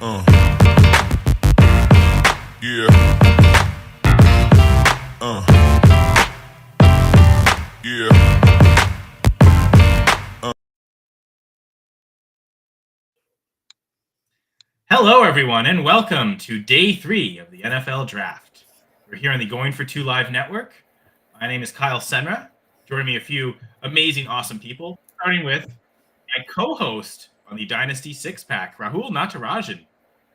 Uh. Yeah. Yeah. Hello, everyone, and welcome to Day 3 of the NFL Draft. We're here on the Going for Two Live network. My name is Kyle Senra. Joining me a few amazing, awesome people, starting with my co-host on the Dynasty six-pack, Rahul Natarajan.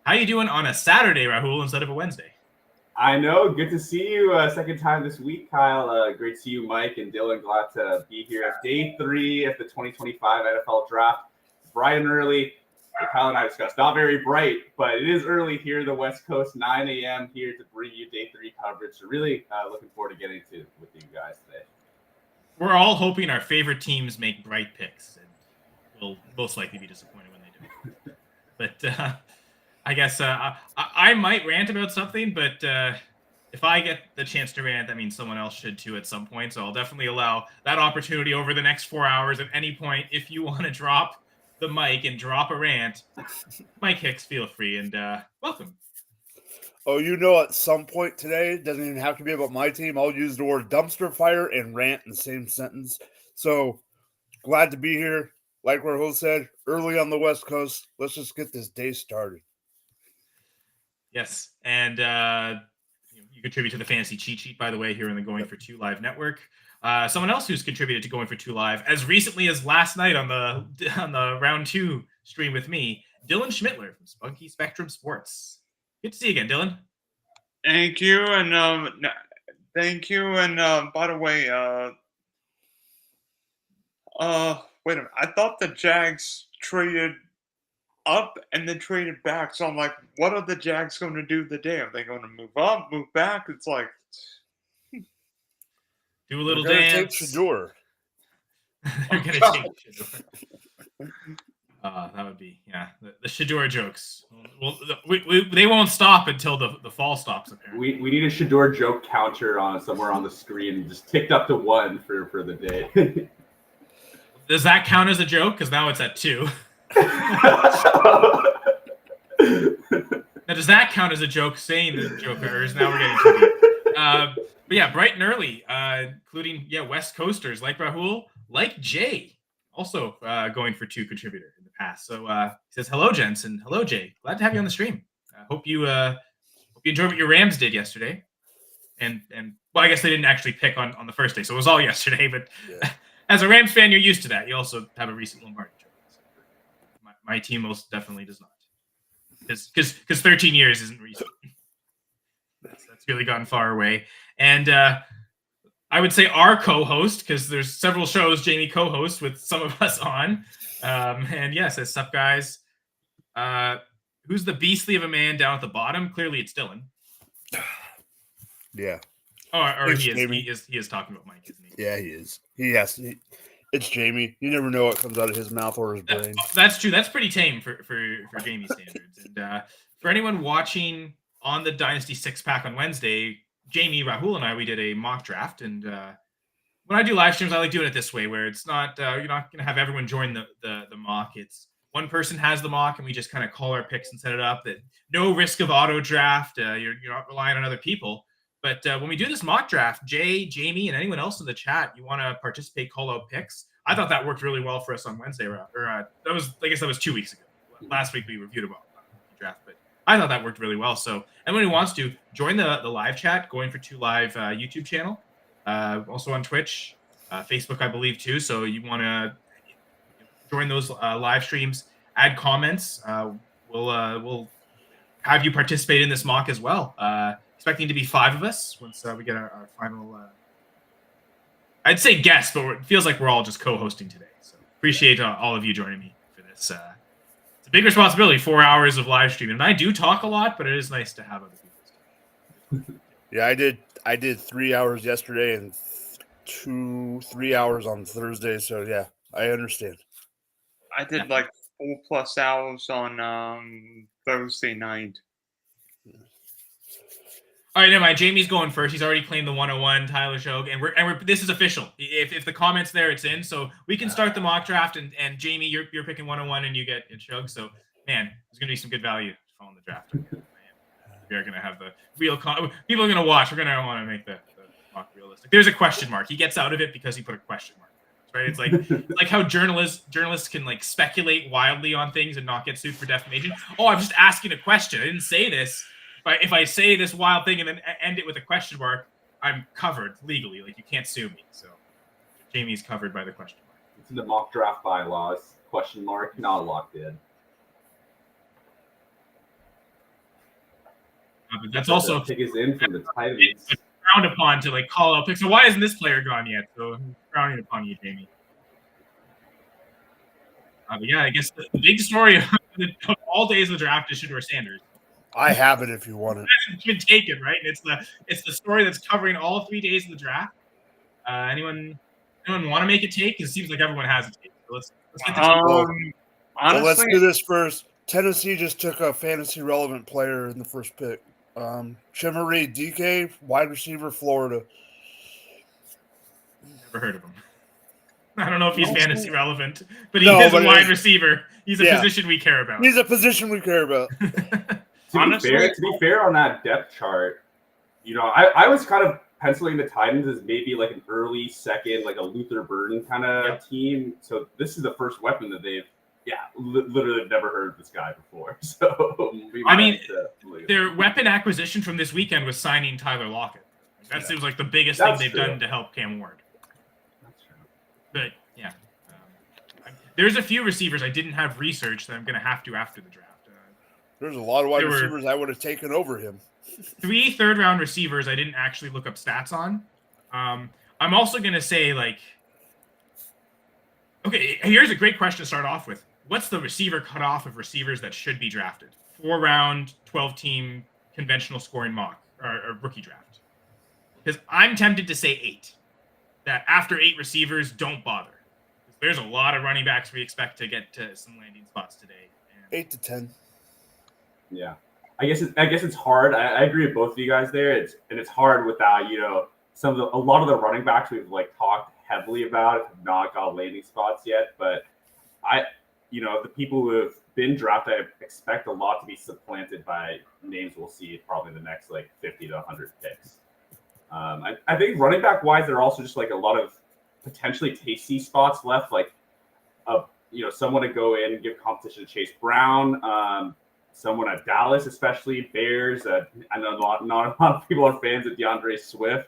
How you doing on a Saturday, Rahul, instead of a Wednesday? I know. Good to see you. Second time this week, Kyle. Great to see you, Mike and Dylan. Glad to be here at Day 3 of the 2025 NFL Draft. Bright and early. Kyle and I discussed. Not very bright, but it is early here, the West Coast, 9 a.m. here to bring you Day 3 coverage. So really looking forward to getting to with you guys today. We're all hoping our favorite teams make bright picks, and we'll most likely be disappointed when they do. But I guess I might rant about something, but if I get the chance to rant, that means someone else should too at some point. So I'll definitely allow that opportunity over the next 4 hours. At any point, if you want to drop the mic and drop a rant, Mike Hicks, feel free, and welcome. Oh, at some point today, it doesn't even have to be about my team. I'll use the word dumpster fire and rant in the same sentence. So glad to be here. Like Rahul said, early on the West Coast. Let's just get this day started. Yes, and you contribute to the fantasy cheat sheet, by the way, here on the Going for Two Live network. Someone else who's contributed to Going for Two Live as recently as last night on the round 2 stream with me, Dylan Schmittler from Spunky Spectrum Sports. Good to see you again, Dylan. Thank you, and thank you, and by the way, wait a minute. I thought the Jags traded up and then traded back, so I'm like, what are the Jags going to do today? Are they going to move up, move back? It's like do a little dance. Take Shador. They're going to take Shador. That would be, the Shador jokes. Well, they won't stop until the fall stops, apparently. We need a Shador joke counter on somewhere on the screen, just ticked up to 1 for the day. Does that count as a joke? Because now it's at 2. Now, does that count as a joke saying the joke, or is now we're getting too deep? But yeah, bright and early, including West Coasters like Rahul, like Jay, also going for 2 contributor in the past. So he says, hello, gents, and hello, Jay. Glad to have you on the stream. Hope you enjoyed what your Rams did yesterday. And well, I guess they didn't actually pick on the first day, so it was all yesterday. But as a Rams fan, you're used to that. You also have a recent Lombardi joke. So my team most definitely does not. Because 13 years isn't recent. That's really gotten far away. And I would say our co-host, because there's several shows Jamie co-hosts with some of us on. And says, sup, guys. Who's the beastly of a man down at the bottom? Clearly, it's Dylan. Yeah. Or he is talking about Mike, isn't he? Yeah, he is. It's Jamie. You never know what comes out of his mouth or his brain. That's true. That's pretty tame for Jamie's standards. And for anyone watching on the Dynasty six-pack on Wednesday, Jamie, Rahul, and we did a mock draft. And when I do live streams, I like doing it this way, where it's not you're not going to have everyone join the mock. It's one person has the mock, and we just kind of call our picks and set it up. That no risk of auto draft. You're not relying on other people. But when we do this mock draft, Jay, Jamie, and anyone else in the chat, you want to participate, call out picks. I thought that worked really well for us on Wednesday. That was 2 weeks ago. Last week we reviewed about the draft, but I thought that worked really well. So anyone who wants to join the live chat, Going for Two Live YouTube channel, also on Twitch, Facebook, I believe too. So you want to join those live streams, add comments. We'll have you participate in this mock as well. Expecting to be 5 of us once we get our final. I'd say guest, but it feels like we're all just co-hosting today. So appreciate all of you joining me for this. It's a big responsibility, 4 hours of live streaming, and I do talk a lot, but it is nice to have other people. Yeah, I did 3 hours yesterday and 3 hours on Thursday. So yeah, I understand. I did like 4+ hours on Thursday night. All right, never mind. Jamie's going first. He's already claimed the 101 Tyler show, and we're this is official. If the comments there, it's in. So we can start the mock draft, and Jamie, you're picking 101, and you get Shug. So man, there's gonna be some good value calling the draft. We're gonna have the real people are gonna watch. We're gonna want to make the mock realistic. There's a question mark. He gets out of it because he put a question mark. Right? It's like how journalists can like speculate wildly on things and not get sued for defamation. Oh, I'm just asking a question. I didn't say this. If I say this wild thing and then end it with a question mark, I'm covered legally. Like you can't sue me. So Jamie's covered by the question mark. It's in the mock draft bylaws. Question mark, not locked in. But that's also pick is in from the Titans. Frowned upon to like call out picks. So why isn't this player gone yet? So I'm frowning upon you, Jamie. But yeah, I guess the big story of all days of the draft is Shedeur Sanders. I have it if you want it. It's been taken, right? It's the story that's covering all 3 days of the draft. Anyone want to make a take? Because it seems like everyone has a take. So let's get the honestly, well, let's do this first. Tennessee just took a fantasy relevant player in the first pick. Chimere DK, wide receiver, Florida. Never heard of him. I don't know if he's fantasy relevant, but he is a wide receiver. He's a position we care about. He's a position we care about. To be fair on that depth chart, I was kind of penciling the Titans as maybe like an early second, like a Luther Burden kind of team. So this is the first weapon that they've, literally never heard of this guy before. So their weapon acquisition from this weekend was signing Tyler Lockett. That seems like the biggest thing they've done to help Cam Ward. That's true. But there's a few receivers I didn't have research that I'm going to have to after the draft. There's a lot of wide receivers I would have taken over him. 3 third-round receivers I didn't actually look up stats on. I'm also going to say, okay, here's a great question to start off with. What's the receiver cutoff of receivers that should be drafted? 4-round, 12-team conventional scoring mock or rookie draft. Because I'm tempted to say 8. That after 8 receivers, don't bother. There's a lot of running backs we expect to get to some landing spots today. 8 to 10. Yeah, I guess it's hard. I agree with both of you guys there. It's hard without a lot of the running backs we've talked heavily about have not got landing spots yet. But the people who have been drafted, I expect a lot to be supplanted by names we'll see probably in the next 50 to 100 picks. I think running back wise, there are also just a lot of potentially tasty spots left. Someone to go in and give competition to Chase Brown. Someone at Dallas, especially Bears. I know not a lot of people are fans of DeAndre Swift.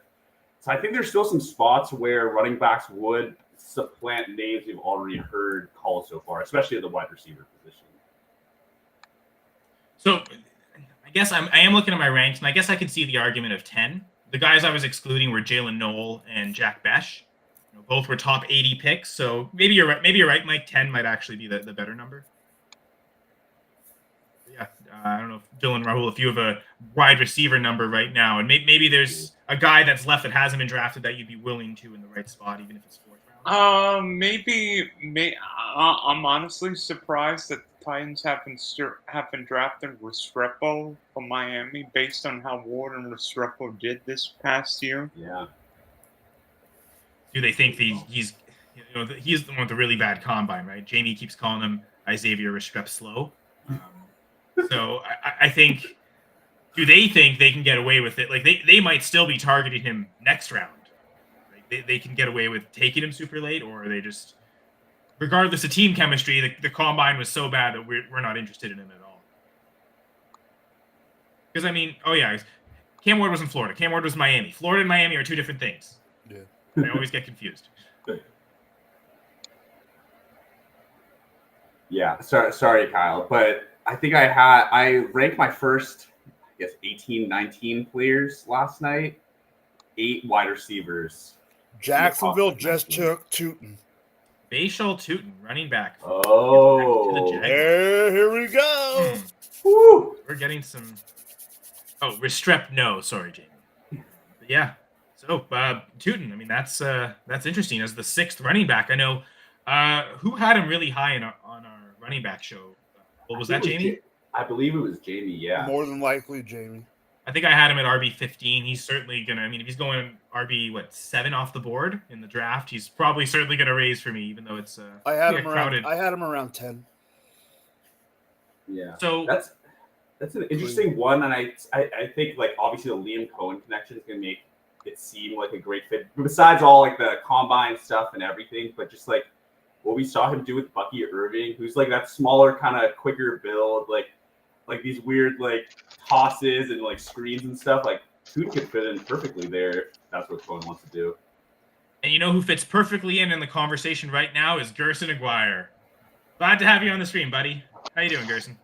So I think there's still some spots where running backs would supplant names we've already heard called so far, especially at the wide receiver position. So I guess I am looking at my ranks, and I guess I could see the argument of 10. The guys I was excluding were Jalen Noel and Jack Besh. Both were top 80 picks, so maybe you're right. Maybe you're right, Mike. 10 might actually be the better number. I don't know if Dylan, Rahul, if you have a wide receiver number right now, and maybe there's a guy that's left that hasn't been drafted that you'd be willing to in the right spot, even if it's 4th round. I'm honestly surprised that the Titans haven't drafted Restrepo from Miami based on how Ward and Restrepo did this past year. Yeah. Do they think he's the one with the really bad combine, right? Jamie keeps calling him Xavier Restrepo slow. So I think, do they think they can get away with it? They might still be targeting him next round. Right? They can get away with taking him super late, or are they just, regardless of team chemistry, the combine was so bad that we're not interested in him at all. Because Cam Ward was in Florida. Cam Ward was Miami. Florida and Miami are 2 different things. Yeah. I always get confused. Yeah, sorry, Kyle, but I think I ranked my first, 18, 19 players last night. 8 wide receivers. Jacksonville just took Tootin. Bashal Tootin, running back. Oh, here we go. Woo. We're getting some. Oh, Restrep. No, sorry, Jamie. But yeah. So Tootin. I mean, that's interesting as the 6th running back. I know. Who had him really high on our running back show? What was that, Jamie? I believe it was Jamie. Yeah. More than likely, Jamie. I think I had him at RB 15. He's certainly gonna. I mean, if he's going RB 7 off the board in the draft, he's probably certainly gonna raise for me, even though it's I had him around 10. Yeah. So That's an interesting one, and I think like obviously the Liam Cohen connection is going to make it seem like a great fit. Besides all like the combine stuff and everything, but just like what we saw him do with Bucky Irving, who's like that smaller kind of quicker build, like these weird like tosses and like screens and stuff. Like Tootin could fit in perfectly there if that's what Cohen wants to do. And you know who fits perfectly in the conversation right now is Gerson Aguirre. Glad to have you on the stream, buddy. How you doing, Gerson?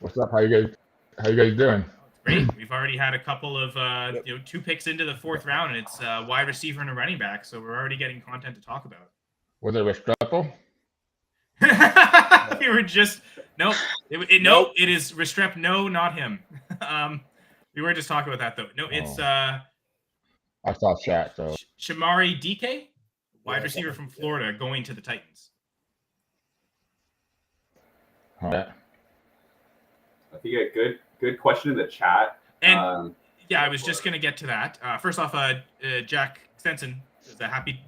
What's up? How you guys doing? Great. We've already had a couple of 2 picks into the 4th round, and it's a wide receiver and a running back, so we're already getting content to talk about. Was it Restrepo? We were just nope. It is Restrep. No, not him. We were just talking about that though. No, it's I saw chat. So Shamari DK, wide receiver from Florida, going to the Titans. yeah. I think a good question in the chat. And I was just going to get to that. First off, Jack Stenson says a happy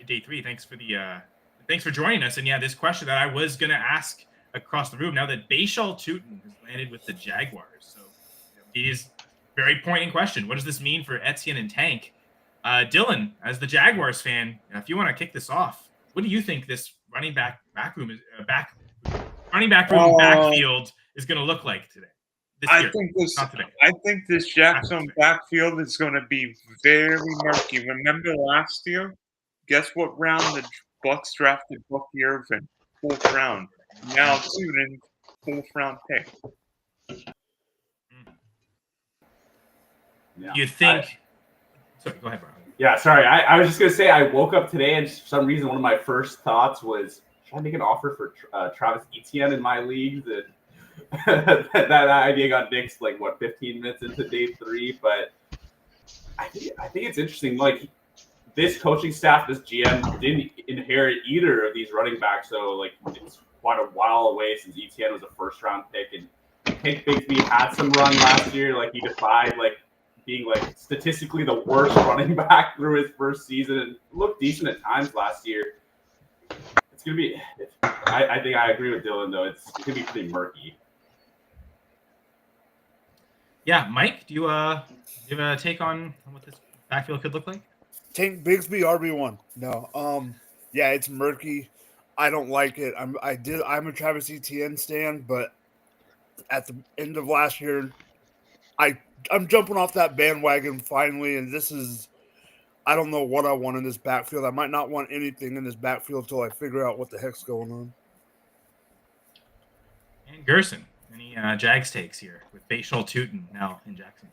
day 3. Thanks for joining us. And yeah, this question that I was going to ask across the room now that Bashal Tootin has landed with the Jaguars. So it is a very poignant question. What does this mean for Etienne and Tank? Dylan, as the Jaguars fan, if you want to kick this off, what do you think this running back room backfield is going to look like today? I think this Jackson backfield is going to be very murky. Remember last year? Guess what round the Bucks drafted Bucky Irving? 4th round. Now Tootin, 4th round pick. Yeah. You think? Sorry, go ahead, Brian. Yeah, sorry. I was just gonna say I woke up today and for some reason one of my first thoughts was, should I make an offer for Travis Etienne in my leagues? And that idea got nixed 15 minutes into day 3. But I think it's interesting. Like this coaching staff, this GM didn't inherit either of these running backs, so it's quite a while away since Etienne was a 1st round pick. And Hank Bigsby had some run last year. He defied being statistically the worst running back through his first season and looked decent at times last year. It's gonna be. I think I agree with Dylan though. It's gonna be pretty murky. Yeah, Mike, do you have a take on what this backfield could look like? Tank Bigsby RB1. No. Yeah, it's murky. I don't like it. I'm a Travis Etienne stan, but at the end of last year, I'm jumping off that bandwagon finally, and I don't know what I want in this backfield. I might not want anything in this backfield until I figure out what the heck's going on. And Gerson, any Jags takes here with Bashal Tootin now in Jackson?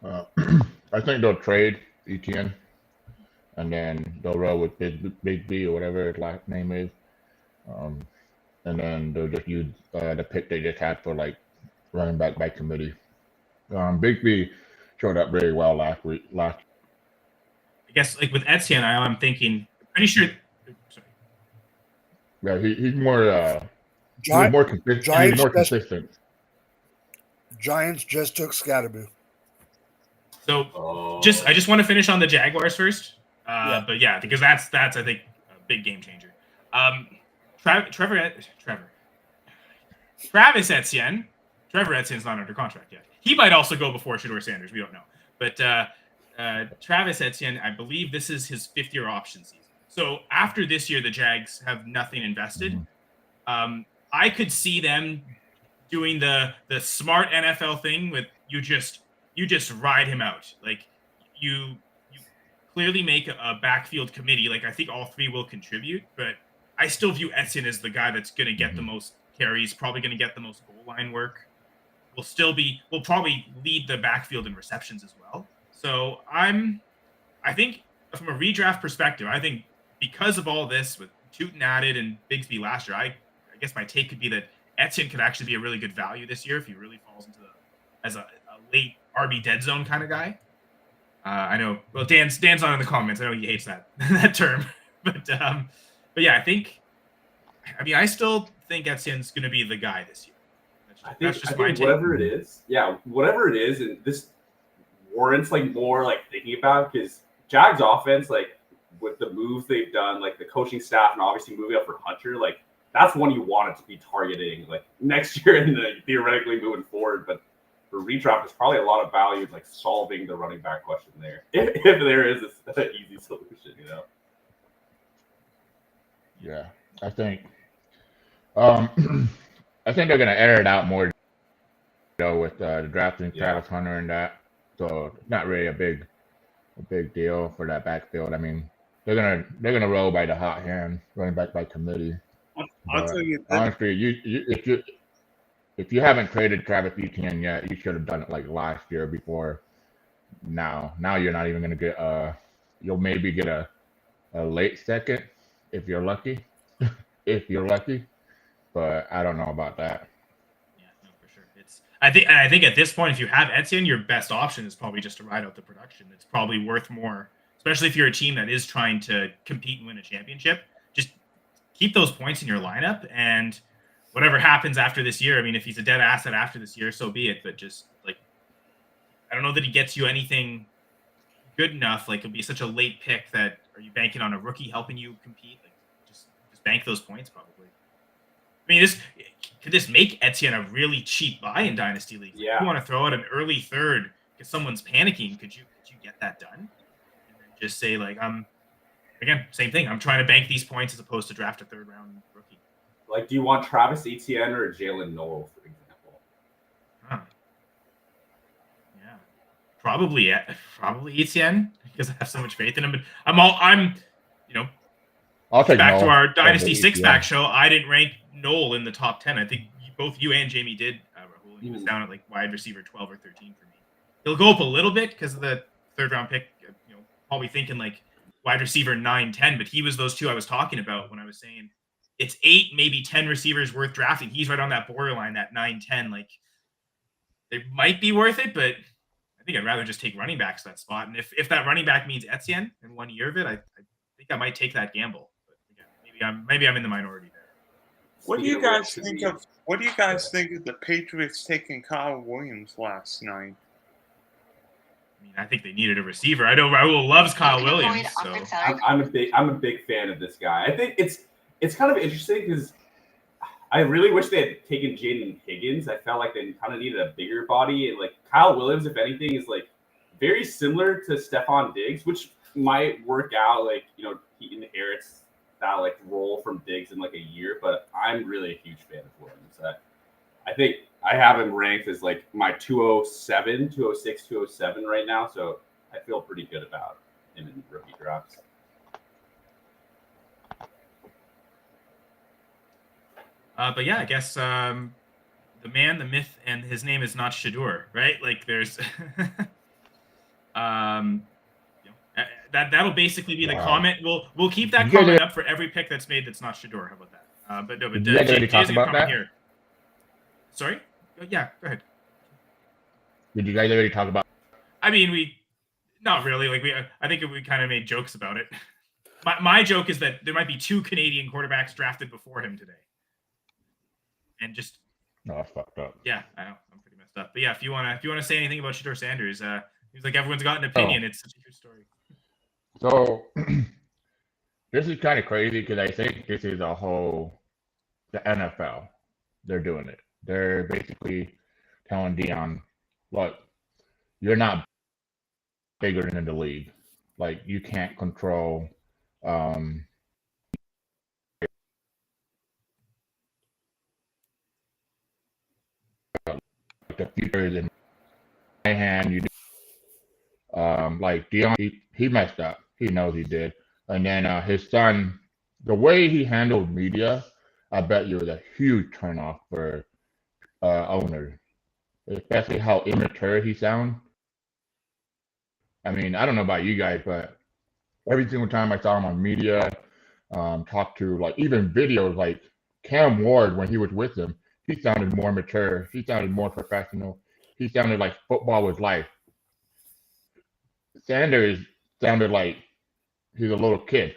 I think they'll trade Etienne, and then they'll roll with Big B or whatever his last name is, and then they'll just use the pick they just had for running back by committee. Big B showed up very well last week. I guess with Etienne, I'm thinking pretty sure. Sorry. Yeah, he's more consistent. Giants just took Scatterboo. So I just want to finish on the Jaguars first. But yeah, because that's I think a big game changer. Travis Etienne. Trevor Etienne's not under contract yet. He might also go before Shedeur Sanders. We don't know. But Travis Etienne, I believe this is his 5th-year option season. So after this year, the Jags have nothing invested. I could see them doing the smart NFL thing with you just ride him out. You clearly make a backfield committee. I think all 3 will contribute, but I still view Etienne as the guy that's going to get the most carries, probably going to get the most goal line work. Will probably lead the backfield in receptions as well. So I think from a redraft perspective, I think because of all this with Tootin added and Bigsby last year, I guess my take could be that Etienne could actually be a really good value this year if he really falls into as a late RB dead zone kind of guy. I know. Well, Dan's not in the comments. I know he hates that that term, but yeah, I still think Etienne's going to be the guy this year. I think whatever it is, and this warrants more thinking about because Jags offense, with the moves they've done, the coaching staff, and obviously moving up for Hunter, that's one you want it to be targeting like next year and theoretically moving forward. But for redraft, there's probably a lot of value in like solving the running back question there, if there is an easy solution, you know. Yeah, I think I think they're gonna air it out more though with the drafting Travis Hunter and that. So it's not really a big deal for that backfield. I mean, they're gonna roll by the hot hand, running back by committee. I'll tell you that. Honestly, if you haven't traded Travis Etienne yet, you should have done it like last year before now. Now you're not even gonna get you'll maybe get a late second if you're lucky. If you're lucky. But I don't know about that. Yeah, no, for sure. I think at this point, if you have Etienne, your best option is probably just to ride out the production. It's probably worth more, especially if you're a team that is trying to compete and win a championship. Just keep those points in your lineup, and whatever happens after this year. I mean, if he's a dead asset after this year, so be it. But just like, I don't know that he gets you anything good enough. Like, it'll be such a late pick that are you banking on a rookie helping you compete? Like, just bank those points probably. I mean, could this make Etienne a really cheap buy in Dynasty League? Yeah. If you want to throw out an early third because someone's panicking, could you get that done? And then just say, like, again, same thing. I'm trying to bank these points as opposed to draft a third round rookie. Like, do you want Travis Etienne or Jalen Noel, for example? Huh. Yeah. Probably Etienne because I have so much faith in him. But I'm I'll take back Noel to our Dynasty over six-pack Etienne. show. I didn't rank Noel in the top 10. I think both you and Jamie did, Rahul. He was down at like wide receiver 12 or 13 for me. He'll go up a little bit because of the third-round pick. Probably thinking like wide receiver 9, 10. But he was those two I was talking about when I was saying it's 8, maybe 10 receivers worth drafting. He's right on that borderline, that 9, 10. Like, they might be worth it, but I think I'd rather just take running backs that spot. And if that running back means Etienne in 1 year of it, I think I might take that gamble. But again, maybe I'm in the minority there. What do you guys think of the Patriots taking Kyle Williams last night? I mean, I think they needed a receiver. I know Rahul loves Kyle Williams. So. I'm a big fan of this guy. I think it's kind of interesting because I really wish they had taken Jaden Higgins. I felt like they kind of needed a bigger body. And like Kyle Williams, if anything, is like very similar to Stephon Diggs, which might work out. Like, he inherits that like role from Diggs in like a year, but I'm really a huge fan of Williams. I think I have him ranked as like my 206, 207 right now. So I feel pretty good about him in rookie drafts. But yeah, I guess the man, the myth, and his name is not Shador, right? Like, there's that'll basically be the comment. We'll keep that comment up for every pick that's made that's not Shador. How about that? But Did you guys already talk about that? Here. Sorry? Yeah, go ahead. Did you guys already talk about? I mean, we not really. Like, I think we kind of made jokes about it. My joke is that there might be 2 Canadian quarterbacks drafted before him today. And just No, that's fucked up. Yeah, I know. I'm pretty messed up. But yeah, if you wanna say anything about Shador Sanders, he's like everyone's got an opinion. It's such a good story. So this is kind of crazy because I think this is the NFL. They're doing it. They're basically telling Dion, look, you're not bigger than the league. Like, you can't control the future is in my hand. You like Dion, he messed up. He knows he did. And then his son, the way he handled media, I bet you was a huge turnoff for owners, especially how immature he sounds. I mean, I don't know about you guys, but every single time I saw him on media, talk to like even videos like Cam Ward when he was with him, he sounded more mature. He sounded more professional. He sounded like football was life. Sanders sounded like he's a little kid,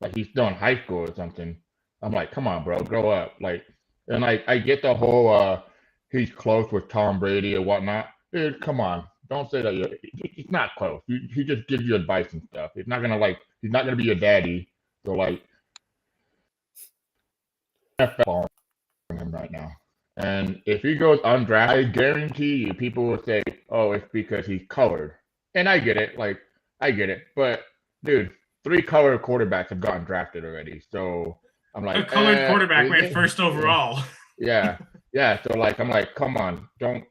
like he's still in high school or something. I'm like, come on, bro, grow up. Like, and I get the whole he's close with Tom Brady or whatnot. Dude, come on, don't say that. He's not close. He just gives you advice and stuff. He's not gonna be your daddy. So like, NFL on him right now. And if he goes undrafted, I guarantee you people will say, oh, it's because he's colored. And I get it. Like, I get it. But, dude, 3 colored quarterbacks have gotten drafted already. So I'm like, a colored quarterback went it? first overall. Yeah. Yeah. So, like, I'm like, come on. Don't.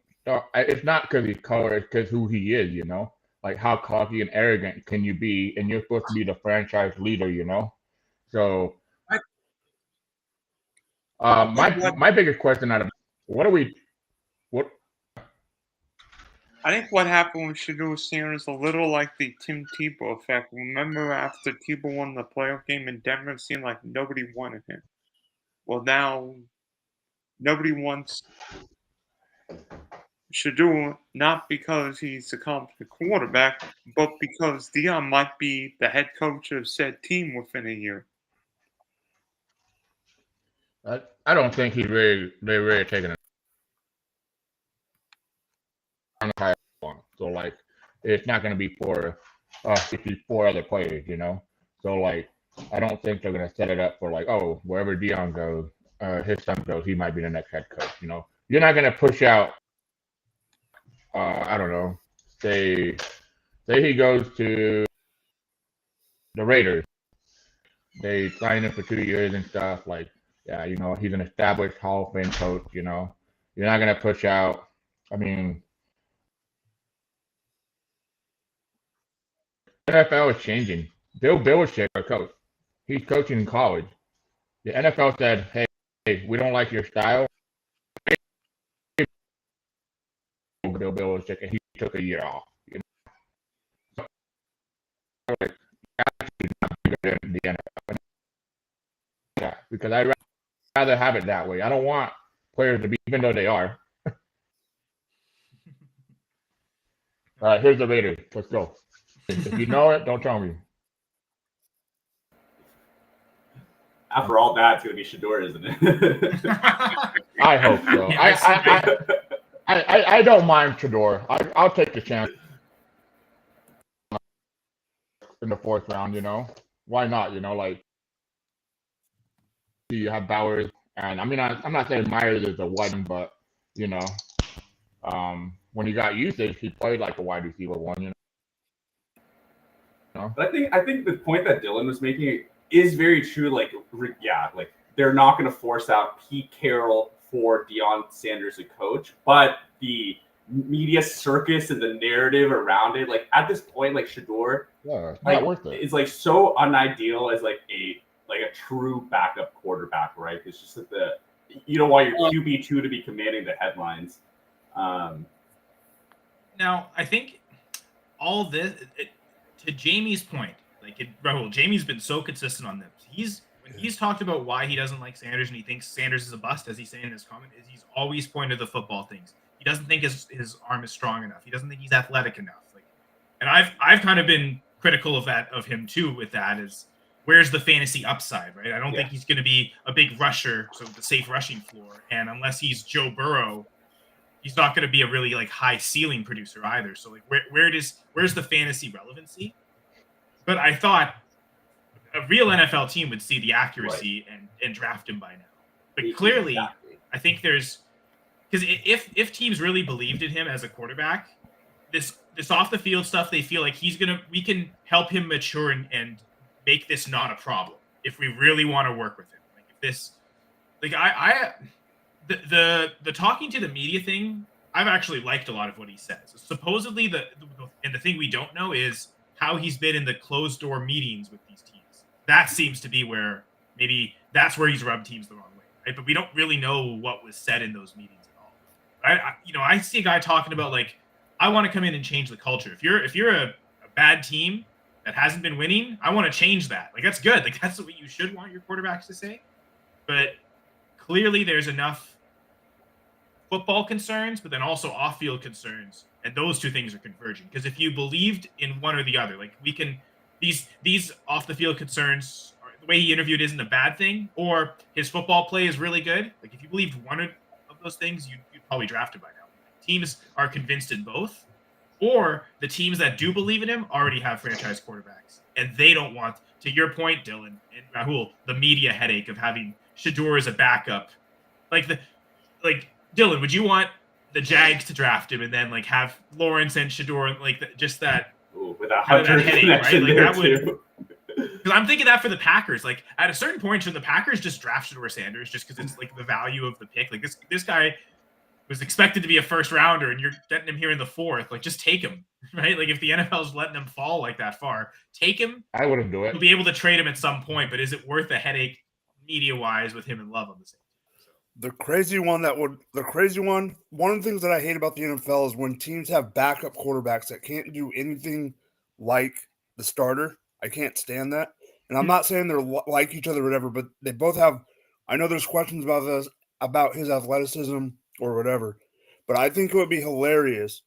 It's not because he's colored. It's because who he is, you know? Like, how cocky and arrogant can you be? And you're supposed to be the franchise leader, you know? So, my biggest question out of what I think what happened with Shedeur Sanders is a little like the Tim Tebow effect. Remember after Tebow won the playoff game in Denver, it seemed like nobody wanted him. Well, now nobody wants Shedeur, not because he's a competent quarterback, but because Dion might be the head coach of said team within a year. I don't think they're really taking it on the high one. So like, it's not going to be for us. It's 4 other players, you know. So like, I don't think they're going to set it up for like, oh, wherever Dion goes, his son goes, he might be the next head coach. You know, you're not going to push out. I don't know. Say he goes to the Raiders. They sign him for 2 years and stuff. Like, yeah, you know, he's an established Hall of Fame coach. You know, you're not going to push out. I mean, NFL is changing. Bill Belichick, our coach, he's coaching in college. The NFL said, hey, we don't like your style. Bill Belichick, and he took a year off. You know? The NFL. Yeah, because I'd rather have it that way. I don't want players to be, even though they are. All right, here's the Raiders. Let's go. If you know it, don't tell me. After all that, it's going to be Shedeur, isn't it? I hope so. I don't mind Shedeur. I'll take the chance in the 4th round, you know? Why not, you know? Like, you have Bowers, and I mean, I'm not saying Myers is a one, but, you know, when he got usage, he played like a wide receiver 1, you know? But I think the point that Dylan was making is very true. Like, yeah, like they're not going to force out Pete Carroll for Deion Sanders, a coach, but the media circus and the narrative around it, like at this point, like Shedeur, it's like, not worth it. It's like so unideal as like a true backup quarterback, right? It's just that you don't want your QB2 to be commanding the headlines. Now, I think all this, to Jamie's point, Rahul, Jamie's been so consistent on this. When he's talked about why he doesn't like Sanders and he thinks Sanders is a bust, as he's saying in his comment, is he's always pointed to the football things. He doesn't think his arm is strong enough. He doesn't think he's athletic enough. And I've kind of been critical of him too with that. Is where's the fantasy upside, right? I don't think he's going to be a big rusher, so the safe rushing floor. And unless he's Joe Burrow, he's not going to be a really like high ceiling producer either. So like where's the fantasy relevancy? But I thought a real NFL team would see the accuracy and draft him by now. But clearly, I think there's because if teams really believed in him as a quarterback, this off the field stuff, they feel like we can help him mature and make this not a problem if we really want to work with him. Like if this, like the talking to the media thing, I've actually liked a lot of what he says. Supposedly the thing we don't know is how he's been in the closed door meetings with these teams. That seems to be where maybe that's where he's rubbed teams the wrong way, right? But we don't really know what was said in those meetings at all. I see a guy talking about like, I want to come in and change the culture. If you're a bad team that hasn't been winning, I want to change that. Like that's good. Like that's what you should want your quarterbacks to say. But clearly there's enough football concerns, but then also off-field concerns, and those two things are converging. Because if you believed in one or the other, like we can, these off-the-field concerns, the way he interviewed isn't a bad thing, or his football play is really good. Like if you believed one of those things, you'd probably draft him by now. Teams are convinced in both, or the teams that do believe in him already have franchise quarterbacks, and they don't want, to your point, Dylan and Rahul, the media headache of having Shador as a backup. Like Dylan, would you want the Jags to draft him and then like have Lawrence and Shador just that with a Hunter headache, connection right? Like there that would. too. Because I'm thinking that for the Packers, like at a certain point, should the Packers just draft Shador Sanders just because it's like the value of the pick? Like this guy was expected to be a first rounder, and you're getting him here in the 4th. Like just take him, right? Like if the NFL's letting him fall like that far, take him. I wouldn't do it. You'll be able to trade him at some point, but is it worth the headache media wise with him and Love on the same team? So. The crazy one, one of the things that I hate about the NFL is when teams have backup quarterbacks that can't do anything like the starter. I can't stand that. And I'm not saying they're like each other or whatever, but they both have – I know there's questions about his athleticism or whatever, but I think it would be hilarious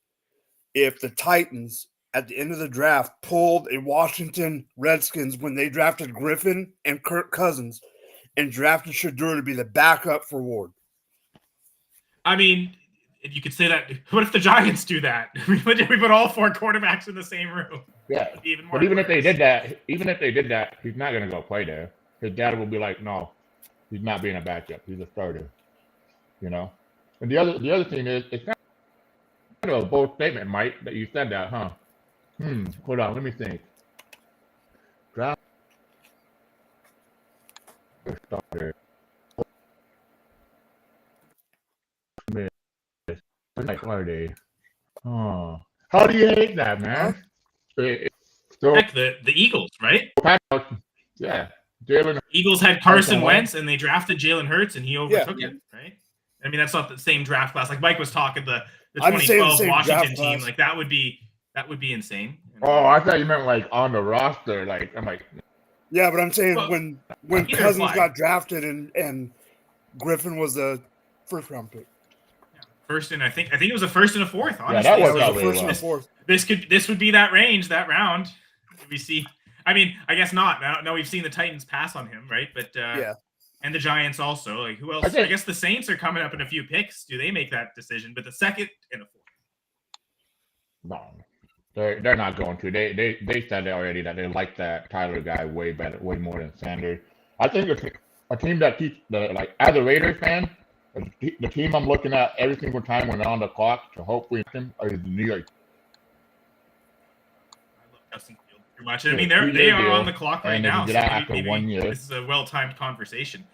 if the Titans at the end of the draft pulled a Washington Redskins when they drafted Griffin and Kirk Cousins and drafted Shador to be the backup for Ward. I mean, you could say that. What if the Giants do that? We put all 4 quarterbacks in the same room. Yeah, but even if they did that, he's not going to go play there. His dad will be like, no, he's not being a backup. He's a starter, you know? And the other thing is, it's kind of a bold statement, Mike, that you said that, huh? Hold on, let me think. Draft starter. Like, what are they? Oh, how do you hate that, man? So, heck, the Eagles, right? Yeah. Jalen. Eagles had Carson Wentz, and they drafted Jalen Hurts, and he overtook it, right? I mean, that's not the same draft class. Like Mike was talking, the 2012 Washington team, like that would be insane. Oh, I thought you meant like on the roster. Like I'm like, yeah, but I'm saying when Cousins got drafted and Griffin was the first round pick. First and I think it was a first and a 4th. Honestly, yeah, that was a first and a 4th. This would be that range, that round. We see. I mean, I guess not. Now we've seen the Titans pass on him, right? But yeah, and the Giants also. Like who else? I guess the Saints are coming up in a few picks. Do they make that decision? But the 2nd and a 4th. No, they're not going to. They said already that they like that Tyler guy way more than Sanders. I think it's a team that keeps as a Raiders fan. The team I'm looking at every single time when they're on the clock to hopefully win is the New York. I love Justin Fields too much. I mean, they are on the clock right now. So maybe 1 year. This is a well-timed conversation.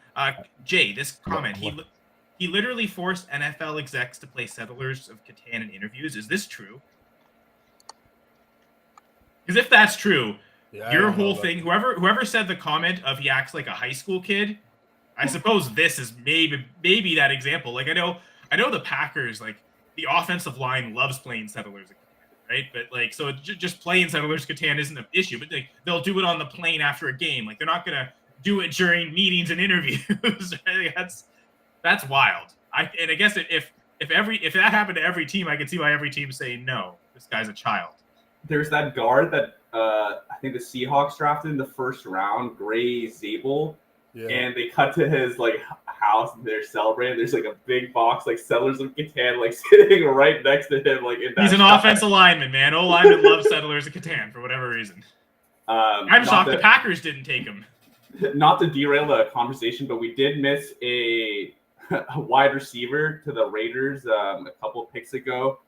Jay, this comment, he literally forced NFL execs to play Settlers of Catan in interviews. Is this true? Because if that's true, your whole thing, whoever said the comment of he acts like a high school kid, I suppose this is maybe that example. Like I know the Packers, like the offensive line loves playing Settlers of Catan, right? But like so just playing Settlers of Catan isn't an issue, but they'll do it on the plane after a game. Like they're not gonna do it during meetings and interviews. Right? That's wild. I guess if that happened to every team, I could see why every team saying no. This guy's a child. There's that guard that I think the Seahawks drafted in the 1st round, Gray Zabel. Yeah. And they cut to his like house and they're celebrating. There's like a big box like Settlers of Catan like sitting right next to him. Like he's an offensive lineman, man. O-linemen love Settlers of Catan for whatever reason. I'm shocked the Packers didn't take him. Not to derail the conversation, but we did miss a wide receiver to the Raiders a couple of picks ago.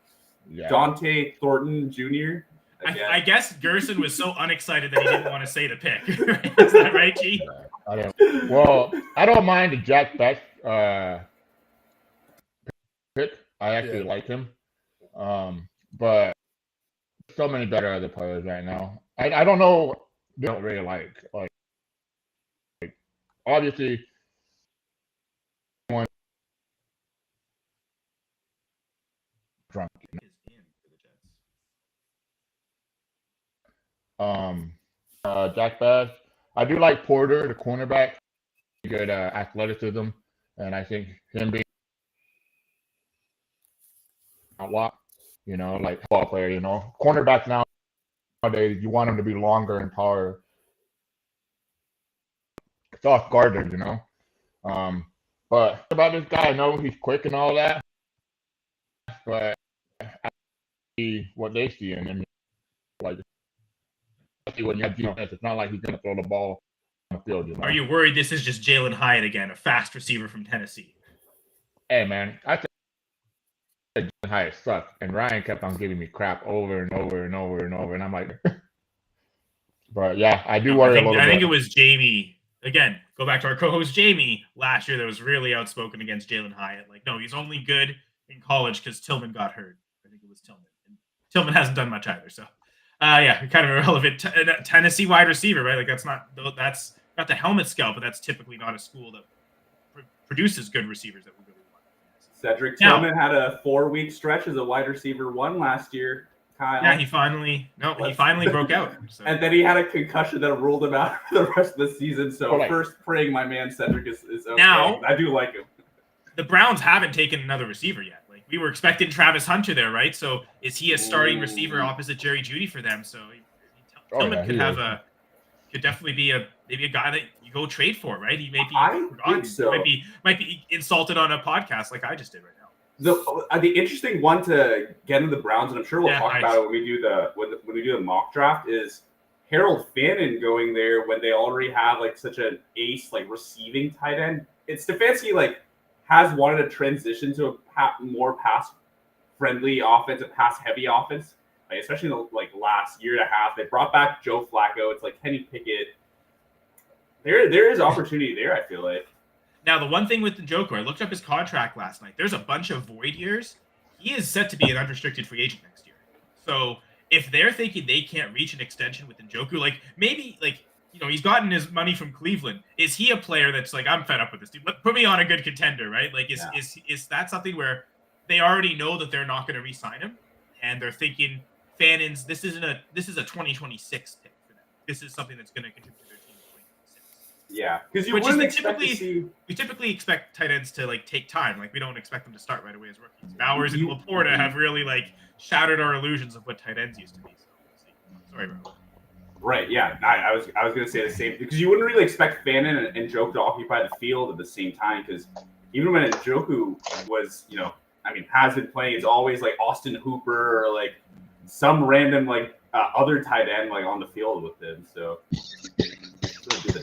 Yeah. Dante Thornton Jr. I guess Gerson was so unexcited that he didn't want to say the pick. Is that right, G? I don't mind the Jack Best pick. I actually like him. But so many better other players right now. I don't know. They don't really like obviously one drunk. Jack Bass. I do like Porter, the cornerback. Good athleticism, and I think him being a lot, like ball player, cornerbacks nowadays, you want them to be longer and taller. It's off guarded, But about this guy, I know he's quick and all that, but I see what they see in him, like when you have defense, it's not like he's gonna throw the ball the field. Are you worried this is just Jalen Hyatt again, a fast receiver from Tennessee? Hey, man, I said Jalen Hyatt sucked, and Ryan kept on giving me crap over and over and over and over, and I'm like, but yeah, I do worry a little bit. I think it was Jamie. Again, go back to our co-host Jamie last year that was really outspoken against Jalen Hyatt. Like, no, he's only good in college because Tillman got hurt. I think it was Tillman. And Tillman hasn't done much either. So, yeah, kind of irrelevant. Tennessee wide receiver, right? Like, that's not the helmet scout, but that's typically not a school that produces good receivers that we really want. Cedric Tillman had a 4-week stretch as a wide receiver 1 last year. Kyle. Yeah, he finally broke out. So. And then he had a concussion that ruled him out for the rest of the season. So first praying my man Cedric is okay. Now, I do like him. The Browns haven't taken another receiver yet. Like, we were expecting Travis Hunter there, right? So is he a starting receiver opposite Jerry Jeudy for them? So Tillman could definitely be maybe a guy that you go trade for, right? He may be I think so. might be insulted on a podcast like I just did right now. The interesting one to get into the Browns, and I'm sure we'll talk about it when we do the mock draft, is Harold Fannin going there when they already have like such an ace like receiving tight end. Stefanski has wanted to transition to a more pass friendly offense, a pass heavy offense, like, especially in the last year and a half. They brought back Joe Flacco. It's like Kenny Pickett. There is opportunity there, I feel like. Now, the one thing with Njoku, I looked up his contract last night. There's a bunch of void years. He is set to be an unrestricted free agent next year. So if they're thinking they can't reach an extension with Njoku, maybe he's gotten his money from Cleveland. Is he a player that's like, I'm fed up with this dude? Put me on a good contender, right? Is that something where they already know that they're not going to re-sign him, and they're thinking Fannin's this is a 2026 pick for them. This is something that's going to contribute to their team in 2026. Yeah, because we typically expect tight ends to take time. Like, we don't expect them to start right away as rookies. Bowers and Laporta have really shattered our illusions of what tight ends used to be. So we'll see. Sorry, bro. Right. Yeah. I was going to say the same, because you wouldn't really expect Fannin and Njoku to occupy the field at the same time, because even when Njoku was, has been playing, it's always like Austin Hooper or some random other tight end on the field with him. So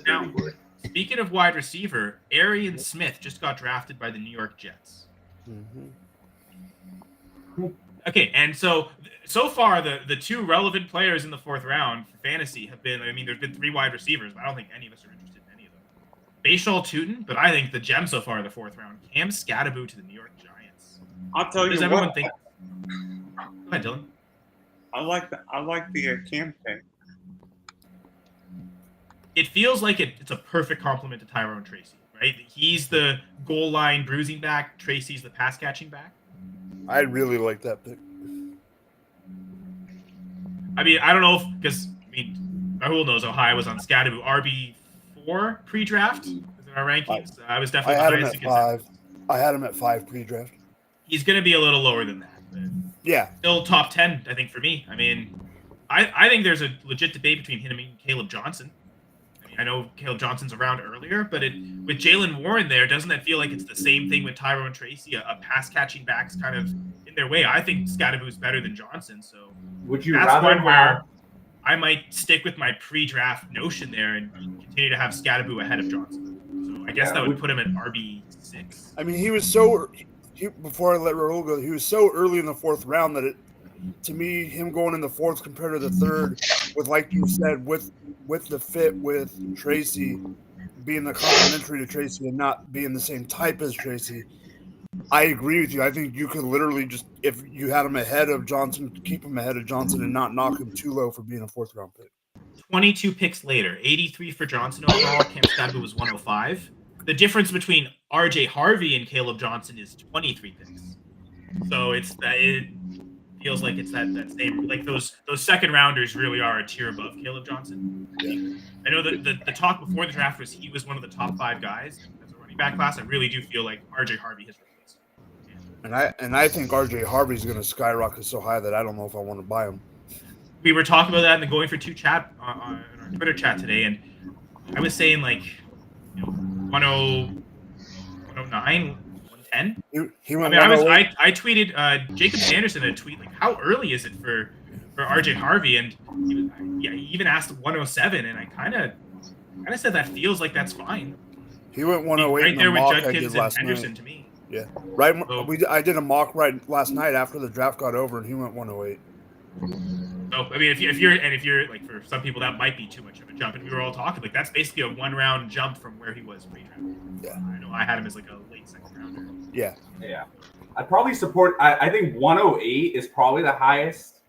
now, speaking of wide receiver, Arian Smith just got drafted by the New York Jets. Mm-hmm. Okay, and so far the two relevant players in the 4th round for fantasy have been, there's been 3 wide receivers, but I don't think any of us are interested in any of them. Bashal Tutin, but I think the gem so far in the 4th round, Cam Scatteraboo to the New York Giants. I'll tell you Does everyone think? Go ahead, Dylan. I like the Cam pick. It feels like it's a perfect complement to Tyrone Tracy, right? He's the goal line bruising back. Tracy's the pass catching back. I really like that pick. I don't know because Rahul knows Ohio was on Scatteraboo RB4 pre-draft in our rankings. I was definitely. I had him at 5. I had him at 5 pre-draft. He's going to be a little lower than that. But yeah, still top 10, I think, for me. I think there's a legit debate between him and Caleb Johnson. I know Caleb Johnson's around earlier, but with Jalen Warren there, doesn't that feel like it's the same thing with Tyrone Tracy? A pass-catching back's kind of in their way. I think Scatteraboo's better than Johnson, so that's one where I might stick with my pre-draft notion there and continue to have Scatteraboo ahead of Johnson. So I guess that would put him at RB6. He was before I let Rahul go, he was so early in the 4th round that to me, him going in the 4th compared to the 3rd, with like you said, with the fit with Tracy, being the complementary to Tracy and not being the same type as Tracy, I agree with you. I think you could literally just, if you had him ahead of Johnson, keep him ahead of Johnson and not knock him too low for being a 4th round pick. 22 picks later, 83 for Johnson overall. Cam Scatteraboo was 105. The difference between RJ Harvey and Caleb Johnson is 23 picks. So it feels like it's that same, those 2nd rounders really are a tier above Caleb Johnson. Yeah. I know that the talk before the draft was he was one of the top 5 guys as a running back class. I really do feel like RJ Harvey has replaced him. And I think RJ Harvey's going to skyrocket so high that I don't know if I want to buy him. We were talking about that in the Going for 2 chat on our Twitter chat today, and I was saying 109, 110. He went I tweeted Jacob Sanderson a tweet how early is it for RJ Harvey, and he even asked 107, and I kind of kind of said that feels like that's fine. He went 108 right in there the with mock I Judkins did and last Henderson night. to me. Yeah, right. So, I did a mock right last night after the draft got over, and he went 108. So I mean, if you're like, for some people that might be too much of a jump, and we were all talking like that's basically a 1-round jump from where he was pre-draft. Yeah, I know I had him as like a late second rounder. Yeah. I'd probably support. I think 108 is probably the highest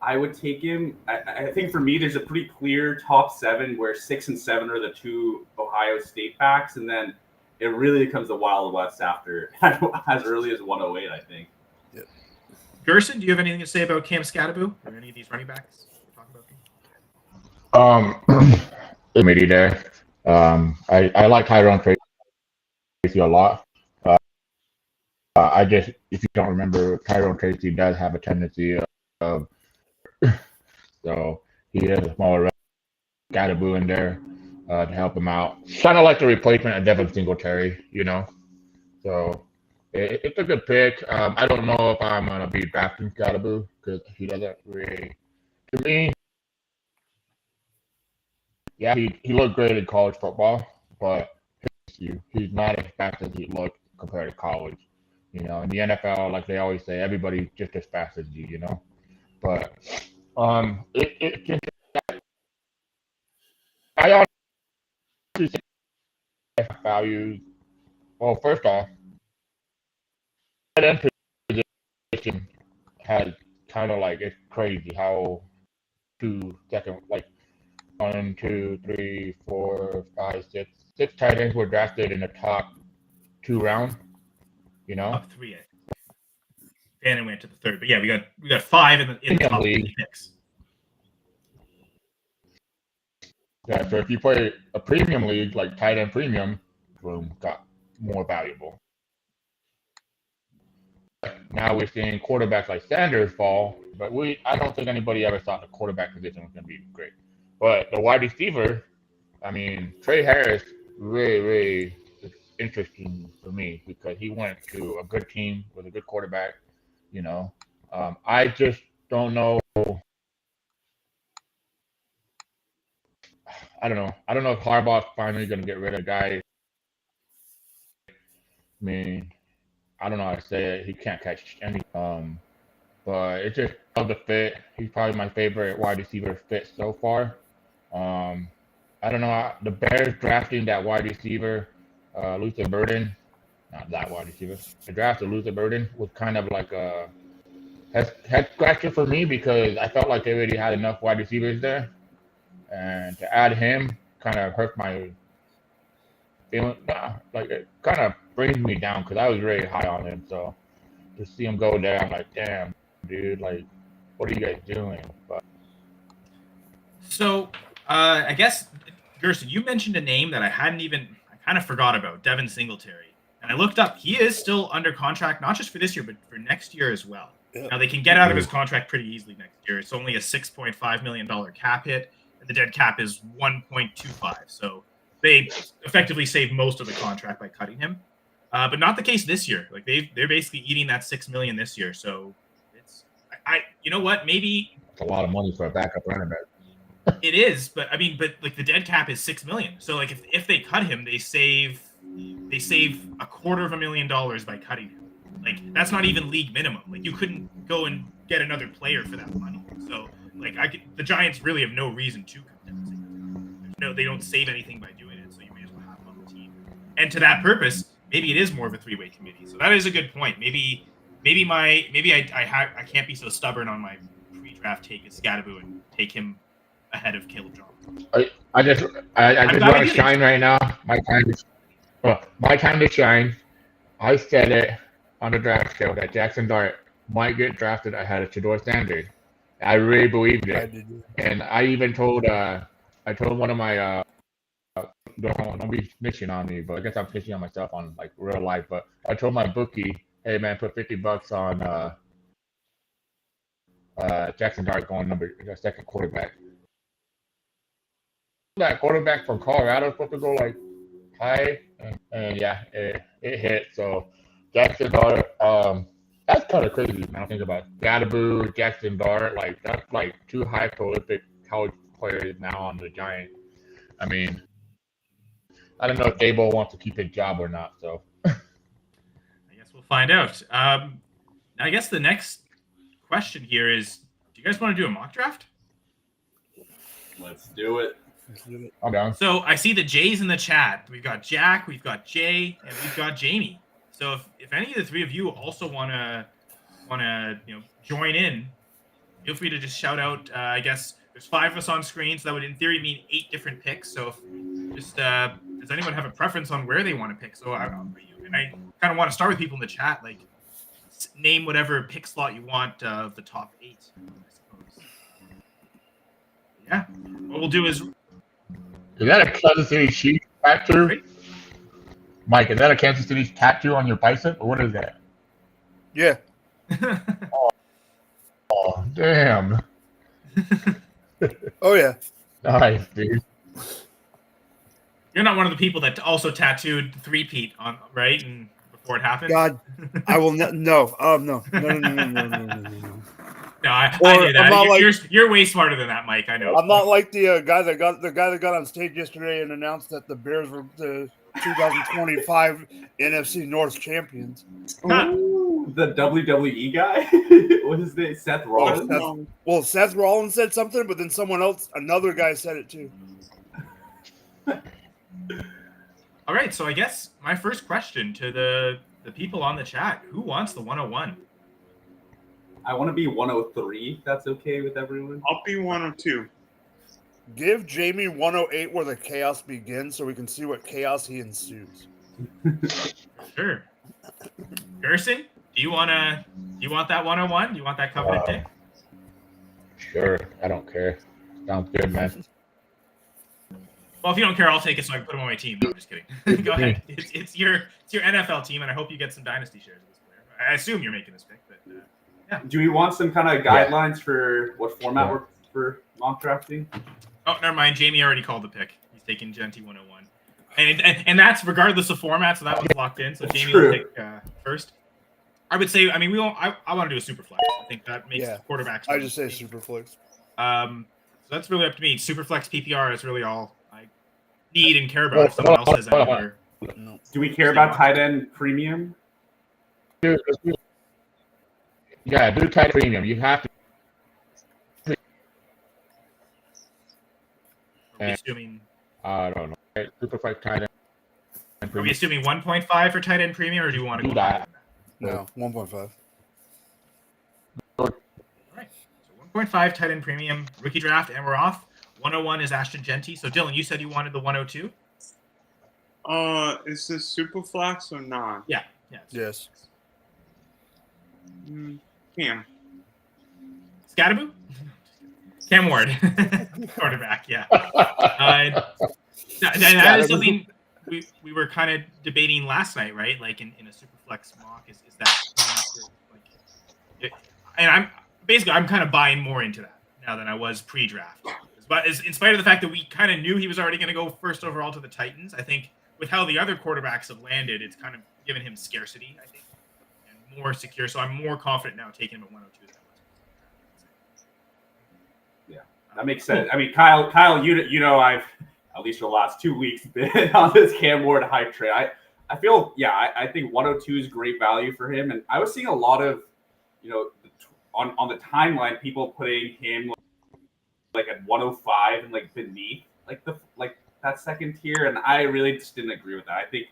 I would take him. I think for me, there's a pretty clear top 7 where 6 and 7 are the 2 Ohio State backs, and then it really becomes the Wild West after as early as 108. I think. Gerson, do you have anything to say about Cam Scatterbo or any of these running backs we're talking about? Committee there. I like Tyrone Tracy a lot. I just, if you don't remember, Tyrone Tracy does have a tendency of so he has a smaller Scatterbo in there to help him out. Kind of like the replacement of Devin Singletary, So it's a good pick. I don't know if I'm gonna be drafting Scatterbo because he doesn't really. To me, yeah, he looked great in college football, but he's not as fast as he looked compared to college. In the NFL, like they always say, everybody's just as fast as you. But I honestly say values. Well, first off, that position has kind of like it's crazy how 1, 2, 3, 4, 5, 6 tight ends were drafted in the top 2 rounds. Top 3, I think. Bannon went to the 3rd, but yeah, we got 5 in the top league picks. Yeah, so if you play a premium league like tight end premium, boom, got more valuable. Now we're seeing quarterbacks like Sanders fall, but I don't think anybody ever thought the quarterback position was going to be great. But the wide receiver, I mean, Trey Harris, really, really interesting for me because he went to a good team with a good quarterback. I just don't know. I don't know. I don't know if Harbaugh's finally going to get rid of guys. I mean, I don't know how to say it. He can't catch any. But it's just of the fit. He's probably my favorite wide receiver fit so far. I don't know. The Bears drafting that wide receiver, Luther Burden, not that wide receiver. The draft of Luther Burden was kind of like a head scratcher for me because I felt like they already had enough wide receivers there, and to add him kind of hurt my feeling. Like it kind of brings me down because I was really high on him. So to see him go there, I'm like, damn, dude, like, what are you guys doing? But so I guess Gerson, you mentioned a name that I kind of forgot about, Devin Singletary. And I looked up, he is still under contract, not just for this year, but for next year as well. Yeah. Now they can get out of his contract pretty easily next year. It's only a $6.5 million cap hit, and the dead cap is 1.25. So they effectively saved most of the contract by cutting him. But not the case this year. Like they're basically eating that $6 million this year. So it's you know what? Maybe it's a lot of money for a backup running back. It is, but like the dead cap is $6 million. So like if they cut him, they save $250,000 by cutting him. Like that's not even league minimum. Like you couldn't go and get another player for that money. So like the Giants really have no reason to cut him. No, they don't save anything by doing it. So you may as well have him on the team. And to that purpose, maybe it is more of a 3-way committee. So that is a good point. Maybe I can't be so stubborn on my pre-draft take as Scatterbo and take him ahead of Caleb Johnson. I just want to shine right now. My time to shine. I said it on the draft show that Jackson Dart might get drafted ahead of Shedeur Sanders. I really believed it, and I even told one of my don't be snitching on me, but I guess I'm snitching on myself on like real life. But I told my bookie, hey man, put $50 on Jackson Dart going second quarterback. That quarterback from Colorado is supposed to go like high, and yeah, it hit. So Jackson Dart, that's kind of crazy when I think about it. Scatterbo, Jackson Dart, like that's like 2 high prolific college players now on the Giants. I mean, I don't know if Dabo wants to keep his job or not. So I guess we'll find out. I guess the next question here is: do you guys want to do a mock draft? Let's do it. I'm down. So I see the J's in the chat. We've got Jack, we've got Jay, and we've got Jamie. So if any of the three of you also wanna join in, feel free to just shout out. I guess there's 5 of us on screen, so that would in theory mean 8 different picks. So does anyone have a preference on where they want to pick? So and I kind of want to start with people in the chat, like name whatever pick slot you want of the top 8. I suppose. Yeah. What we'll do is that a Kansas City Chiefs tattoo? Mike, is that a Kansas City tattoo on your bicep, or what is that? Yeah. Oh, damn. Oh yeah. Nice, dude. You're not one of the people that also tattooed the three-peat on, right? And before it happened? God, I will not. No. No. No, I Or knew that. I'm not You're way smarter than that, Mike. I know. I'm not like the guy that got on stage yesterday and announced that the Bears were the 2025 NFC North champions. Ooh, the WWE guy? What is his name? Seth Rollins? Well, Seth Rollins said something, but then another guy said it too. All right, so I guess my first question to the people on the chat: who wants the 101? I want to be 103. If that's okay with everyone. I'll be 102. Give Jamie 108 where the chaos begins, so we can see what chaos he ensues. Sure. Gerson, do you want that 101? Do you want that coveted pick? Sure, I don't care. Sounds good, man. Well, if you don't care, I'll take it so I can put him on my team. No, I'm just kidding. Go ahead. It's your NFL team, and I hope you get some dynasty shares of this player. I assume you're making this pick, but yeah. Do we want some kind of guidelines for what format we're for mock drafting? Oh, never mind. Jamie already called the pick. He's taking Genty 101, and that's regardless of format. So that one's locked in. So Jamie will pick first. I would say. I mean, we won't. I want to do a super flex. I think that makes quarterbacks. I just say super flex. So that's really up to me. Super flex PPR is really all I need and care about. If someone else has anywhere. No. Do we care about tight end premium? Yeah, do tight premium. You have to. Are we assuming? I don't know. Super flex tight end. Are we assuming 1.5 for tight end premium, or do you want to go that? No, 1.5. All right. So 1.5 tight end premium rookie draft, and we're off. 101 is Ashton Genty. So Dylan, you said you wanted the 102. Is this super flex or not? Yeah. Yes. Cam. Scatterboo? Cam Ward. Quarterback, yeah. That is something we were kind of debating last night, right? Like in a super flex mock, is that like, and I'm kind of buying more into that now than I was pre-draft. But in spite of the fact that we kind of knew he was already going to go first overall to the Titans, I think with how the other quarterbacks have landed, it's kind of given him scarcity, I think, and more secure. So I'm more confident now taking him at 102 than I was. Yeah, that makes sense. I mean, Kyle, you know, I've at least for the last 2 weeks been on this Cam Ward hype train. I feel, I think 102 is great value for him, and I was seeing a lot of, on the timeline, people putting him like at 105 and like beneath like that second tier, and I really just didn't agree with that. I think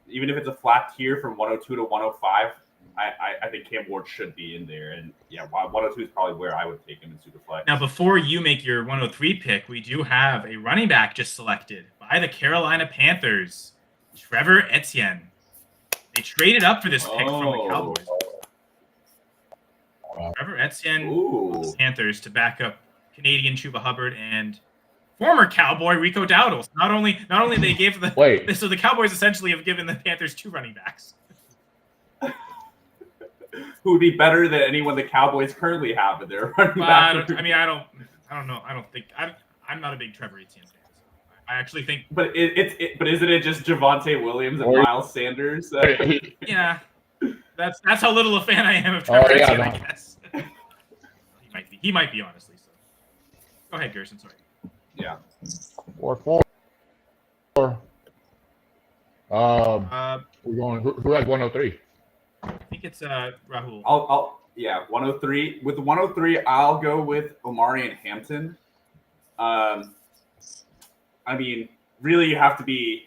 even if it's a flat tier from 102 to 105, I think Cam Ward should be in there, and 102 is probably where I would take him in Superflex. Now, before you make your 103 pick, we do have a running back just selected by the Carolina Panthers, Trevor Etienne. They traded up for this pick from the Cowboys. Trevor Etienne, the Panthers, to back up Canadian Chuba Hubbard and former Cowboy Rico Dowdle. Not only they gave so the Cowboys essentially have given the Panthers 2 running backs. Who would be better than anyone the Cowboys currently have in their running back? I don't know. I'm not a big Trevor Etienne fan. So I actually think. But isn't it just Javonte Williams and Miles Sanders? Yeah, that's how little a fan I am of Trevor Etienne. I guess he might be honestly. So go ahead, Gerson. Sorry. Yeah. 4-4. We're going. Who has 103? I think it's Rahul. I'll 103. With the 103, I'll go with Omari and Hampton. I mean, really, you have to be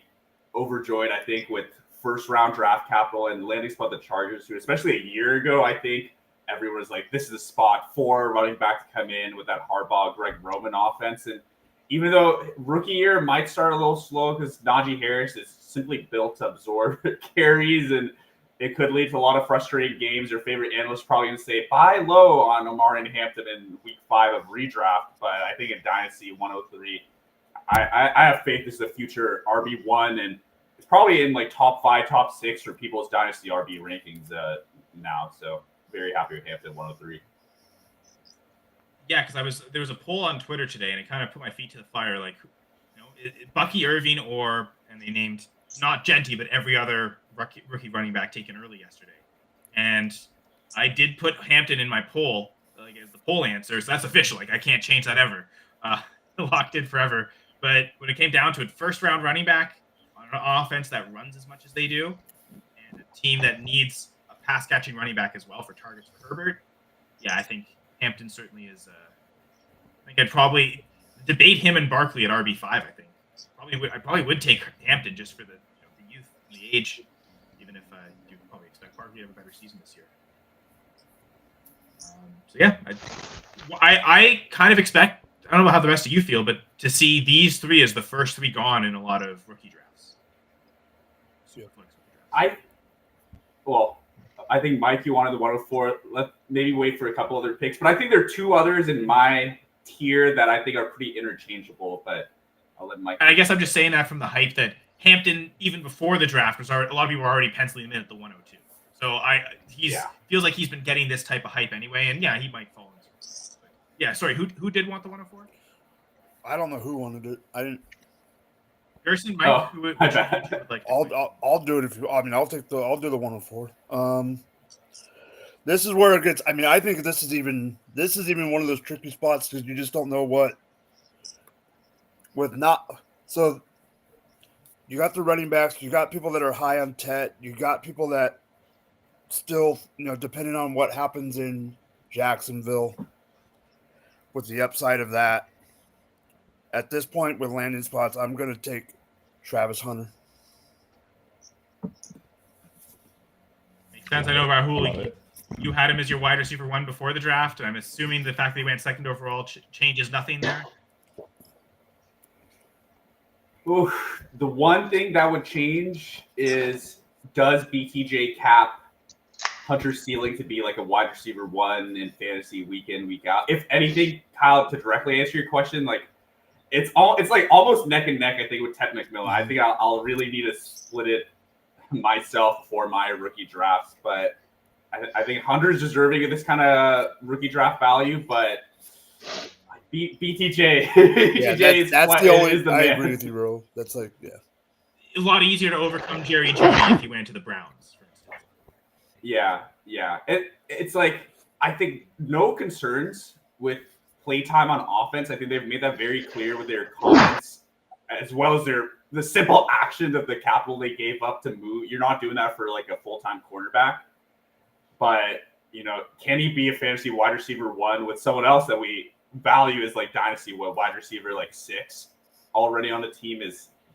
overjoyed, I think, with first round draft capital and landing spot the Chargers, who, especially a year ago, I think everyone was like, this is a spot for running back to come in with that Harbaugh, Greg Roman offense. And even though rookie year might start a little slow because Najee Harris is simply built to absorb carries, and it could lead to a lot of frustrating games. Your favorite analyst is probably going to say buy low on Omari and Hampton in week 5 of redraft. But I think in Dynasty 103, I have faith this is a future RB1, and it's probably in like top 5, top 6 for people's Dynasty RB rankings now. So very happy with Hampton 103. Yeah, because there was a poll on Twitter today, and it kind of put my feet to the fire. Like, Bucky Irving and they named not Genty, but every other rookie running back taken early yesterday. And I did put Hampton in my poll, like as the poll answer, so that's official. Like I can't change that ever. Locked in forever. But when it came down to it, first round running back on an offense that runs as much as they do, and a team that needs a pass catching running back as well for targets for Herbert. Yeah, I think Hampton certainly is. I think I'd probably debate him and Barkley at RB5. I think I probably would take Hampton just for the youth and the age, even if I do probably expect Barkley to have a better season this year. So yeah, I kind of expect. I don't know how the rest of you feel, but to see these 3 as the first 3 gone in a lot of rookie drafts. I think Mike, you wanted the 104. Let's maybe wait for a couple other picks, but I think there are 2 others in my tier that I think are pretty interchangeable. But I'll let Mike. And I guess I'm just saying that from the hype that Hampton, even before the draft, a lot of people were already penciling him in at the 102. So feels like he's been getting this type of hype anyway, and yeah, he might fall into it. But yeah, sorry, who did want the 104? I don't know who wanted it. I didn't. Gerson, Mike, who would like? I'll do it if you. I mean, I'll do the 104. This is where it gets. I mean, I think this is even one of those tricky spots because you just don't know what. So you got the running backs, you got people that are high on Tet, you got people that still, depending on what happens in Jacksonville with the upside of that. At this point with landing spots, I'm going to take Travis Hunter. Makes sense. I know, Rahul, you had him as your wide receiver 1 before the draft, and I'm assuming the fact that he went 2nd overall changes nothing there. Oof. The one thing that would change is, does BTJ cap Hunter's ceiling to be like a wide receiver 1 in fantasy week in, week out? If anything, Kyle, to directly answer your question, like it's like almost neck and neck, I think, with Ted McMillan. I think I'll really need to split it myself for my rookie drafts, but I think Hunter's deserving of this kind of rookie draft value, but BTJ. Yeah, that's the only. I agree with you, bro. That's like, yeah, a lot easier to overcome Jerry Jeudy if he went to the Browns, for instance. Yeah. It's like I think no concerns with playtime on offense. I think they've made that very clear with their comments, as well as the simple action of the capital they gave up to move. You're not doing that for like a full-time quarterback, but can he be a fantasy wide receiver 1 with someone else that we value is like Dynasty wide receiver like 6 already on the team?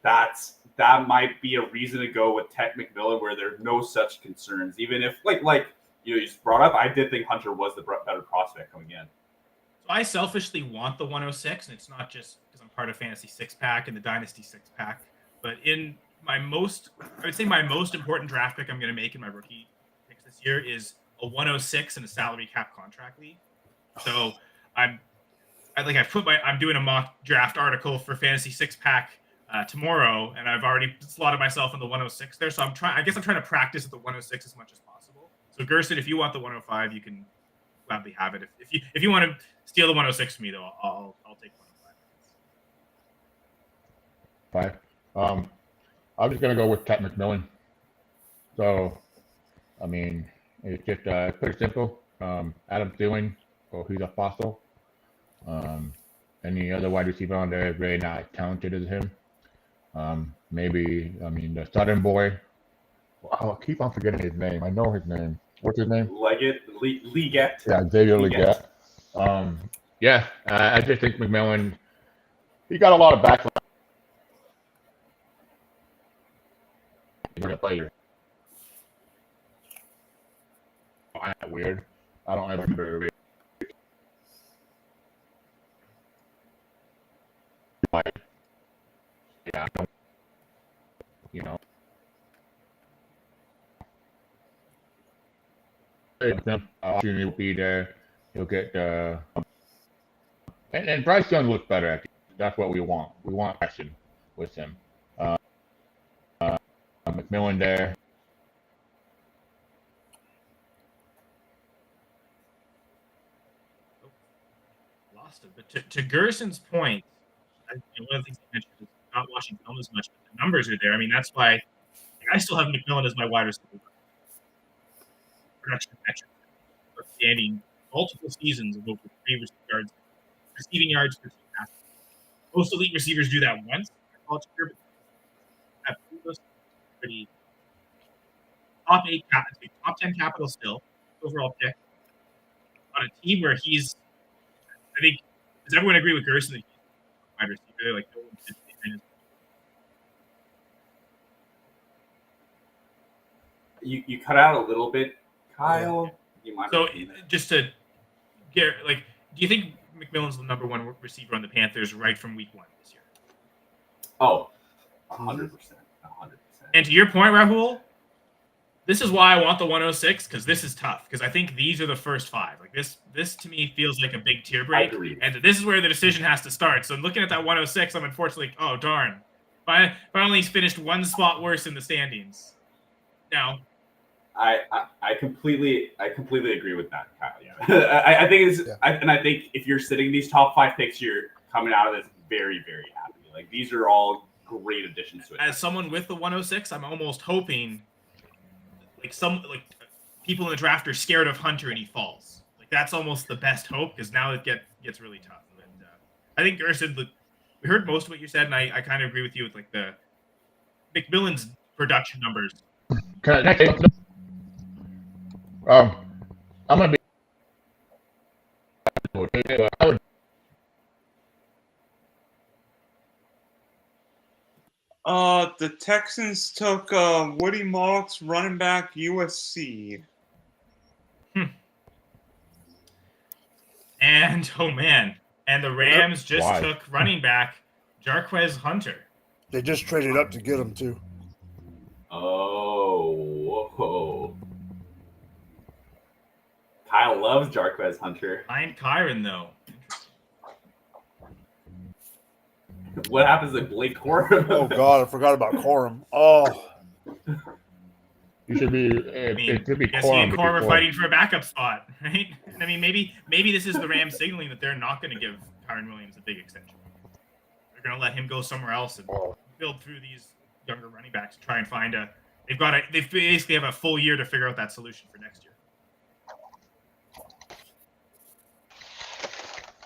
That might be a reason to go with Ted McMillan where there are no such concerns. Even if like you just brought up, I did think Hunter was the better prospect coming in. So I selfishly want the 106, and it's not just because I'm part of Fantasy 6-Pack and the Dynasty 6-Pack, but in I would say my most important draft pick I'm going to make in my rookie picks this year is a 106 in a salary cap contract league. So I'm doing a mock draft article for Fantasy 6-Pack tomorrow, and I've already slotted myself in the 106 there. So I'm trying to practice at the 106 as much as possible. So Gerson, if you want the 105, you can gladly have it. If you want to steal the 106 from me, though, I'll take 105. 5. I'm just gonna go with Ted McMillan. So, I mean, it's just pretty simple. Adam Thielen, he's a fossil. Any other wide receiver on there is really not as talented as him. Maybe the Southern boy. I'll keep on forgetting his name. I know his name. What's his name? Leggett. Yeah, Xavier Leggett. Leggett. Yeah, I just think McMillan. He got a lot of backlash. Player. I find that weird. I don't ever remember. Yeah, you know. Opportunity will be there. He'll get and Bryce Young looks better. Actually. That's what we want. We want action with him. McMillan there. Lost him. But to Gerson's point, one of the things I mentioned is not watching film as much, but the numbers are there. I mean, that's why I still have McMillan as my wide receiver. Production metrics outstanding, multiple seasons of over 3 receiving yards per 2 passes. Most elite receivers do that once in college career, but have pretty top 10 capital still, overall pick on a team where he's. I think does everyone agree with Gerson that he's a wide receiver? Like no one fits in his. You cut out a little bit, Kyle. You might. So just to get do you think McMillan's the number 1 receiver on the Panthers right from week 1 this year? Oh, 100%. 100%. And to your point, Rahul, this is why I want the 106 because this is tough because I think these are the first 5. Like this to me feels like a big tier break, and this is where the decision has to start. So looking at that 106, I'm unfortunately, oh darn, if I only finished 1 spot worse in the standings. Now, I completely agree with that, Kyle. Yeah, I think it's and I think if you're sitting these top 5 picks, you're coming out of this very very happy. Like these are all great additions to it. As someone with the 106, I'm almost hoping. Like people in the draft are scared of Hunter and he falls. Like that's almost the best hope because now it gets really tough. And I think Gerson, we heard most of what you said, and I kind of agree with you with like the McMillan's production numbers. I'm gonna be. The Texans took Woody Marks, running back, USC. And oh man, and the Rams just took running back Jarquez Hunter. They just traded up to get him too. Oh, whoa. Kyle loves Jarquez Hunter. Behind Kyron though. What happens to Blake Corum? Oh God, I forgot about Corum. Oh, you should be. It could be Corum and Corum are fighting for a backup spot, right? I mean, maybe this is the Rams signaling that they're not going to give Kyron Williams a big extension. They're going to let him go somewhere else and build through these younger running backs and try and find a. They basically have a full year to figure out that solution for next year.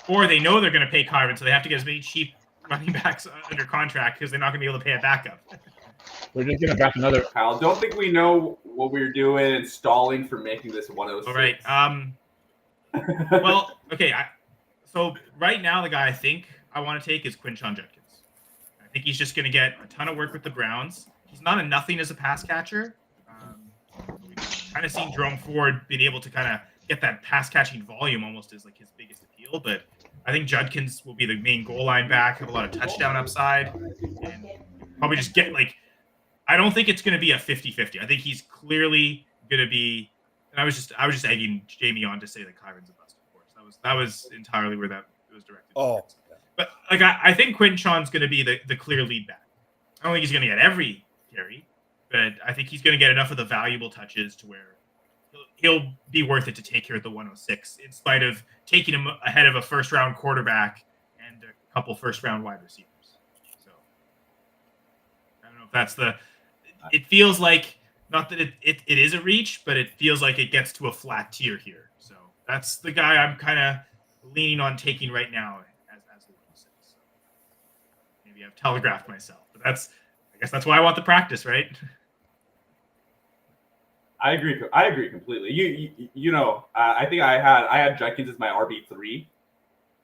Or they know they're going to pay Kyron, so they have to get as many cheap running backs under contract because they're not going to be able to pay a backup. We're just going to back another. Kyle, don't think we know what we're doing and stalling for making this 106. All right. Well, okay. So right now, the guy I think I want to take is Quinshon Judkins. I think he's just going to get a ton of work with the Browns. He's not a nothing as a pass catcher. We've kind of seen Jerome Ford being able to kind of get that pass catching volume almost as like his biggest appeal, but I think Judkins will be the main goal line back, have a lot of touchdown upside, and probably just get I don't think it's going to be a 50-50. I think he's clearly going to be. And I was just egging Jamie on to say that Kyron's a bust, of course. That was entirely where that was directed. Oh, but I think Quinshon's going to be the clear lead back. I don't think he's going to get every carry, but I think he's going to get enough of the valuable touches to where he'll be worth it to take here at the 106, in spite of taking him ahead of a first-round quarterback and a couple first-round wide receivers. So I don't know if that's the. It feels like not that it is a reach, but it feels like it gets to a flat tier here. So that's the guy I'm kind of leaning on taking right now as the 106. So maybe I've telegraphed myself, But I guess that's why I want the practice, right? I agree completely. I think I had Judkins as my RB3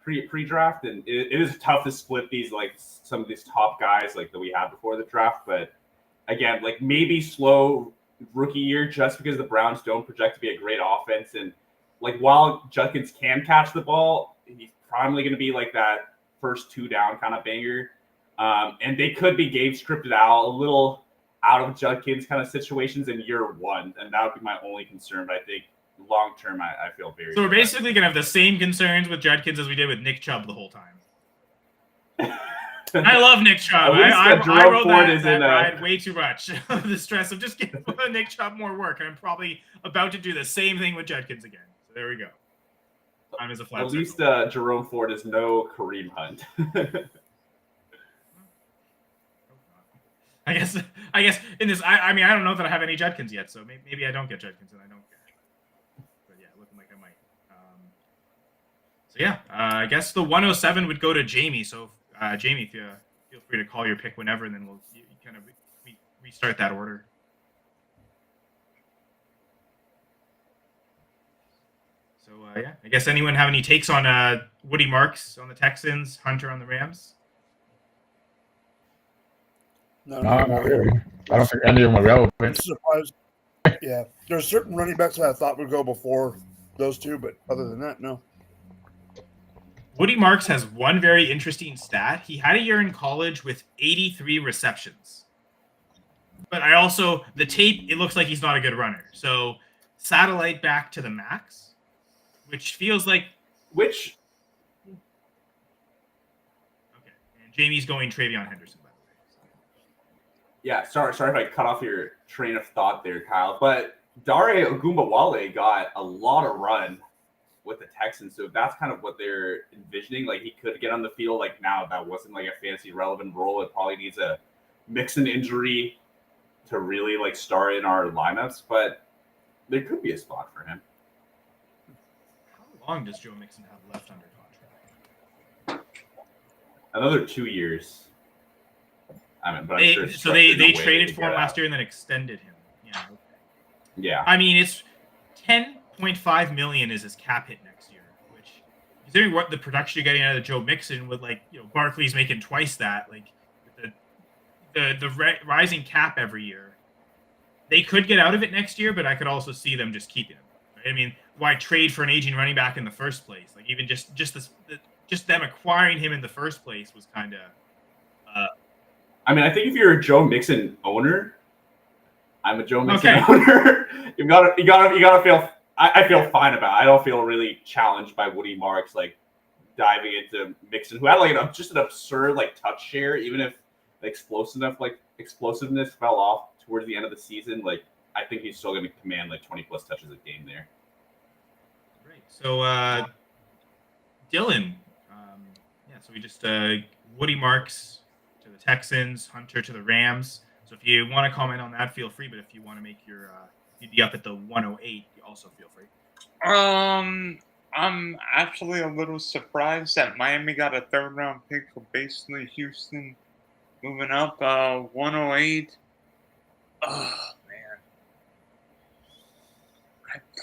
pre-draft, and it is tough to split these, like, some of these top guys like that we had before the draft. But again, like, maybe slow rookie year just because the Browns don't project to be a great offense, and like, while Judkins can catch the ball, he's probably going to be like that first 2 down kind of banger, and they could be game scripted out a little out of Judkins kind of situations in year 1, and that would be my only concern. But I think long term, I feel very. So we're basically gonna have the same concerns with Judkins as we did with Nick Chubb the whole time. I love Nick Chubb. I rode that ride way too much. The stress of just giving Nick Chubb more work, and I'm probably about to do the same thing with Judkins again. So there we go. Time is a flat. At least Jerome Ford is no Kareem Hunt. I guess in this, I mean, I don't know that I have any Judkins yet, so maybe I don't get Judkins and I don't get. But yeah, looking like I might. So yeah, I guess the 107 would go to Jamie. So Jamie, if you feel free to call your pick whenever, and then we'll kind of restart that order. So yeah, I guess anyone have any takes on Woody Marks on the Texans, Hunter on the Rams? No, not really. I don't think any of them are relevant. Surprised. Yeah, there's certain running backs that I thought would go before those two, but other than that, no. Woody Marks has one very interesting stat. He had a year in college with 83 receptions. But the tape, it looks like he's not a good runner. So satellite back to the max, which feels like... Okay, and Jamie's going Travion Henderson. Yeah, sorry if I cut off your train of thought there, Kyle. But Dare Ogunbowale got a lot of run with the Texans, so if that's kind of what they're envisioning, like, he could get on the field. Like, now that wasn't like a fancy relevant role. It probably needs a Mixon injury to really like start in our lineups, but there could be a spot for him. How long does Joe Mixon have left under contract? Another 2 years. I mean, but they traded for him last year and then extended him. Yeah. Okay. Yeah. I mean, it's $10.5 million is his cap hit next year, which, considering what the production you're getting out of Joe Mixon with, like, Barkley's making twice that, like, the rising cap every year, they could get out of it next year, but I could also see them just keeping him. Right? I mean, why trade for an aging running back in the first place? Like, even just them acquiring him in the first place was kind of. I mean, I think if you're a Joe Mixon owner, I'm a Joe Mixon owner. you gotta feel. I feel fine about it. I don't feel really challenged by Woody Marks like diving into Mixon, who had like just an absurd like touch share, even if the explosiveness fell off towards the end of the season. Like, I think he's still going to command like 20 plus touches a game there. Right. So Dylan, so we just Woody Marks to the Texans, Hunter to the Rams. So if you want to comment on that, feel free. But if you want to make your you'd be up at the 108, you also feel free. I'm actually a little surprised that Miami got a 3rd round pick for basically Houston moving up 108. Oh man.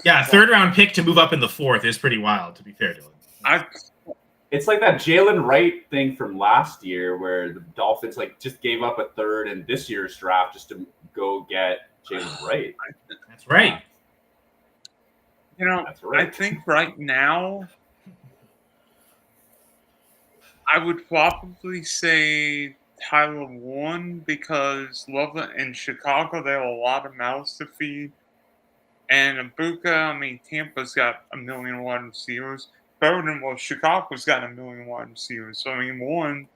Yeah, 3rd round pick to move up in the 4th is pretty wild, to be fair, Dylan. It's like that Jalen Wright thing from last year where the Dolphins like just gave up a 3rd in this year's draft just to go get Jalen Wright. That's right. That's right. I think right now I would probably say Tyler Warren, because in Chicago they have a lot of mouths to feed. And Ibuka, I mean, Tampa's got a million wide receivers. Chicago's got a million wide receivers. So, I mean, Warren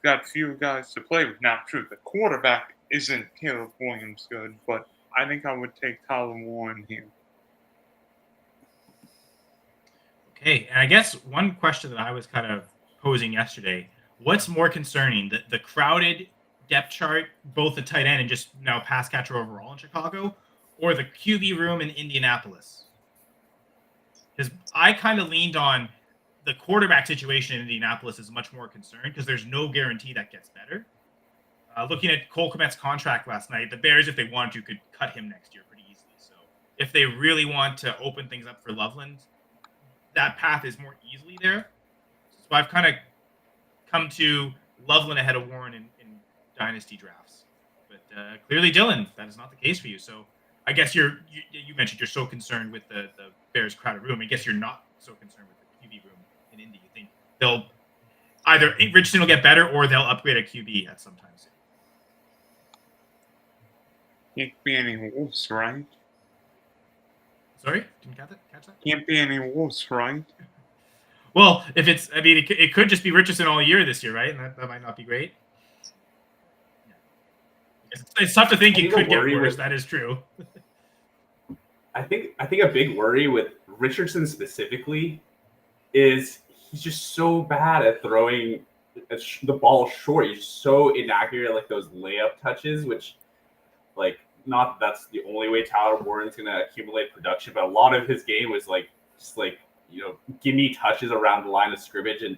got fewer guys to play with. Now, true, the quarterback isn't Caleb Williams good, but I think I would take Tyler Warren here. Okay, and I guess one question that I was kind of posing yesterday, what's more concerning, the crowded depth chart, both the tight end and just now pass catcher overall in Chicago, or the QB room in Indianapolis? Because I kind of leaned on the quarterback situation in Indianapolis is much more concerned because there's no guarantee that gets better. Looking at Cole Kmet's contract last night, the Bears, if they want to, could cut him next year pretty easily. So if they really want to open things up for Loveland, that path is more easily there. So I've kind of come to Loveland ahead of Warren in Dynasty drafts. But clearly, Dylan, that is not the case for you. So I guess you mentioned you're so concerned with the Bears' crowded room. I guess you're not so concerned with the QB room in Indy. You think they'll either Richardson will get better or they'll upgrade a QB at some time soon. Can't be any worse, right? Sorry, didn't catch that. Can't be any worse, right? Well, if it's, I mean, it could just be Richardson all year this year, right? And that might not be great. Yeah. It's tough to think it could get worse. That is true. I think a big worry with Richardson specifically is he's just so bad at throwing the ball short. He's so inaccurate at like those layup touches, which like not that that's the only way Tyler Warren's going to accumulate production, but a lot of his game was like just like, you know, give me touches around the line of scrimmage, and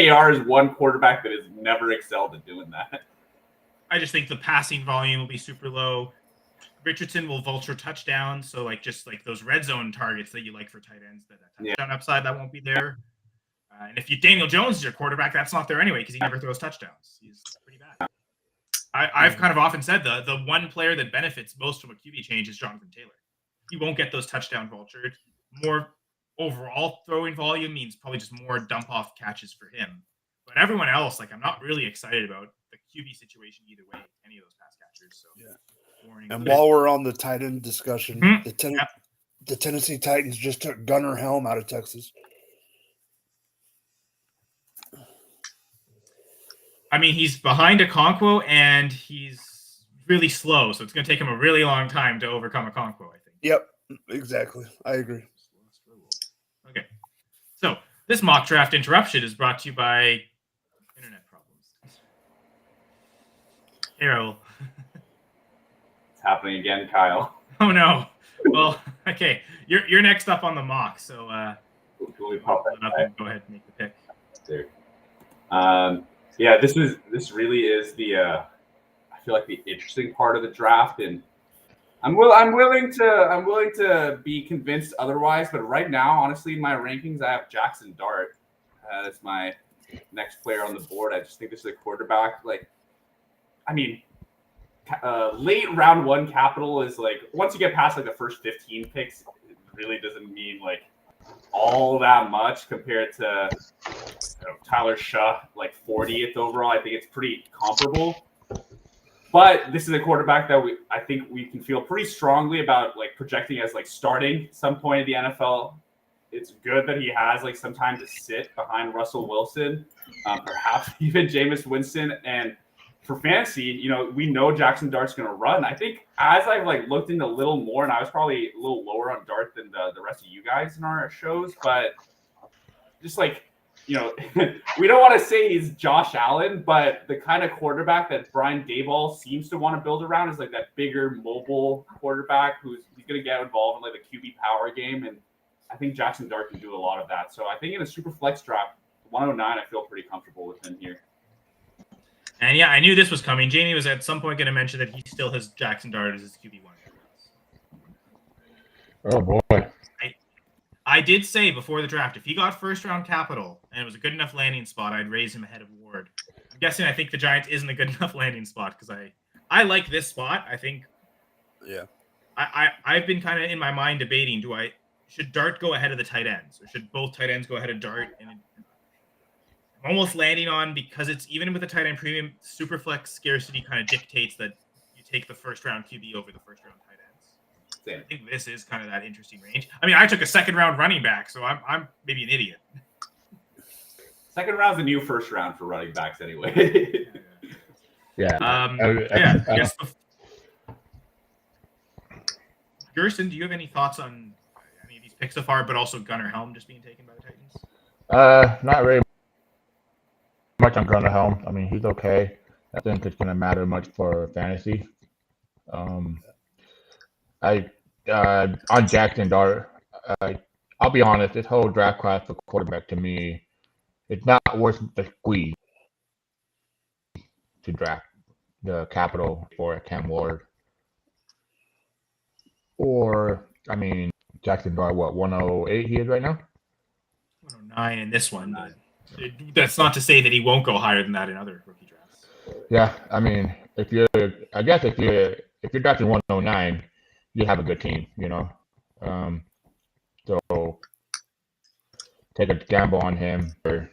AR is one quarterback that has never excelled at doing that. I just think the passing volume will be super low. Richardson will vulture touchdowns, so like just like those red zone targets that you like for tight ends, that touchdown upside that won't be there. And if Daniel Jones is your quarterback, that's not there anyway because he never throws touchdowns. He's pretty bad. I've kind of often said the one player that benefits most from a QB change is Jonathan Taylor. He won't get those touchdown vultured. More overall throwing volume means probably just more dump off catches for him. But everyone else, like I'm not really excited about the QB situation either way, any of those pass catchers. So yeah. And while we're on the tight end discussion, the Tennessee Titans just took Gunnar Helm out of Texas. I mean, he's behind Okonkwo, and he's really slow, so it's going to take him a really long time to overcome Okonkwo, I think. Yep, exactly. I agree. Okay. So this mock draft interruption is brought to you by internet problems. Errol. It's happening again, Kyle. Oh, no. Well, okay. You're next up on the mock, so Go ahead and make the pick. There. Yeah, this really is the I feel like the interesting part of the draft, and I'm willing to be convinced otherwise. But right now, honestly, in my rankings, I have Jackson Dart as my next player on the board. I just think this is a quarterback. Like, I mean, late round one capital is like once you get past like the first 15 picks, it really doesn't mean like all that much compared to Tyler Shaw, like 40th overall. I think it's pretty comparable. But this is a quarterback that I think we can feel pretty strongly about like projecting as like starting some point in the NFL. It's good that he has like some time to sit behind Russell Wilson, perhaps even Jameis Winston. And for fantasy, you know, we know Jackson Dart's going to run. I think as I've like looked into a little more, and I was probably a little lower on Dart than the rest of you guys in our shows, but just like, you know, we don't want to say he's Josh Allen, but the kind of quarterback that Brian Daboll seems to want to build around is like that bigger mobile quarterback he's going to get involved in like the QB power game. And I think Jackson Dart can do a lot of that. So I think in a super flex draft, 109, I feel pretty comfortable with him here. And yeah, I knew this was coming. Jamie was at some point going to mention that he still has Jackson Dart as his QB1. Oh boy. I did say before the draft, if he got first round capital and it was a good enough landing spot, I'd raise him ahead of Ward. I'm guessing I think the Giants isn't a good enough landing spot because I like this spot. I think I've been kind of in my mind debating, should Dart go ahead of the tight ends or should both tight ends go ahead of Dart? And I'm almost landing on, because it's even with the tight end premium, super flex scarcity kind of dictates that you take the first round QB over the first round tight ends. Same. I think this is kind of that interesting range. I mean, I took a second round running back, so I'm maybe an idiot. Second round's a new first round for running backs anyway. Gerson, do you have any thoughts on any of these picks so far, but also Gunnar Helm just being taken by the Titans? Not very much on Gunnar Helm. I mean, he's okay. I think it's going to matter much for fantasy. On Jackson Dart, I'll be honest, this whole draft class for quarterback to me, it's not worth the squeeze to draft the capital for Cam Ward. Or, I mean, Jackson Dart, what, 108 he is right now? 109 in this one. But that's not to say that he won't go higher than that in other rookie drafts. Yeah, I mean, if you're drafting 109, you have a good team, you know. So take a gamble on him for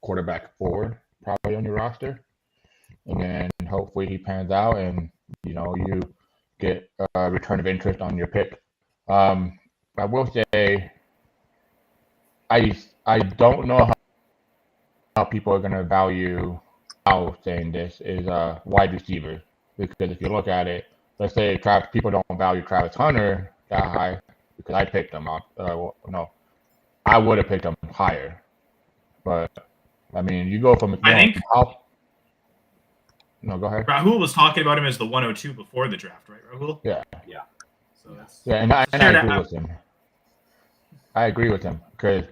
quarterback forward, probably on your roster, and then hopefully he pans out, and you get a return of interest on your pick. I will say, I don't know how people are going to value how saying this is a wide receiver, because if you look at it, let's say people don't value Travis Hunter that high because I picked him up. No, I would have picked him higher, but I mean, you go from. I think. No, go ahead. Rahul was talking about him as the 102 before the draft, right, Rahul? Yeah. So that's, and I agree with him. I agree with him because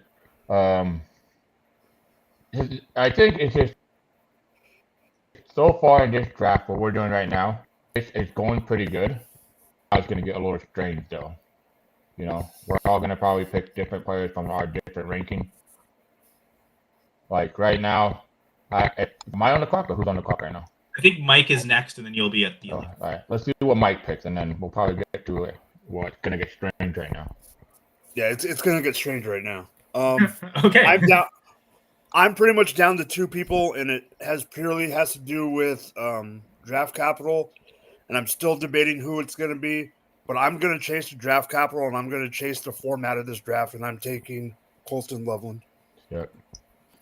I think it's just so far in this draft, what we're doing right now, it's going pretty good. It's going to get a little strange though. We're all going to probably pick different players from our different ranking. Like right now, am I on the clock or who's on the clock right now? I think Mike is next, and then you'll be at the. All right, let's see what Mike picks, and then we'll probably get to it. What's going to get strange right now? Yeah, it's going to get strange right now. Okay. I'm pretty much down to two people, and it purely has to do with draft capital, and I'm still debating who it's going to be. But I'm going to chase the draft capital, and I'm going to chase the format of this draft, and I'm taking Colston Loveland. Yep.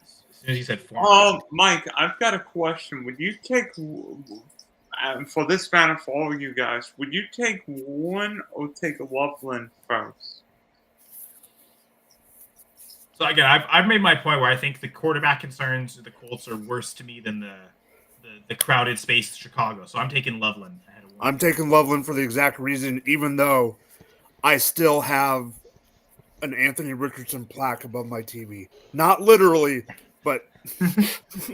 As soon as you said format. Mike, I've got a question. Would you take, for this fan and for all of you guys, would you take one or take Loveland first? So again, I've made my point where I think the quarterback concerns of the Colts are worse to me than the crowded space of Chicago. So I'm taking Loveland ahead of one. I'm taking Loveland for the exact reason, even though I still have an Anthony Richardson plaque above my TV. Not literally, but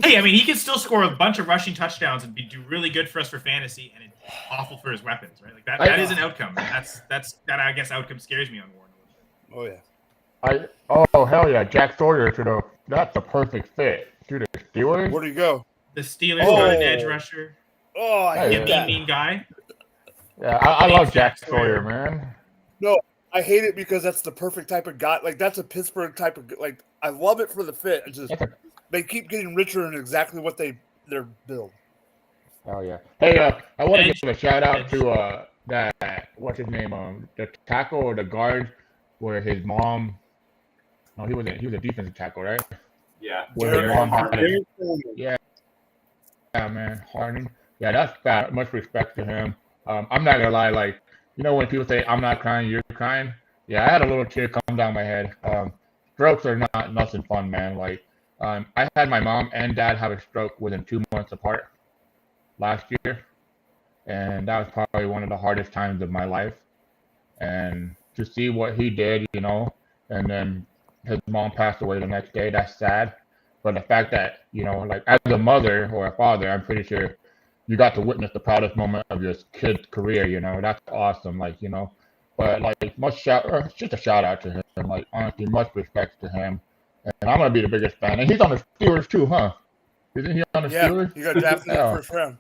hey, I mean, he can still score a bunch of rushing touchdowns and do really good for us for fantasy, and it's awful for his weapons, right? Like that is an outcome. That I guess outcome scares me on Warren a little bit. Oh yeah. Oh hell yeah, Jack Sawyer that's the perfect fit. To the Steelers. Where'd he go? The Steelers got an edge rusher. Oh, I hate that. Mean guy. Yeah, I love Jack Sawyer, man. No, I hate it because that's the perfect type of guy. Like that's a Pittsburgh type of like. I love it for the fit. It's just they keep getting richer in exactly what they're built. Oh yeah. Hey, I want to give a shout out to that what's his name? The tackle or the guard where his mom. No, he was a defensive tackle, right? Yeah. Where his mom had it. Yeah, man, Harding. Yeah, that's bad. Much respect to him. I'm not gonna lie, like when people say I'm not crying, you're crying. Yeah, I had a little tear come down my head. Strokes are not nothing fun, man. Like, I had my mom and dad have a stroke within 2 months apart last year, and that was probably one of the hardest times of my life. And to see what he did, and then his mom passed away the next day, that's sad. But the fact that, like as a mother or a father, I'm pretty sure you got to witness the proudest moment of your kid's career, that's awesome. Like, but like just a shout out to him. Like honestly, much respect to him. And I'm gonna be the biggest fan. And he's on the Steelers too, huh? Isn't he on the Steelers? Yeah, he got drafted in the first round.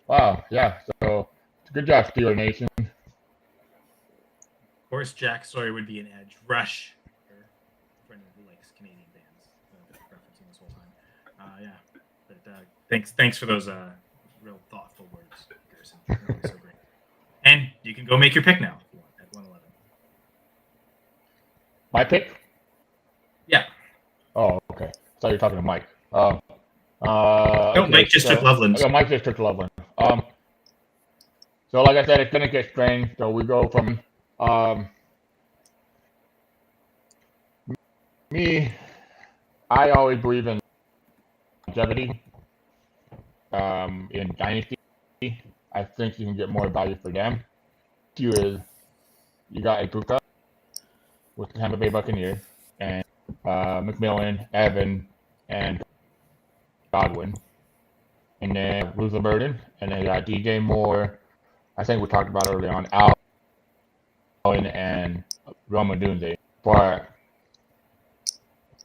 Wow, yeah. So good job, Steeler Nation. Of course, Jack Sawyer would be an edge rush. For anyone who likes Canadian bands, referencing this whole time. Yeah, but thanks for those real thoughtful words, Garrison. Really so great. And you can go make your pick now if you want, at 111. My pick? Yeah. Oh, okay. I thought you were talking to Mike. No, Mike just took Loveland. Okay, Mike just took Loveland. So like I said, it's gonna get strange. So we go from me. I always believe in longevity. In Dynasty, I think you can get more value for them. You got Ibuka with the Tampa Bay Buccaneers and McMillan, Evan, and Godwin. and then Russell Burden, and then you got DJ Moore. I think we talked about earlier on Allen and Roma Dunze. But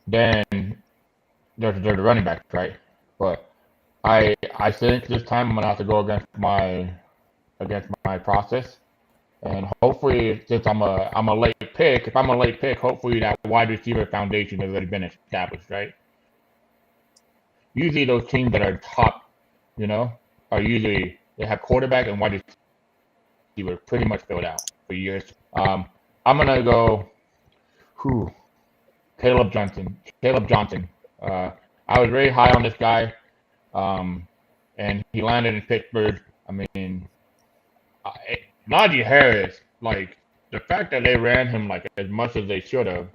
then there's the running back, right? But I think this time I'm gonna have to go against my process, and hopefully since I'm a late pick, if I'm a late pick, hopefully that wide receiver foundation has already been established, right? Usually those teams that are top, are usually they have quarterback and wide receiver pretty much filled out for years. I'm gonna go Caleb Johnson. I was very high on this guy, and he landed in Pittsburgh. I mean, Najee Harris, like the fact that they ran him like as much as they should have,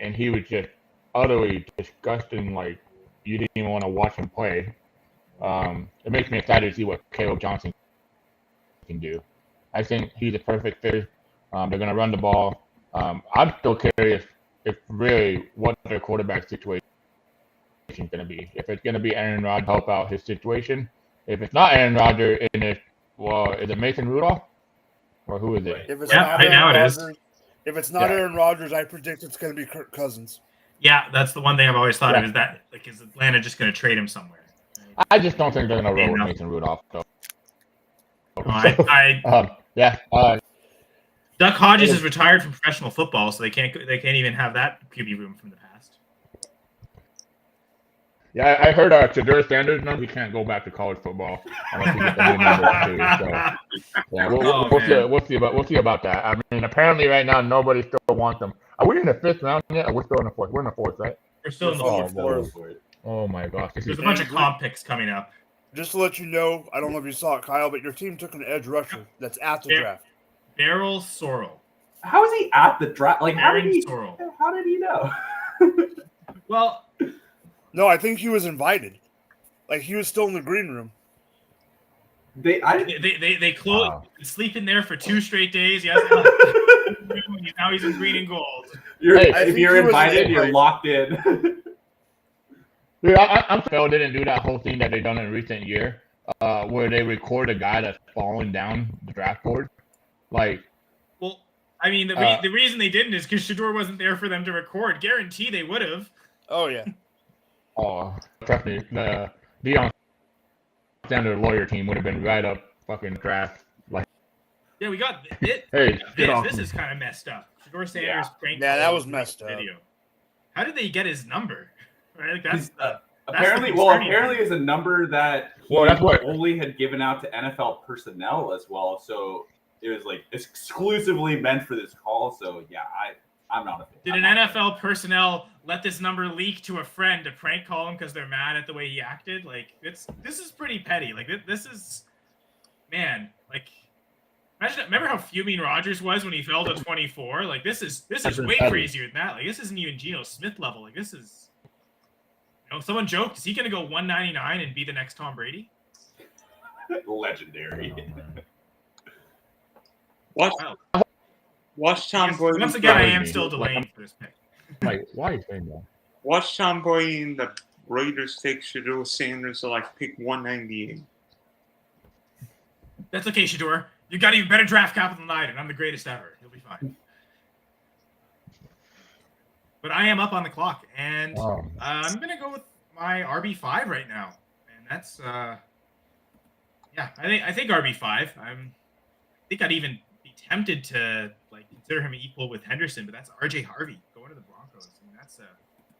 and he was just utterly disgusting. Like you didn't even want to watch him play. It makes me excited to see what Caleb Johnson can do. I think he's a perfect fit. They're gonna run the ball. I'm still curious if really what their quarterback situation is going to be. If it's going to be Aaron Rodgers help out his situation. If it's not Aaron Rodgers, is it Mason Rudolph? Or who is it? If it's not right now Aaron it is. Rodgers, if it's not Aaron Rodgers, I predict it's going to be Kirk Cousins. Yeah, that's the one thing I've always thought of is that is Atlanta just going to trade him somewhere? Right? I just don't think they're going to roll with Mason Rudolph. So. Duck Hodges is retired from professional football, so they can't even have that QB room from the past. Yeah, I heard Shedeur Sanders number. He can't go back to college football unless he gets a new number too. So yeah, we'll see about that. I mean, apparently right now nobody still wants him. Are we in the 5th round yet? Or we're still in the 4th. We're in the 4th, right? We're still in the 4th. Oh my gosh! There's a bunch of comp picks coming up. Just to let you know, I don't know if you saw it, Kyle, but your team took an edge rusher that's at the draft. Beryl Sorrell. How is he at the draft? Like, how did he know? Well, no, I think he was invited. Like, he was still in the green room. They sleep in there for 2 straight days. Yes, now he's in green and gold. If you're invited, you're locked in. Yeah, I'm surprised they didn't do that whole thing that they've done in recent year, where they record a guy that's falling down the draft board. Like, well, I mean, the reason they didn't is because Shedeur wasn't there for them to record. Guarantee they would have. Oh yeah. Oh, trust me, the Deion Sanders lawyer team would have been right up fucking draft. Like, yeah, we got it. Hey, this is kind of messed up. Shedeur Sanders pranked. Yeah, that was messed up. Video. How did they get his number? Right, like apparently is a number that he only had given out to NFL personnel as well. So it was like exclusively meant for this call. So yeah, I'm not a fan. Did an NFL personnel let this number leak to a friend to prank call him because they're mad at the way he acted? Like this is pretty petty. Like this is, man. Like remember how fuming Rodgers was when he fell to 24. Like this is way crazier than that. Like this isn't even Geno Smith level. Like this is. Someone joked, is he going to go 199 and be the next Tom Brady? Legendary. Watch Tom Brady. Once again, I am still delaying for this pick. Like, why are you saying that? Watch Tom Brady and the Raiders take Shedeur Sanders to like pick 198. That's okay, Shedeur. You got even better draft capital than I did. I'm the greatest ever. You'll be fine. But I am up on the clock, and I'm going to go with my RB5 right now. And that's, I think RB5. I think I'd even be tempted to consider him equal with Henderson, but that's RJ Harvey going to the Broncos. I mean,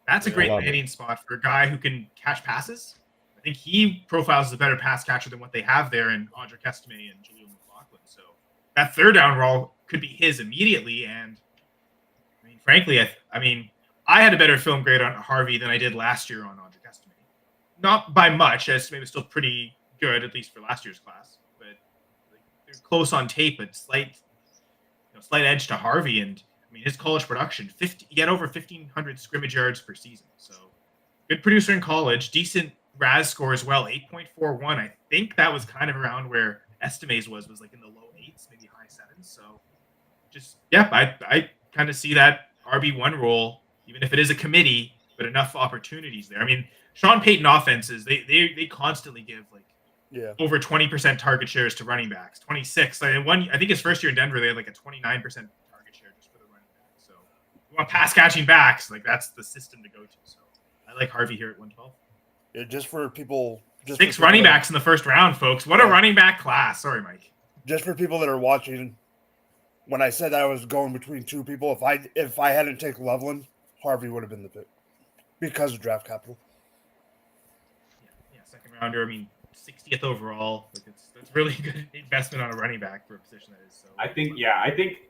that's a great landing spot for a guy who can catch passes. I think he profiles as a better pass catcher than what they have there in Andre Kestame and Jaleel McLaughlin. So that 3rd down role could be his immediately, and I mean, frankly, I had a better film grade on Harvey than I did last year on Andre Kestame. Not by much. Estimate was still pretty good, at least for last year's class. But they're close on tape, but slight edge to Harvey. And I mean, his college production, he had over 1,500 scrimmage yards per season. So good producer in college, decent RAS score as well, 8.41. I think that was kind of around where Estimates was like in the low 8s, maybe high 7s. So just I kind of see that RB1 role. Even if it is a committee, but enough opportunities there. I mean, Sean Payton offenses, they constantly give like Yeah. over 20% target shares to running backs. 26. I think his first year in Denver, they had like a 29% target share just for the running back. So you want pass catching backs, like that's the system to go to. So I like Harvey here at 112. Yeah, just for people. Just 6 for people running that, backs in the first round, folks. What a running back class. Sorry, Mike. just for people that are watching, when I said I was going between 2 people, if I hadn't taken Loveland, Harvey would have been the pick because of draft capital. Yeah, second rounder. I mean, 60th overall. Like that's really good investment on a running back for a position that is so. I think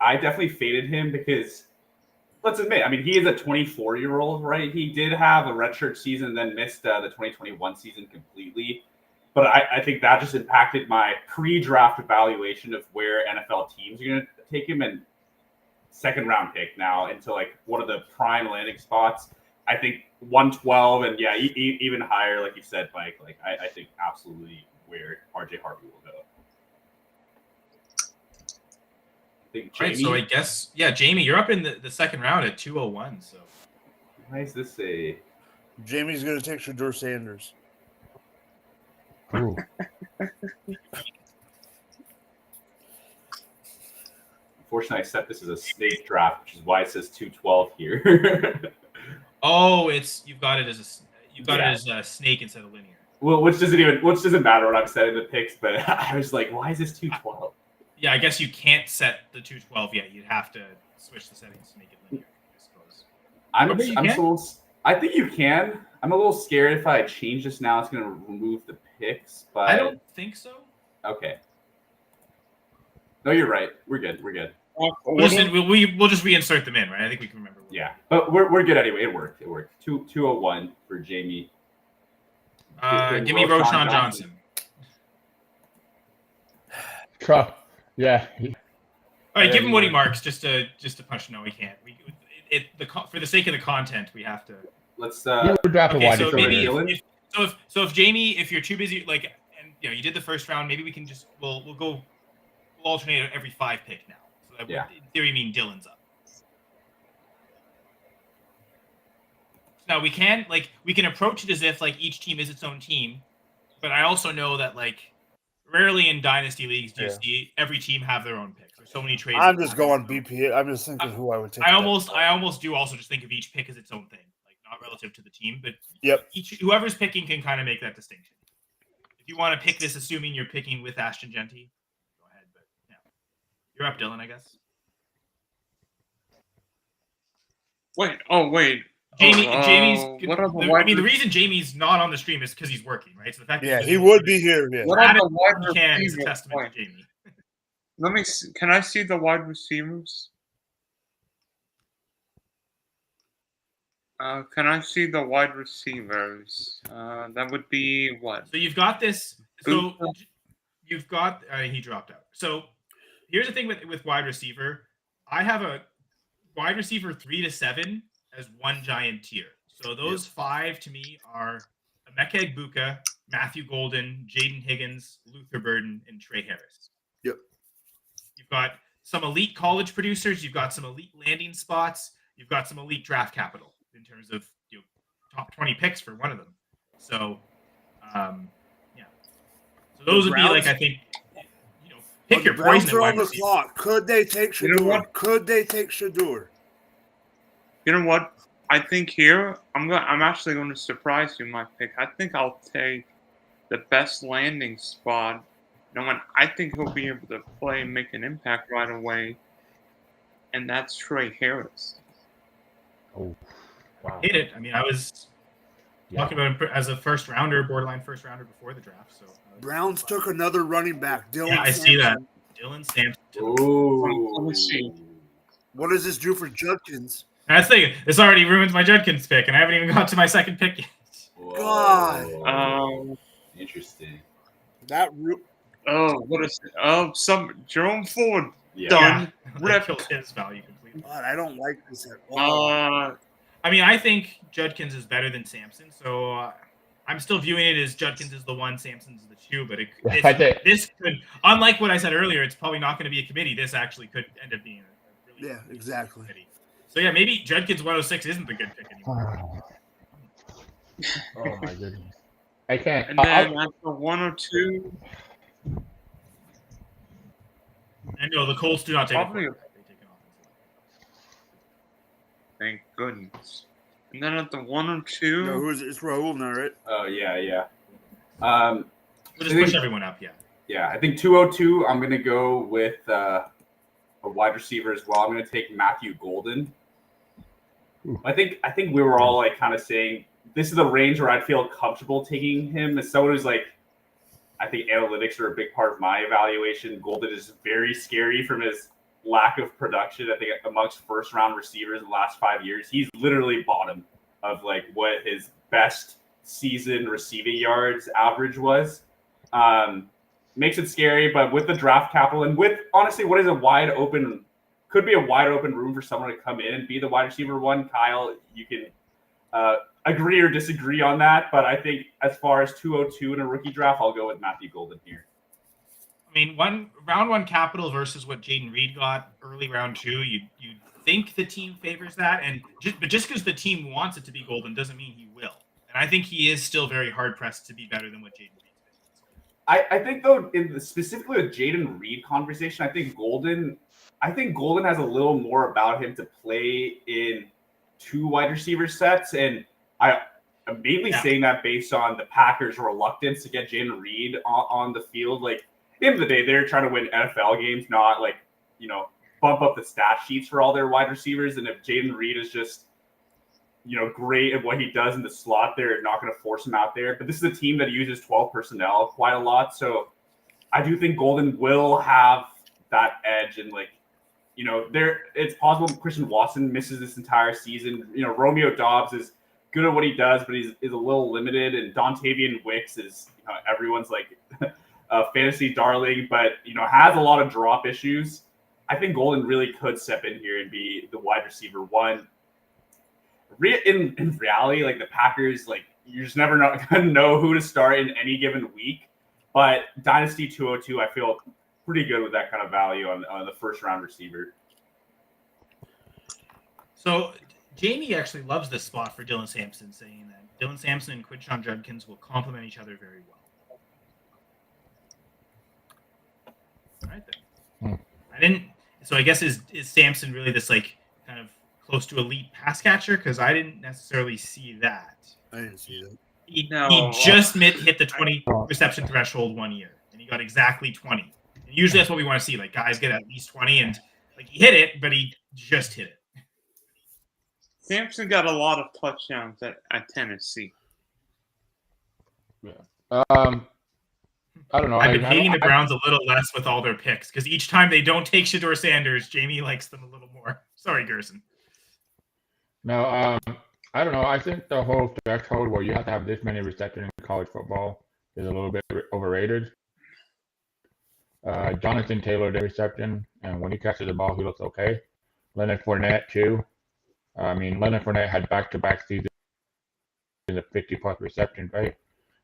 I definitely faded him because let's admit, I mean, he is a 24-year-old, right? He did have a redshirt season and then missed the 2021 season completely. But I think that just impacted my pre-draft evaluation of where NFL teams are going to take him, and second round pick now into like one of the prime landing spots. I think 112 and even higher, like you said, Mike. Like I think absolutely where RJ Harvey will go. I think Jamie. Right, so I guess Jamie, you're up in the second round at 201. So why is this a? Jamie's going to take Shedeur Sanders. Ooh. Unfortunately, I set this as a snake draft, which is why it says 212 here. Oh, you've got it as a snake instead of linear. Well, which doesn't matter when I'm setting the picks, but I was like, why is this 212? Yeah, I guess you can't set the 212 yet. You'd have to switch the settings to make it linear, I suppose. I think you can. I'm a little scared if I change this now, it's going to remove the picks. But I don't think so. Okay. No, you're right. We're good. We'll just reinsert them in, right? I think we can remember. Yeah, but we're good anyway. It worked. 201 for Jamie. Give me Roshan Johnson. Yeah. All right, give him what he marks just to punch. No, we can't. For the sake of the content, we have to. Let's. Okay, so maybe if Jamie, if you're too busy, like, and you did the first round, maybe we can just we'll alternate every 5 pick now. So that would, in theory, mean Dylan's up. Now we can approach it as if like each team is its own team, but I also know that like rarely in Dynasty leagues do you see every team have their own picks. There's so many trades. I'm just going BPA. I'm just thinking who I would take. I almost do also just think of each pick as its own thing, like not relative to the team, but whoever's picking can kind of make that distinction. If you want to pick this, assuming you're picking with Ashton Genty, go ahead. But yeah, you're up, Dylan, I guess. Wait. Jamie's. The reason Jamie's not on the stream is because he's working, right? So the fact he would be here. Yeah. What are the wide is a receivers? testament to Jamie. Let me see. Can I see the wide receivers? Can I see the wide receivers? That would be what? So you've got this. So you've got. He dropped out. So here's the thing with wide receiver. I have a wide receiver 3 to 7 as one giant tier. So those 5 to me are Emeka Egbuka, Matthew Golden, Jaden Higgins, Luther Burden, and Trey Harris. Yep. You've got some elite college producers. You've got some elite landing spots. You've got some elite draft capital in terms of top 20 picks for one of them. So, So those would be like, I think, pick your poison. On the clock. Could they take Shedeur? You know what? I think here I'm actually going to surprise you. My pick. I think I'll take the best landing spot. I think he'll be able to play and make an impact right away, and that's Trey Harris. Oh, wow! Hit it. I mean, I was talking about him as a first rounder, borderline first rounder before the draft. So Browns took another running back, Dylan. Yeah, I see that. Dylan Sampson. Ooh. Let me see. What does this do for Judkins? That's the thing. This already ruins my Judkins pick, and I haven't even got to my second pick yet. God. Interesting. What is it? Some Jerome Ford. Yeah. Done. That kills his value completely. God, I don't like this at all. I mean, I think Judkins is better than Sampson, so I'm still viewing it as Judkins is the 1, Sampson's the 2. But this could, unlike what I said earlier, it's probably not going to be a committee. This actually could end up being a really exactly. Committee. So yeah, maybe Judkins 106 isn't the good pick anymore. Oh my goodness. I can't. And then at the 102, I know the Colts do not take Probably- a quarterback. They take an offensive. thank goodness. And then at the 102, No, who is it? It's Raul now, right? Oh yeah. We'll just I think- push everyone up, yeah. Yeah, I think 202. I'm gonna go with a wide receiver as well. I'm gonna take Matthew Golden. Ooh. I think we were all like kind of saying this is the range where I'd feel comfortable taking him as someone who's like, I think analytics are a big part of my evaluation. Golden is very scary from his lack of production. I think amongst first round receivers in the last 5 years, he's literally bottom of like what his best season receiving yards average was. Makes it scary, but with the draft capital and with honestly what is could be a wide open room for someone to come in and be the wide receiver one. Kyle, you can agree or disagree on that, but I think as far as 202 in a rookie draft, I'll go with Matthew Golden here. I mean, round one capital versus what Jaden Reed got early round two, you think the team favors that, but just because the team wants it to be Golden doesn't mean he will. And I think he is still very hard pressed to be better than what Jaden Reed is. I think though, specifically with Jaden Reed conversation, I think Golden has a little more about him to play in two wide receiver sets, and I'm mainly saying that based on the Packers' reluctance to get Jaden Reed on the field. Like at the end of the day, they're trying to win NFL games, not like bump up the stat sheets for all their wide receivers. And if Jaden Reed is just great at what he does in the slot, they're not going to force him out there. But this is a team that uses 12 personnel quite a lot. So I do think Golden will have that edge. And it's possible Christian Watson misses this entire season. Romeo Doubs is good at what he does, but he's a little limited. And Dontavian Wicks is everyone's like a fantasy darling, but has a lot of drop issues. I think Golden really could step in here and be the wide receiver one. In reality, like the Packers, like you're just never gonna know who to start in any given week. But Dynasty 202, I feel pretty good with that kind of value on the first round receiver. So Jamie actually loves this spot for Dylan Sampson, saying that Dylan Sampson and Quinshon Judkins will complement each other very well. All right then. I didn't. So I guess is Sampson really this like kind of close to elite pass catcher? Because I didn't necessarily see that. I didn't see that. He just hit the 20 reception threshold 1 year, and he got exactly 20. And usually that's what we want to see. Like guys get at least 20, and like he hit it, but he just hit it. Sampson got a lot of touchdowns at Tennessee. Yeah. I don't know. I've been hating the Browns a little less with all their picks because each time they don't take Shedeur Sanders, Jamie likes them a little more. Sorry, Gerson. No, I don't know. I think the whole threshold where you have to have this many receptions in college football is a little bit overrated. Jonathan Taylor did reception, and when he catches the ball, he looks okay. Leonard Fournette too. I mean, Leonard Fournette had back-to-back seasons of 50-plus receptions, right?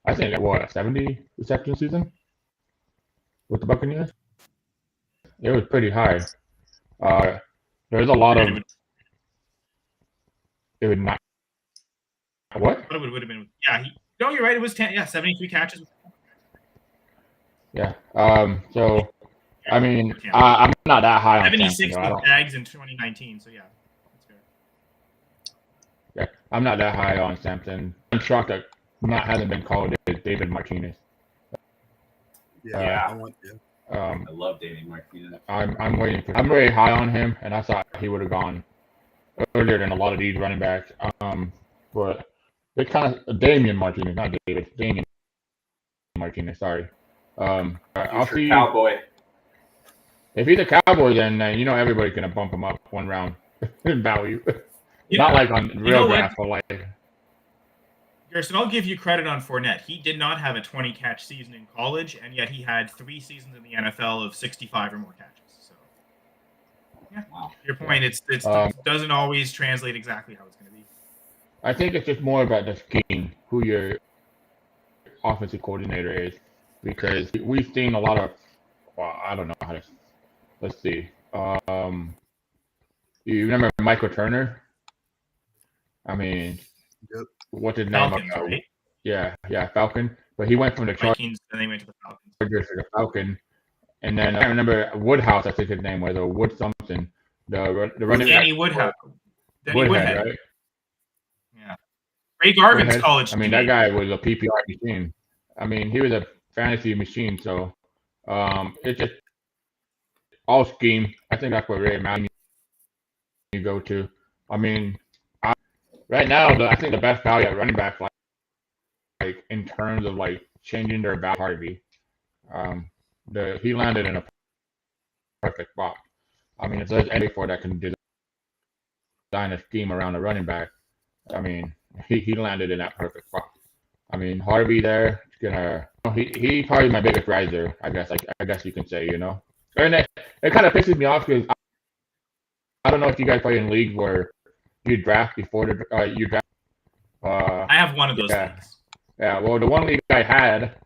I think it was a 70 reception season with the Buccaneers. It was pretty high. There's a lot of. It would not. What? It would have been. Yeah. No, you're right. It was 10. Yeah, 73 catches. Yeah. So, I mean, I'm not that high on 76 Sampson, with Jags in 2019. So yeah, that's fair. Yeah, I'm not that high on Sampson. I'm shocked that hasn't been called David Martinez. Yeah. I want you. I love David Martinez. I'm waiting for. I'm very high on him, and I thought he would have gone earlier than a lot of these running backs. But they kind of Damian Martinez, not David. Damian Martinez. Sorry. I'll see. Cowboy. If he's a Cowboy, then everybody's gonna bump him up one round in value. Not like on real draft, but like. Gerson, I'll give you credit on Fournette. He did not have a 20-catch season in college, and yet he had 3 seasons in the NFL of 65 or more catches. So, yeah, wow. Your point, it doesn't always translate exactly how it's going to be. I think it's just more about the scheme, who your offensive coordinator is, because we've seen a lot of, I don't know how to, let's see. You remember Michael Turner? I mean, yep. What's his name? Falcons, right? Yeah, Falcon. But he went from the Vikings, and they went to the Falcons. Chargers to the Falcon. And then I remember Woodhouse, I think his name was, or Wood something. The running Danny back. Woodhead. Woodhead, right? Yeah. Ray Garvin's Woodhead. college I mean, teammate. that guy was a PPR machine. I mean, he was a fantasy machine. So it's just all scheme. I think that's what Ray Manning you go to. I mean, right now, I think the best value at running back, like in terms of like changing their value, Harvey. He landed in a perfect spot. I mean, if there's any for that can design a scheme around a running back, I mean, he landed in that perfect spot. I mean, Harvey there, he's probably my biggest riser, I guess you can say, you know. And it kind of pisses me off because I don't know if you guys play in leagues where you draft before you draft. I have one of those leagues. Yeah, well, the one league I had,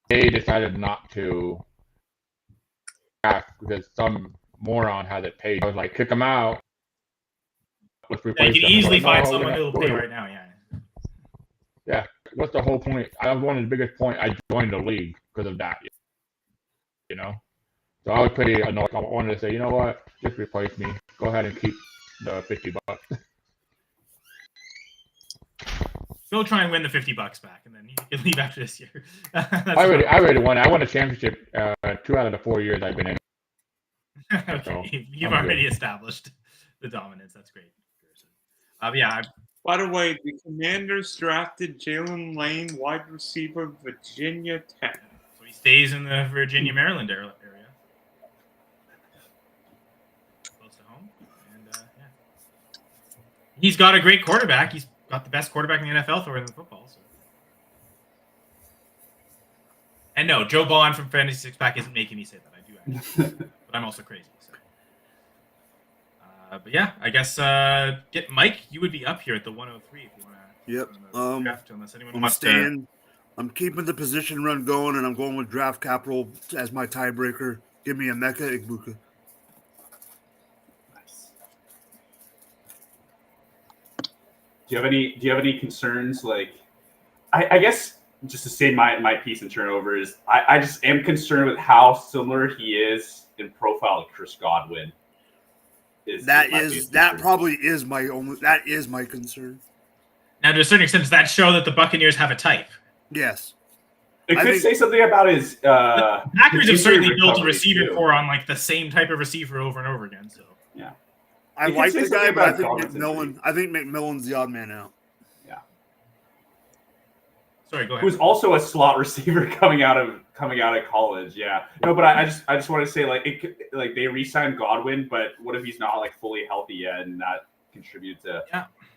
they decided not to draft because some moron had it paid. I was like, kick him out. Let's replace you can them. easily Like, find someone who will pay right now, Yeah, what's the whole point? That was one of the biggest point I joined the league because of that, you know? So I was pretty annoyed. I wanted to say, you know what? Just replace me. Go ahead and keep the $50. Go try and win the $50 back, and then you can leave after this year. I already won. I won a championship 2 out of the 4 years I've been in. Okay, So, you've I'm already good. established the dominance. That's great. By the way, the Commanders drafted Jalen Lane, wide receiver, Virginia Tech. So he stays in the Virginia, Maryland area. Close to home. And he's got a great quarterback. He's got the best quarterback in the NFL throwing the football. So. And no, Joe Bond from Fantasy Six Pack isn't making me say that. I do actually. But I'm also crazy. So. But yeah, I guess get Mike. You would be up here at the 103 if you want to. Yep. Draft, unless anyone I'm wants staying. I'm keeping the position run going, and I'm going with draft capital as my tiebreaker. Give me a Emeka Egbuka. Nice. Do you have any concerns? Like, I guess just to say my piece in turnovers, I just am concerned with how similar he is in profile to Chris Godwin. That probably is my concern. Now, to a certain extent, does that show that the Buccaneers have a type? Yes. It could say something about his. The Packers have certainly built a recovery, receiver too. core on like the same type of receiver over and over again. So Yeah, I It like could say the guy, something but I about think Godwin's injury. McMillan's the odd man out. Yeah. Sorry, go ahead. Who's also a slot receiver coming out of college. Yeah. No, but I just want to say like they re-signed Godwin, but what if he's not like fully healthy yet, and that contributes to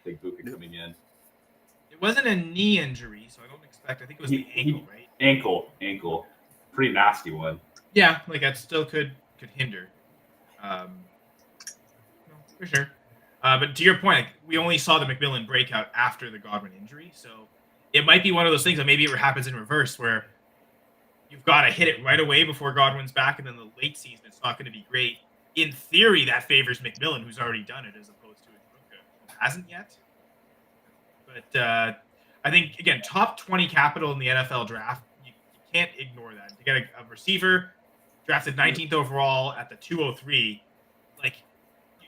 Big Buka coming in. It wasn't a knee injury, so I don't expect. I think it was the ankle, right? Ankle, pretty nasty one. Yeah, like that still could hinder. No, for sure. But to your point, like, we only saw the McMillan breakout after the Godwin injury, so it might be one of those things that maybe it happens in reverse, where you've got to hit it right away before Godwin's back, and then the late season it's not going to be great. In theory, that favors McMillan, who's already done it, as opposed to Ibuka, who hasn't yet. But I think, again, top 20 capital in the NFL draft, you can't ignore that. You get a receiver drafted 19th overall at the 203. Like,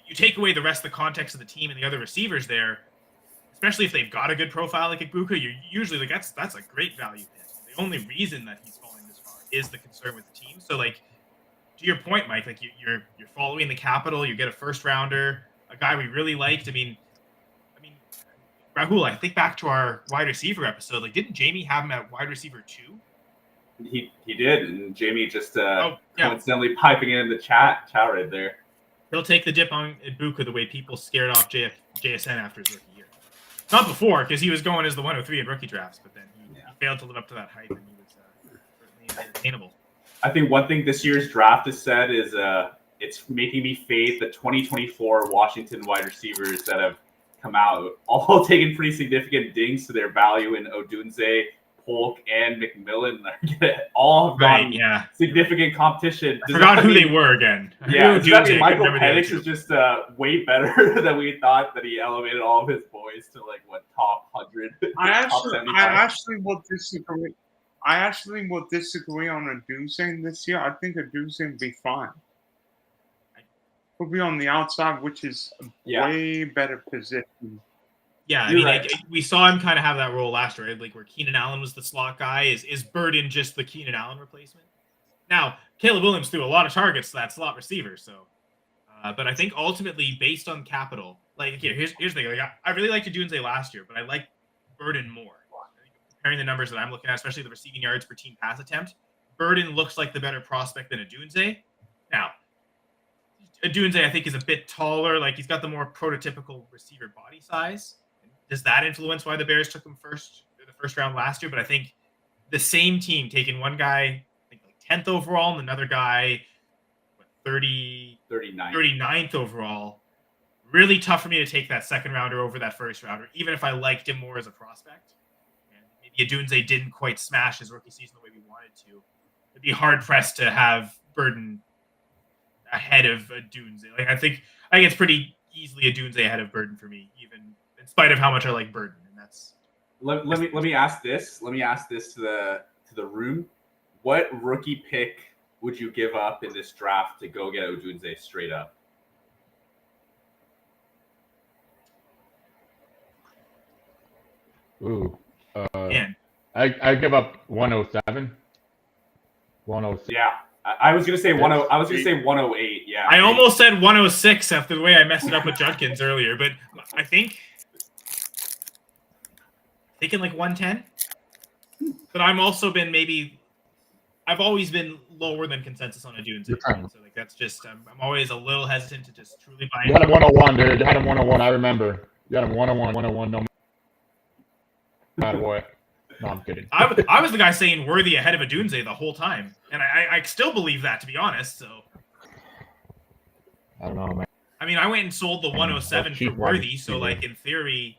you take away the rest of the context of the team and the other receivers there, especially if they've got a good profile like Ibuka, you're usually like, that's a great value pick. The only reason that he's falling this far is the concern with the team. So, like, to your point, Mike, like you're following the capital, you get a first rounder, a guy we really liked. I mean, Rahul, I think back to our wide receiver episode. Like, didn't Jamie have him at wide receiver 2? He did, and Jamie just yeah. coincidentally piping in the chat right there. He'll take the dip on Ibuka the way people scared off JSN after his rookie year. Not before, because he was going as the 103 in rookie drafts, but then he failed to live up to that hype, and he was certainly attainable. I think one thing this year's draft has said is it's making me fade the 2024 Washington wide receivers that have come out, all taking pretty significant dings to their value in Odunze, Polk and McMillan all have gotten significant competition. I forgot who they were again. Yeah, does that mean Michael Penix is just way better than we thought, that he elevated all of his boys to like top 100? I actually will disagree. I actually will disagree on a Duzane this year. I think a Duzane will be fine. He'll be on the outside, which is a way better position. Yeah, I mean, we saw him kind of have that role last year, right? Like where Keenan Allen was the slot guy. Is Burden just the Keenan Allen replacement? Now, Caleb Williams threw a lot of targets to that slot receiver, so. But I think ultimately, based on capital, like here's the thing. Like, I really liked Odunze last year, but I like Burden more. Comparing the numbers that I'm looking at, especially the receiving yards per team pass attempt, Burden looks like the better prospect than Odunze. Now, Odunze, I think, is a bit taller. Like he's got the more prototypical receiver body size. Does that influence why the Bears took him the first round last year? But I think the same team taking one guy, I think like 10th overall, and another guy, 39th overall. Really tough for me to take that second rounder over that first rounder, even if I liked him more as a prospect. And maybe Odunze didn't quite smash his rookie season the way we wanted to. It'd be hard pressed to have Burden ahead of Odunze. Like I think it's pretty easily Odunze ahead of Burden for me, even in spite of how much I like Burden. And that's let me ask this. Let me ask this to the room. What rookie pick would you give up in this draft to go get Odunze straight up? Ooh, I give up 107. 106. Yeah, I was gonna say 10. I was gonna say 108. Yeah, I almost said 106 after the way I messed it up with Judkins earlier, but I think thinking like 110. But I'm also been I've always been lower than consensus on Odunze. So like that's just I'm always a little hesitant to just truly buy. You had him 101, dude. You had him 101. I remember. You had him 101. No matter what. No, I'm kidding. I was the guy saying Worthy ahead of Odunze the whole time, and I still believe that, to be honest. So I don't know, man. I mean, I went and sold the 107 for Worthy, so like in theory,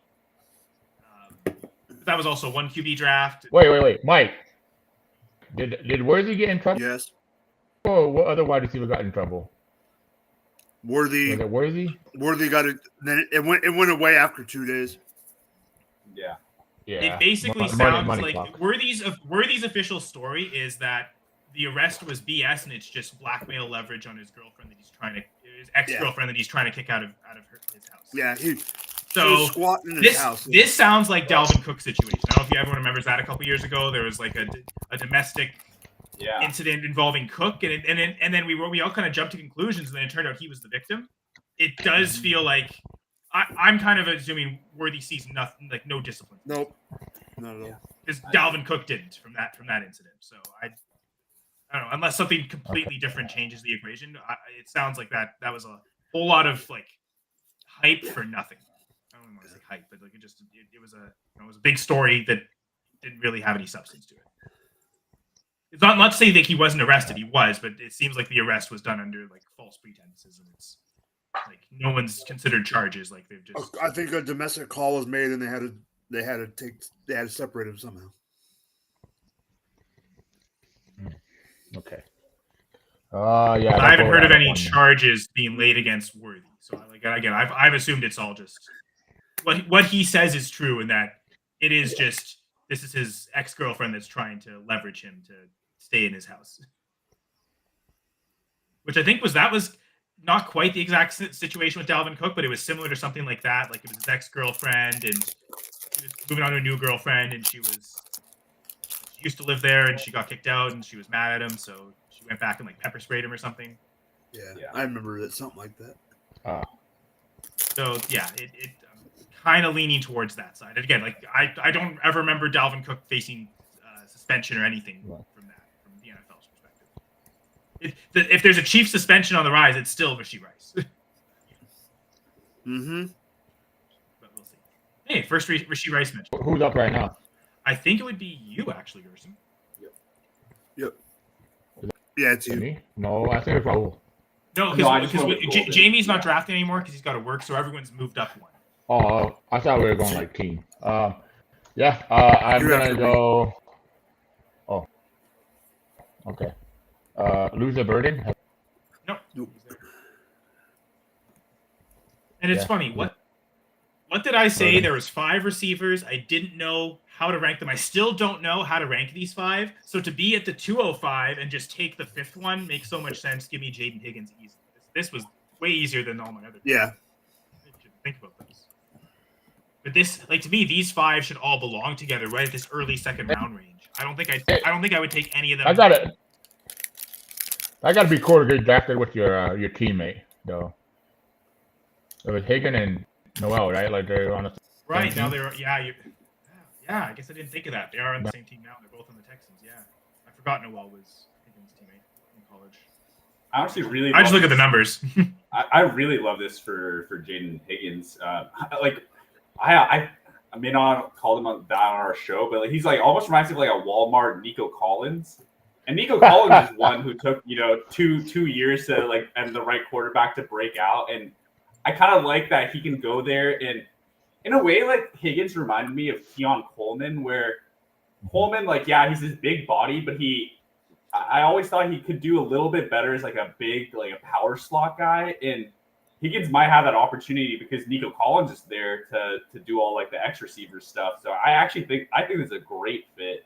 that was also one QB draft. Wait, Mike. Did Worthy get in trouble? Yes. Oh, what other wide receiver got in trouble? Worthy. Was it Worthy? Worthy got it. Then it went away after 2 days. Yeah. Yeah. It basically sounds like Worthy's official story is that the arrest was BS and it's just blackmail leverage on his girlfriend that he's trying to his ex-girlfriend that he's trying to kick out of his house. Yeah, he was squatting in his house. This sounds like Dalvin Cook situation. I don't know if everyone remembers that a couple years ago. There was like a domestic incident involving Cook, and then we all kind of jumped to conclusions, and then it turned out he was the victim. It does feel like I'm kind of assuming Worthy sees nothing, like no discipline. Nope, not at all. Because Dalvin Cook didn't from that incident. So I don't know, unless something completely different changes the equation. It sounds like that was a whole lot of like hype for nothing. I don't want to say hype, but like it was a big story that didn't really have any substance to it. It's not to say that he wasn't arrested. He was, but it seems like the arrest was done under like false pretenses, and it's like no one's considered charges. Like they've just. I think a domestic call was made, and they had to separate him somehow. Okay. Yeah. I haven't heard of any charges being laid against Worthy. So like again, I've assumed it's all just what he says is true, and that it is just this is his ex-girlfriend that's trying to leverage him to stay in his house. Which I think was not quite the exact situation with Dalvin Cook, but it was similar to something like that. Like it was his ex-girlfriend, and he was moving on to a new girlfriend, and she used to live there, and she got kicked out, and she was mad at him, so she went back and like pepper sprayed him or something. Yeah. I remember that, something like that. So yeah, it kind of leaning towards that side. And again, like I don't ever remember Dalvin Cook facing suspension or anything from the NFL's perspective. If there's a chief suspension on the rise, it's still Rashee Rice. Mm-hmm. But we'll see. Hey, first Rashee Rice mention. Who's up right now? I think it would be you, actually, Gerson. Yep. Yeah, it's you. Me? No, I think it's Raul. No, because Jamie's not drafting anymore because he's got to work, so everyone's moved up one. Oh, I thought we were going like team. I'm gonna go. Okay. Loser Burden. No. And it's Yeah. funny. What did I say? Burden. There was 5 receivers. I didn't know how to rank them. I still don't know how to rank these 5. So to be at the 205 and just take the 5th one makes so much sense. Give me Jaden Higgins easily. This was way easier than all my other. Yeah. I should think about this. But this, like, to me, these 5 should all belong together right at this early second round range. I don't think I would take any of them. I gotta be cool to get drafted with your teammate though. It was Higgin and Noel, right? Like they're on the Right same now team? yeah. I guess I didn't think of that. They are on the same team now. They're both on the Texans. Yeah, I forgot Noel was Higgins' teammate in college. I actually really. I just look at the numbers. I really love this for Jaden Higgins. I may not call him on our show, but like he's like almost reminds me of like a Walmart Nico Collins. And Nico Collins is one who took, 2 years to like and the right quarterback to break out. And I kind of like that he can go there. And in a way, like Higgins reminded me of Keon Coleman, where Coleman, like, yeah, he's this big body, but I always thought he could do a little bit better as like a big, like a power slot guy. And Higgins might have that opportunity because Nico Collins is there to do all like the X receiver stuff. So I think this is a great fit.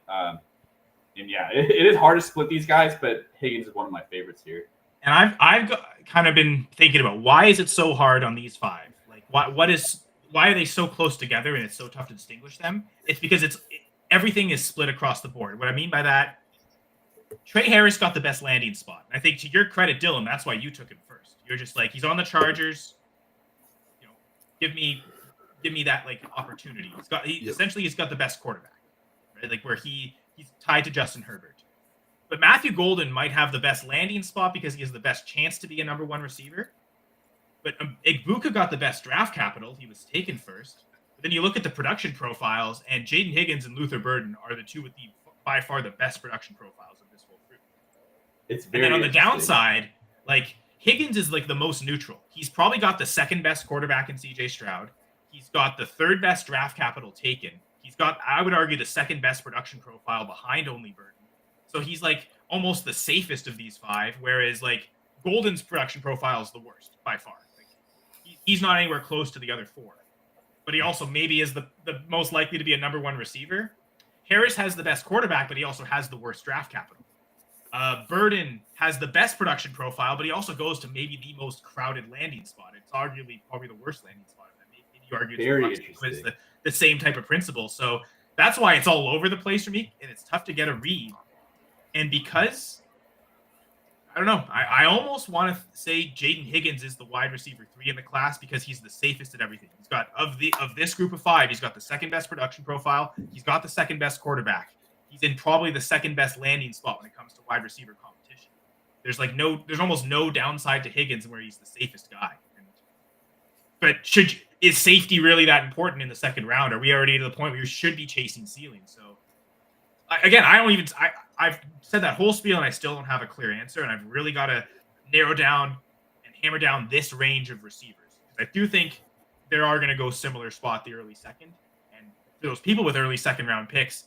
And yeah, it is hard to split these guys, but Higgins is one of my favorites here. And I've kind of been thinking about why is it so hard on these 5? Like why are they so close together and it's so tough to distinguish them? It's because everything is split across the board. What I mean by that, Trey Harris got the best landing spot. And I think to your credit, Dylan, that's why you took him first. You're just like, he's on the Chargers. Give me that like opportunity. Essentially he's got the best quarterback, right? Like where he's tied to Justin Herbert. But Matthew Golden might have the best landing spot because he has the best chance to be a number 1 receiver. But Igbuka got the best draft capital. He was taken first. But then you look at the production profiles, and Jaden Higgins and Luther Burden are the 2 with by far the best production profiles of this whole group. And then on the downside, like Higgins is like the most neutral. He's probably got the 2nd best quarterback in CJ Stroud. He's got the 3rd best draft capital taken. He's got, I would argue, the 2nd best production profile behind only Burden. So he's like almost the safest of these 5, whereas like Golden's production profile is the worst by far. Like, he's not anywhere close to the other 4. But he also maybe is the most likely to be a number 1 receiver. Harris has the best quarterback, but he also has the worst draft capital. Burden has the best production profile, but he also goes to maybe the most crowded landing spot. It's arguably probably the worst landing spot. Maybe you argue it's the same type of principle. So that's why it's all over the place for me, and it's tough to get a read. And because, I don't know, I almost want to say Jaden Higgins is the wide receiver 3 in the class because he's the safest at everything. He's got, of this group of 5, he's got the 2nd best production profile. He's got the 2nd best quarterback. He's in probably the 2nd best landing spot when it comes to wide receiver competition. There's almost no downside to Higgins where he's the safest guy. But is safety really that important in the 2nd round? Are we already to the point where you should be chasing ceilings? So again, I've said that whole spiel and I still don't have a clear answer. And I've really got to narrow down and hammer down this range of receivers. I do think there are going to go similar spot the early 2nd. And for those people with early 2nd round picks,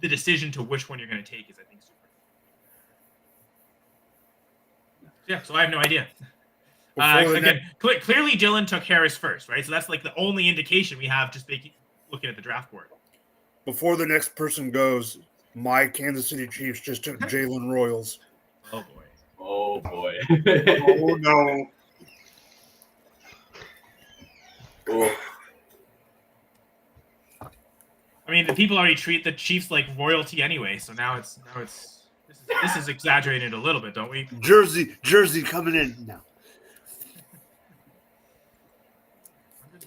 the decision to which one you're going to take is, I think, super. Yeah, so I have no idea. Again, clearly Dylan took Harris first, right? So that's like the only indication we have just looking at the draft board. Before the next person goes, my Kansas City Chiefs just took Jalen Royals. Oh, boy. Oh, no. Oh. I mean, the people already treat the Chiefs like royalty anyway, so now it's this is exaggerated a little bit, don't we? Jersey coming in now.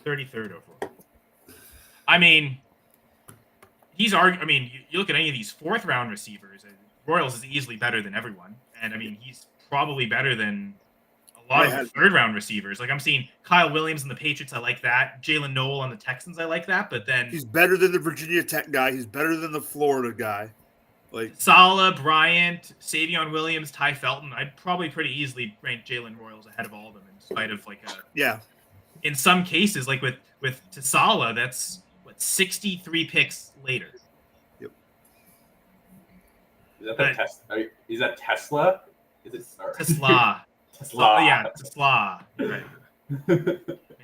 133rd overall. I mean, you look at any of these 4th round receivers, Royals is easily better than everyone, and I mean, he's probably better than a lot of the 3rd round receivers. Like I'm seeing Kyle Williams and the Patriots, I like that. Jalen Noel on the Texans, I like that. But then he's better than the Virginia Tech guy. He's better than the Florida guy. Like Sala, Bryant, Savion Williams, Ty Felton. I'd probably pretty easily rank Jalen Royals ahead of all of them in spite of in some cases, like with Sala, that's 63 picks later. Yep. Is that the Tesla? Is that Tesla? Is it Tesla? Tesla. Yeah, Tesla. Right.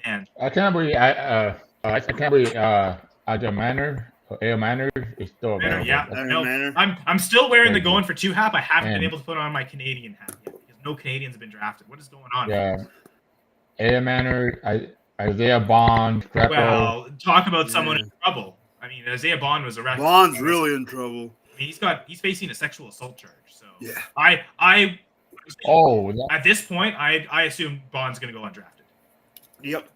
Man, I can't believe Aja Manor or Air Manor is still available. yeah. That's No, Manor. I'm still wearing the crazy. going for two hat. I haven't been Man. able to put on my Canadian hat yet because no Canadians have been drafted. What is going on? Yeah. Air Manor, Isaiah Bond, Greco. Well, talk about someone in trouble. I mean, Isaiah Bond was arrested. Bond's really in trouble. I mean, he's facing a sexual assault charge. So Yeah. I Oh, at this point, I assume Bond's going to go undrafted. Yep.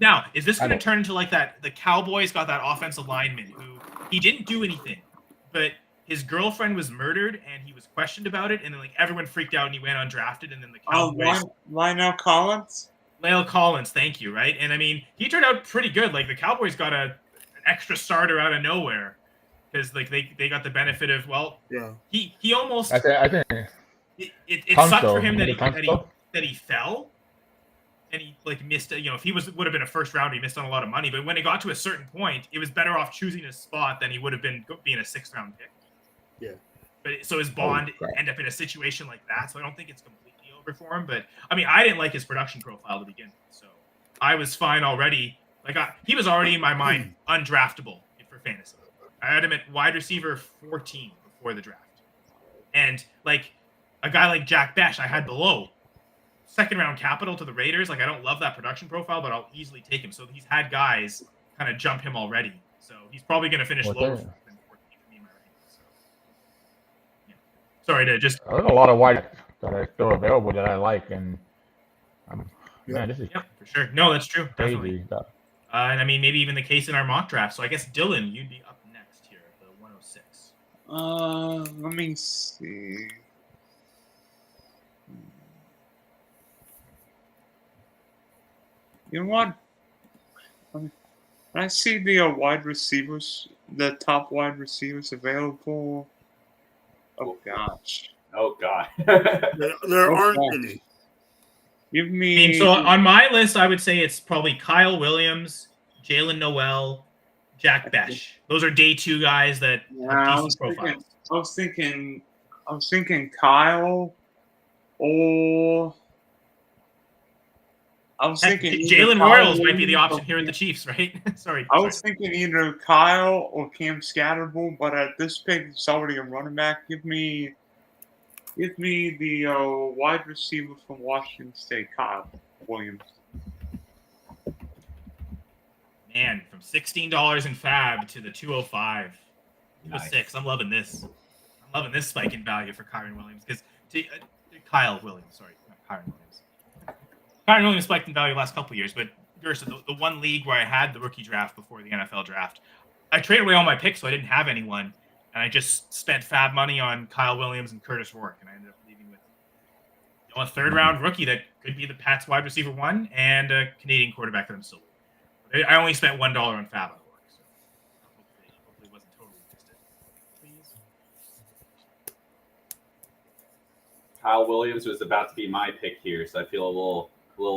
Now, is this going to don't- turn into like that? The Cowboys got that offensive lineman who he didn't do anything, but his girlfriend was murdered and he was questioned about it, and then like everyone freaked out and he went undrafted, and then the Cowboys. Lionel Collins. Lale Collins, thank you. Right, and I mean he turned out pretty good. Like the Cowboys got an extra starter out of nowhere because like they got the benefit of Yeah. he almost. I think It sucked for him that Tunstall? he fell, and he like missed. If he would have been a first rounder, he missed on a lot of money. But when it got to a certain point, it was better off choosing his spot than he would have been being a 6th round pick. Yeah. But so his Bond crap. end up in a situation like that. So I don't think it's completely over for him. But I mean, I didn't like his production profile to begin with, so I was fine already. Like he was already in my mind undraftable for fantasy. I had him at wide receiver 14 before the draft, and like. A guy like Jack Besh, I had below 2nd round capital to the Raiders. Like I don't love that production profile, but I'll easily take him. So he's had guys kind of jump him already. So he's probably going to finish lower than 14 for me in my rankings. So, yeah. Sorry to just. There's a lot of wide that are still available that I like, and man, this is For sure. No, that's true. Definitely. crazy stuff. And I mean, maybe even the case in our mock draft. So I guess Dylan, you'd be up next here at the 106. Let me see. You know what? When I see the wide receivers, the top wide receivers available. Oh gosh. Oh God. There aren't any. Give I me. mean, so on my list, I would say it's probably Kyle Williams, Jalen Noel, Jack Besh. Those are day 2 guys that have decent profiles. I was thinking Kyle, or I was thinking Jalen Kyle Royals might be the Williams option here at the Chiefs, right? Sorry. I was thinking either Kyle or Cam Scatterbull, but at this pick, it's already a running back. Give me the wide receiver from Washington State, Kyle Williams. Man, from $16 in Fab to the 205. 206. Nice. I'm loving this. I'm loving this spike in value for Kyron Williams because Kyle Williams, sorry, not Kyron Williams. Kyron Williams spiked in value the last couple of years, but Gersa, the one league where I had the rookie draft before the NFL draft, I traded away all my picks, so I didn't have anyone, and I just spent Fab money on Kyle Williams and Curtis Rourke, and I ended up leaving with a 3rd round rookie that could be the Pats wide receiver 1 and a Canadian quarterback that I'm still with. I only spent $1 on Fab at work, so hopefully it wasn't totally wasted. Please. Kyle Williams was about to be my pick here, so I feel a little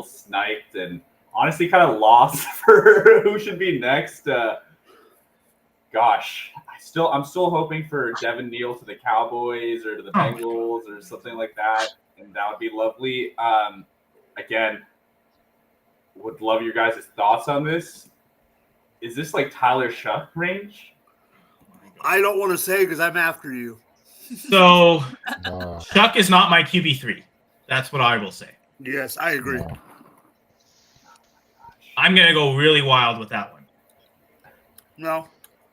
sniped and honestly kind of lost for who should be next. Gosh, I'm still hoping for Devin Neal to the Cowboys or to the Bengals or something like that, and that would be lovely. Again, would love your guys' thoughts on this. Is this like Tyler Shuck range? I don't want to say because I'm after you. So, Chuck is not my QB3. That's what I will say. Yes, I agree. No. I'm going to go really wild with that one. No,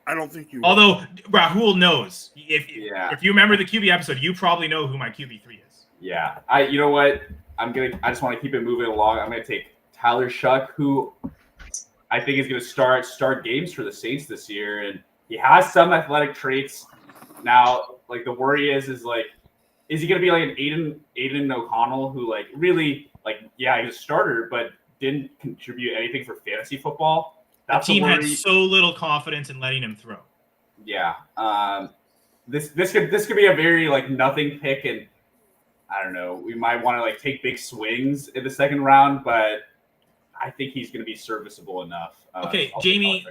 I don't think you will. Although, Rahul knows. If you remember the QB episode, you probably know who my QB3 is. Yeah. You know what? I just want to keep it moving along. I'm going to take Tyler Shuck, who I think is going to start games for the Saints this year, and he has some athletic traits. Now, like the worry is like, is he going to be like an Aiden O'Connell who like really like he's a starter but didn't contribute anything for fantasy football? That's the team had so little confidence in letting him throw. Yeah. This could be a very like nothing pick, and I don't know. We might want to like take big swings in the 2nd round, but I think he's going to be serviceable enough. Okay, Jamie,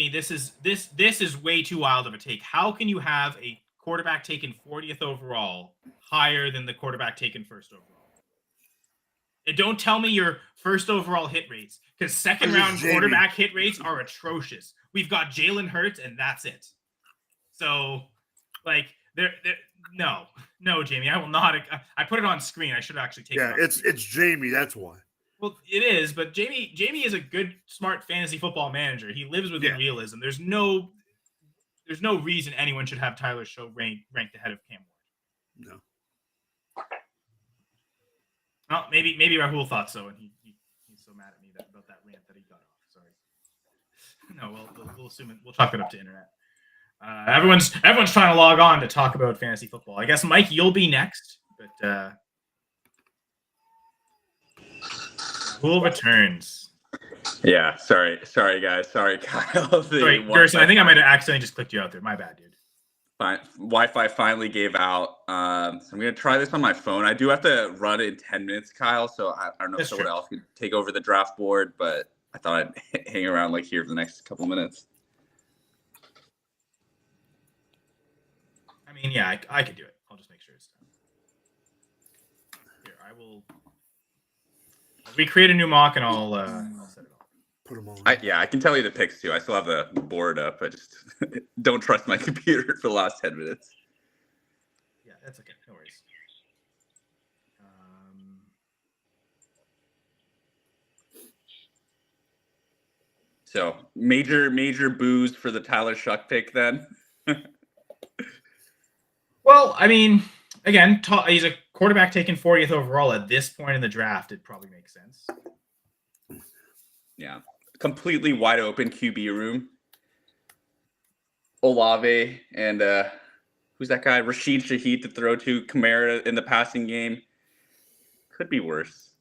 this is way too wild of a take. How can you have a quarterback taken 40th overall higher than the quarterback taken first overall. And don't tell me your first overall hit rates, because second round quarterback hit rates are atrocious. We've got Jalen Hurts, and that's it. So, like, no, Jamie, I will not. I put it on screen. I should actually take it. Yeah, it's Jamie. That's why. Well, it is, but Jamie is a good, smart fantasy football manager. He lives within realism. There's no reason anyone should have Tyler Show ranked ahead of Cam Ward. No. Well, maybe Rahul thought so, and he's so mad at me about that rant that he got off. Sorry. No, we'll assume it. We'll chalk it up to internet. Everyone's trying to log on to talk about fantasy football. I guess Mike, you'll be next, but Rahul returns. Yeah, sorry, guys. Sorry, Kyle. Sorry, Gerson. I think I might have accidentally just clicked you out there. My bad, dude. Fine. Wi-Fi finally gave out. So I'm gonna try this on my phone. I do have to run in 10 minutes, Kyle. So I don't know if someone else could take over the draft board, but I thought I'd hang around like here for the next couple minutes. I mean, yeah, I could do it. I'll just make sure it's done. Here, I'll recreate a new mock and I'll set it off. Put them on. I can tell you the picks too. I still have the board up. I just don't trust my computer for the last 10 minutes. Yeah, that's okay. No worries. So major booze for the Tyler Shuck pick then. Well, I mean, again, he's a quarterback taken 40th overall at this point in the draft. It probably makes sense. Yeah. Completely wide open QB room. Olave and who's that guy? Rashid Shaheed to throw to. Kamara in the passing game. Could be worse.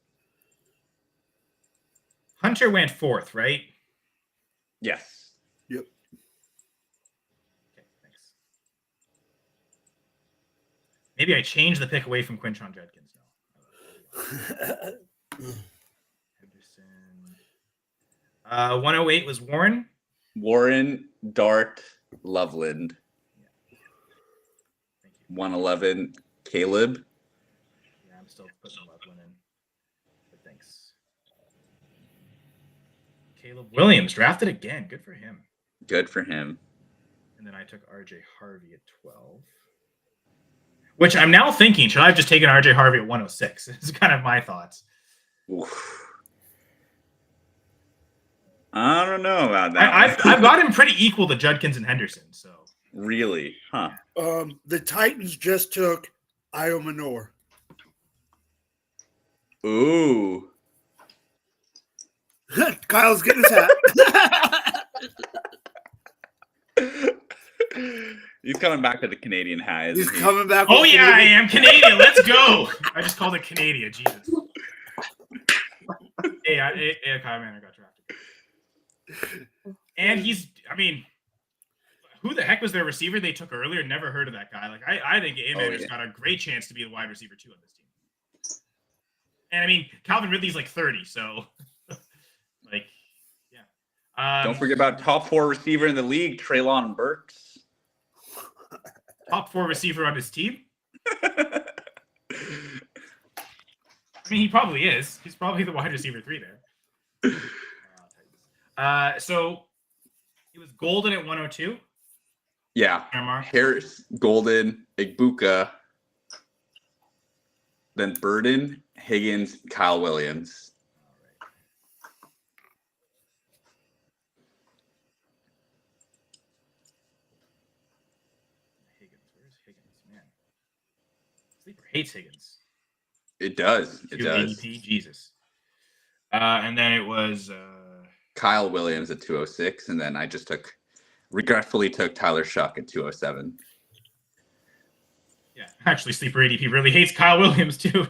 Hunter went 4th, right? Yes. Yep. Okay, thanks. Maybe I changed the pick away from Quinshon Judkins now. Henderson. 108 was Warren. Warren, Dart, Loveland. Yeah. Thank you. 111, Caleb. Yeah, I'm still putting Loveland in. But thanks. Caleb Williams drafted again. Good for him. Good for him. And then I took RJ Harvey at 12. Which I'm now thinking, should I have just taken RJ Harvey at 106? It's kind of my thoughts. Oof. I don't know about that. I've got him pretty equal to Judkins and Henderson. So Really? Huh. The Titans just took Io Manor. Ooh. Kyle's getting his hat. He's coming back to the Canadian hat. He's coming back. Oh yeah, I am Canadian. Let's go. I just called it Canadian. Jesus. Hey, Kyle Manor got drafted. And I mean, who the heck was their receiver they took earlier? Never heard of that guy. Like, I think A-Manor's got a great chance to be the wide receiver 2 on this team. And I mean, Calvin Ridley's like 30, so like, yeah. Don't forget about top 4 receiver in the league, Treylon Burks. Top 4 receiver on his team. I mean, he probably is. He's probably the wide receiver 3 there. So it was Golden at 102. Yeah. Harris, Golden, Igbuka, then Burden, Higgins, Kyle Williams. Higgins, where's Higgins? Man, Sleeper hates Higgins. It does. It does. ADP, Jesus. And then it was Kyle Williams at 206, and then I just regretfully took Tyler Shuck at 207. Yeah, actually, Sleeper ADP really hates Kyle Williams too.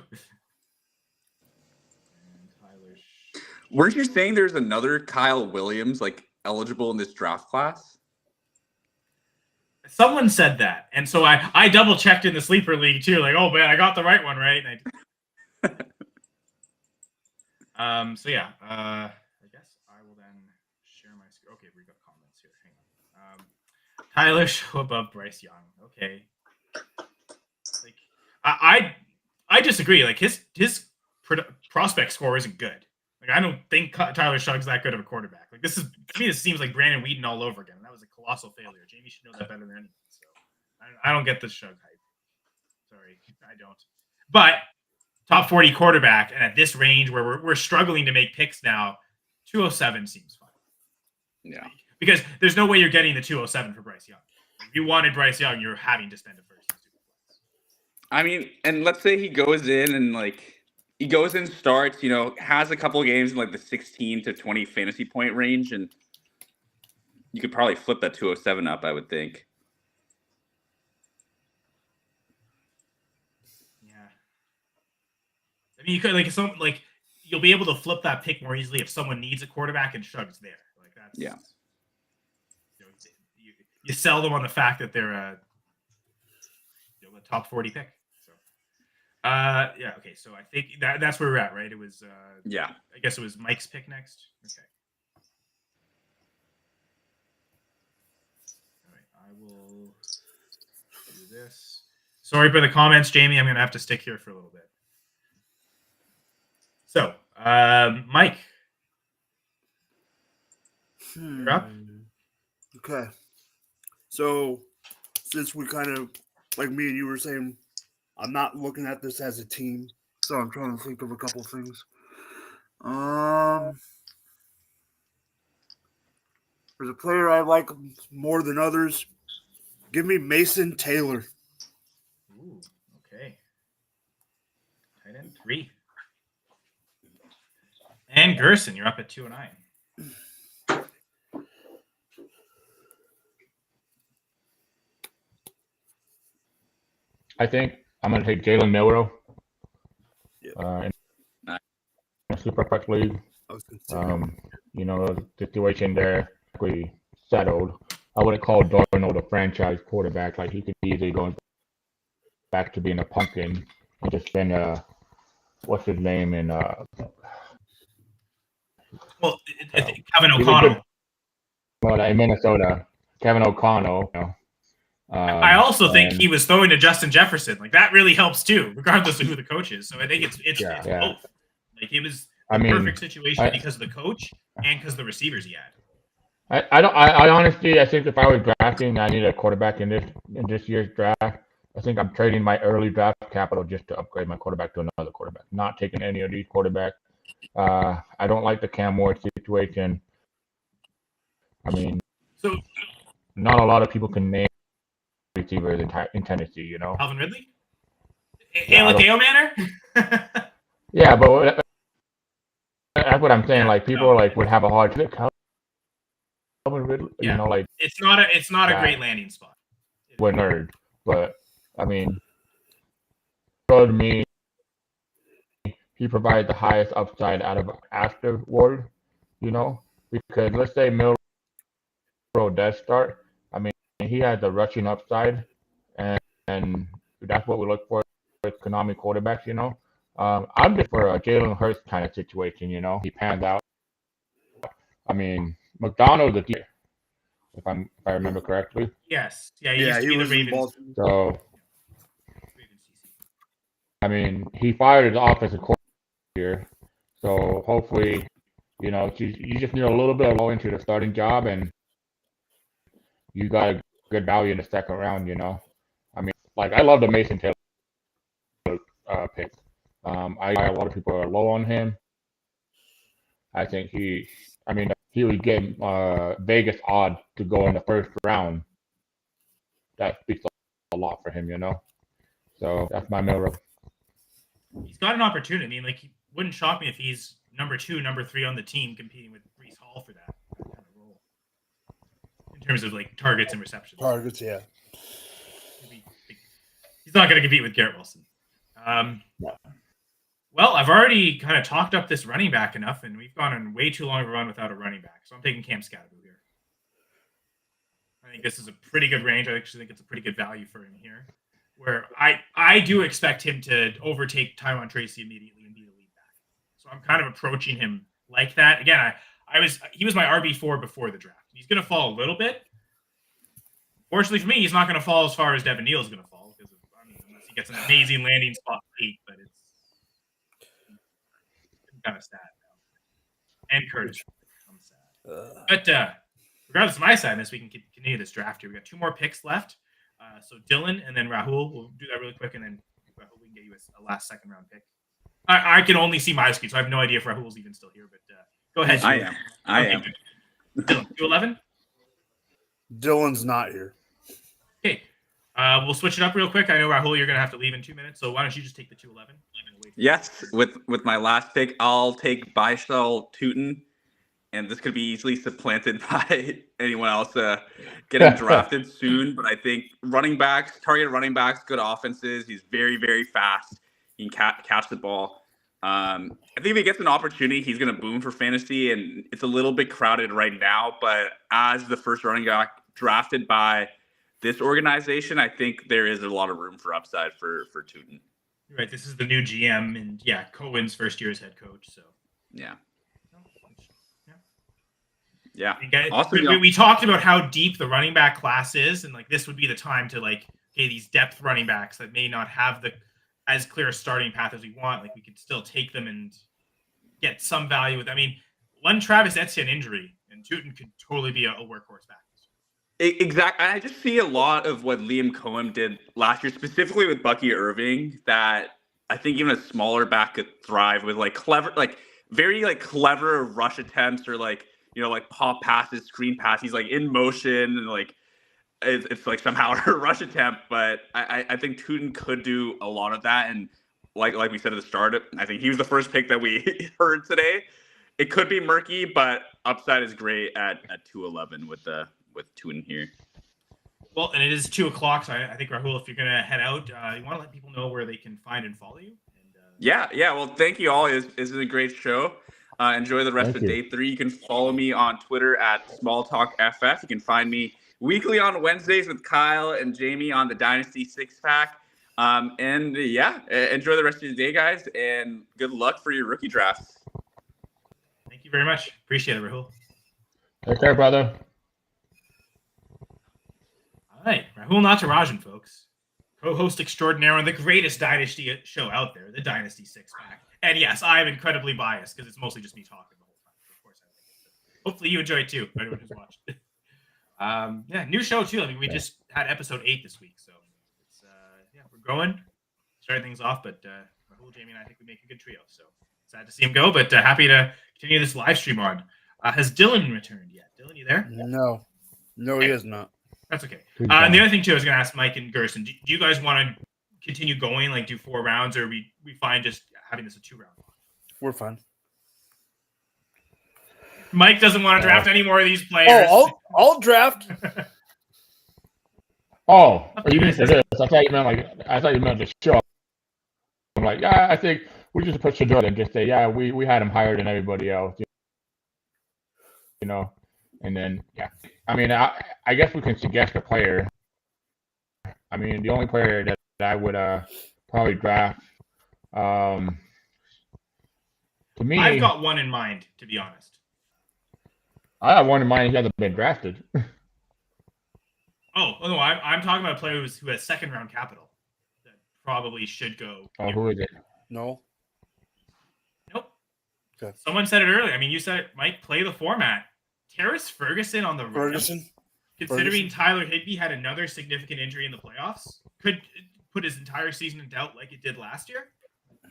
Weren't you saying there's another Kyle Williams like eligible in this draft class? Someone said that, and so I double checked in the Sleeper League too. Like, oh man, I got the right one right. And so yeah, I guess I will then share my screen. Okay, we got comments here. Hang on. Tyler Show above Bryce Young. Okay. I disagree. Like his prospect score isn't good. Like I don't think Tyler Shugg's that good of a quarterback. Like this seems like Brandon Whedon all over again. That was a colossal failure. Jamie should know that better than anyone. So I don't get the Shug hype. Sorry, I don't. But top 40 quarterback, and at this range where we're struggling to make picks now, 207 seems fine. Yeah. Because there's no way you're getting the 207 for Bryce Young. If you wanted Bryce Young, you're having to spend a first. I mean, and let's say he goes in and starts, has a couple of games in like the 16 to 20 fantasy point range, and you could probably flip that 207 up, I would think. Yeah. I mean, you could you'll be able to flip that pick more easily if someone needs a quarterback and Shug's there. Like that's you sell them on the fact that they're a top 40 pick. Okay. So I think that's where we're at, right? It was I guess it was Mike's pick next. Okay. All right, I will do this. Sorry for the comments, Jamie. I'm gonna have to stick here for a little bit. So, Mike, you're up. Okay. So, since we kind of, like me and you were saying, I'm not looking at this as a team, so I'm trying to think of a couple things. There's a player I like more than others. Give me Mason Taylor. Ooh, okay. Tight end 3. And Gerson, you're up at 209. I think I'm going to take Jalen Milroe in a Superflex league. The situation there we settled. I wouldn't call Darnold a franchise quarterback. Like he could easily go back to being a pumpkin and just spend what's his name in Kevin O'Connell. In Minnesota, Kevin O'Connell. I also think he was throwing to Justin Jefferson. Like that really helps too, regardless of who the coach is. So I think it's both. Like it was a perfect situation because of the coach and because of the receivers he had. I honestly, I think if I was drafting, I need a quarterback in this year's draft. I think I'm trading my early draft capital just to upgrade my quarterback to another quarterback. Not taking any of these quarterbacks. I don't like the Cam Ward situation. I mean, so not a lot of people can name receivers in Tennessee, Alvin Ridley? Aladeo Manor? Yeah, but that's what I'm saying. Like people would have a hard time. Alvin Ridley, it's not a great landing spot. We're nerds, but I mean, to me, he provides the highest upside out of afterward, because let's say Milroe does start. I mean, he has the rushing upside, and that's what we look for with Konami quarterbacks, I'm just for a Jalen Hurts kind of situation, he pans out. I mean, McDonald's a tier, if I remember correctly. Yes. Yeah, he used to be the Ravens. So, I mean, he fired his offensive coordinator here. So hopefully, you just need a little bit of low into the starting job, and you got a good value in the second round, I mean, I love the Mason Taylor pick. A lot of people are low on him. I think he would get Vegas odd to go in the first round. That speaks a lot for him, So that's my Milroe. He's got an opportunity. I mean, it wouldn't shock me if he's number 2, number 3 on the team competing with Breece Hall for that kind of role. In terms of targets and receptions. Targets, yeah. He's not going to compete with Garrett Wilson. No. Well, I've already kind of talked up this running back enough, and we've gone on way too long of a run without a running back. So I'm taking Cam Scatterbo here. I think this is a pretty good range. I actually think it's a pretty good value for him here. Where I do expect him to overtake Tyron Tracy immediately and be the lead back. So I'm kind of approaching him like that. Again, he was my RB4 before the draft. He's going to fall a little bit. Fortunately for me, he's not going to fall as far as Devin Neal is going to fall unless he gets an amazing landing spot late, but it's kind of sad now. And Curtis. I'm sad. But regardless of my sadness, we can continue this draft here. We got 2 more picks left. So Dylan and then Rahul. We'll do that really quick, and then Rahul, we can get you a last second round pick. I can only see my screen, so I have no idea if Rahul's even still here. But go ahead. I am. Dylan, 211. Dylan's not here. Okay. We'll switch it up real quick. I know Rahul, you're gonna have to leave in 2 minutes, so why don't you just take the 211? Yes, with my last pick, I'll take Baishal Tootin, and this could be easily supplanted by anyone else getting drafted soon. But I think targeted running backs, good offenses. He's very, very fast. He can catch the ball. I think if he gets an opportunity, he's going to boom for fantasy, and it's a little bit crowded right now. But as the first running back drafted by this organization, I think there is a lot of room for upside for Tootin. Right, this is the new GM, and yeah, Cohen's first year as head coach. So yeah. Awesome. We talked about how deep the running back class is, and like this would be the time to these depth running backs that may not have the as clear a starting path as we want. Like we could still take them and get some value with. I mean, one Travis Etienne injury, and Tootin could totally be a workhorse back. Exactly. I just see a lot of what Liam Cohen did last year, specifically with Bucky Irving, that I think even a smaller back could thrive with very clever rush attempts or pop passes, screen passes. He's in motion and it's somehow a rush attempt. But I think Tootin could do a lot of that. And like we said at the start, I think he was the first pick that we heard today. It could be murky, but upside is great at 211 with Tootin here. Well, and it is 2:00, so I think Rahul, if you're gonna head out, you want to let people know where they can find and follow you. And, yeah. Well, thank you all. It's a great show. Enjoy the rest of day 3. You can follow me on Twitter at SmallTalkFF. You can find me weekly on Wednesdays with Kyle and Jamie on the Dynasty 6-pack. And yeah, enjoy the rest of your day, guys, and good luck for your rookie drafts. Thank you very much. Appreciate it, Rahul. Take care, brother. All right, Rahul Natarajan, folks. Co-host extraordinaire on the greatest Dynasty show out there, the Dynasty 6-pack. And yes, I am incredibly biased because it's mostly just me talking the whole time. Of course, I think so. Hopefully you enjoy it too, for anyone who's watched. Yeah, new show too. I mean, we just had episode 8 this week, so it's we're going, starting things off. But Rahul, Jamie, and I think we make a good trio. So sad to see him go, but happy to continue this live stream on. Has Dylan returned yet? Dylan, you there? No, he is not. That's okay. And the other thing too, I was going to ask Mike and Gerson, do you guys want to continue going, do 4 rounds, or we find just having this a 2-round? We're fine. Mike doesn't want to draft any more of these players. Oh, I'll draft. Oh, you mean for this? I thought you meant the show. I'm like, yeah, I think we just put Shador and just say, yeah, we had him higher than everybody else. And then, yeah. I mean, I guess we can suggest a player. I mean, the only player that I would probably draft, to me, I've got one in mind, to be honest. I have one in mind. He hasn't been drafted. Oh no, I'm talking about a player who has 2nd-round capital that probably should go. Oh, who is it? No. Nope. Okay. Someone said it earlier. I mean, you said it, Mike. Play the format. Terrace Ferguson on the Rams. Considering Tyler Higbee had another significant injury in the playoffs, could put his entire season in doubt like it did last year.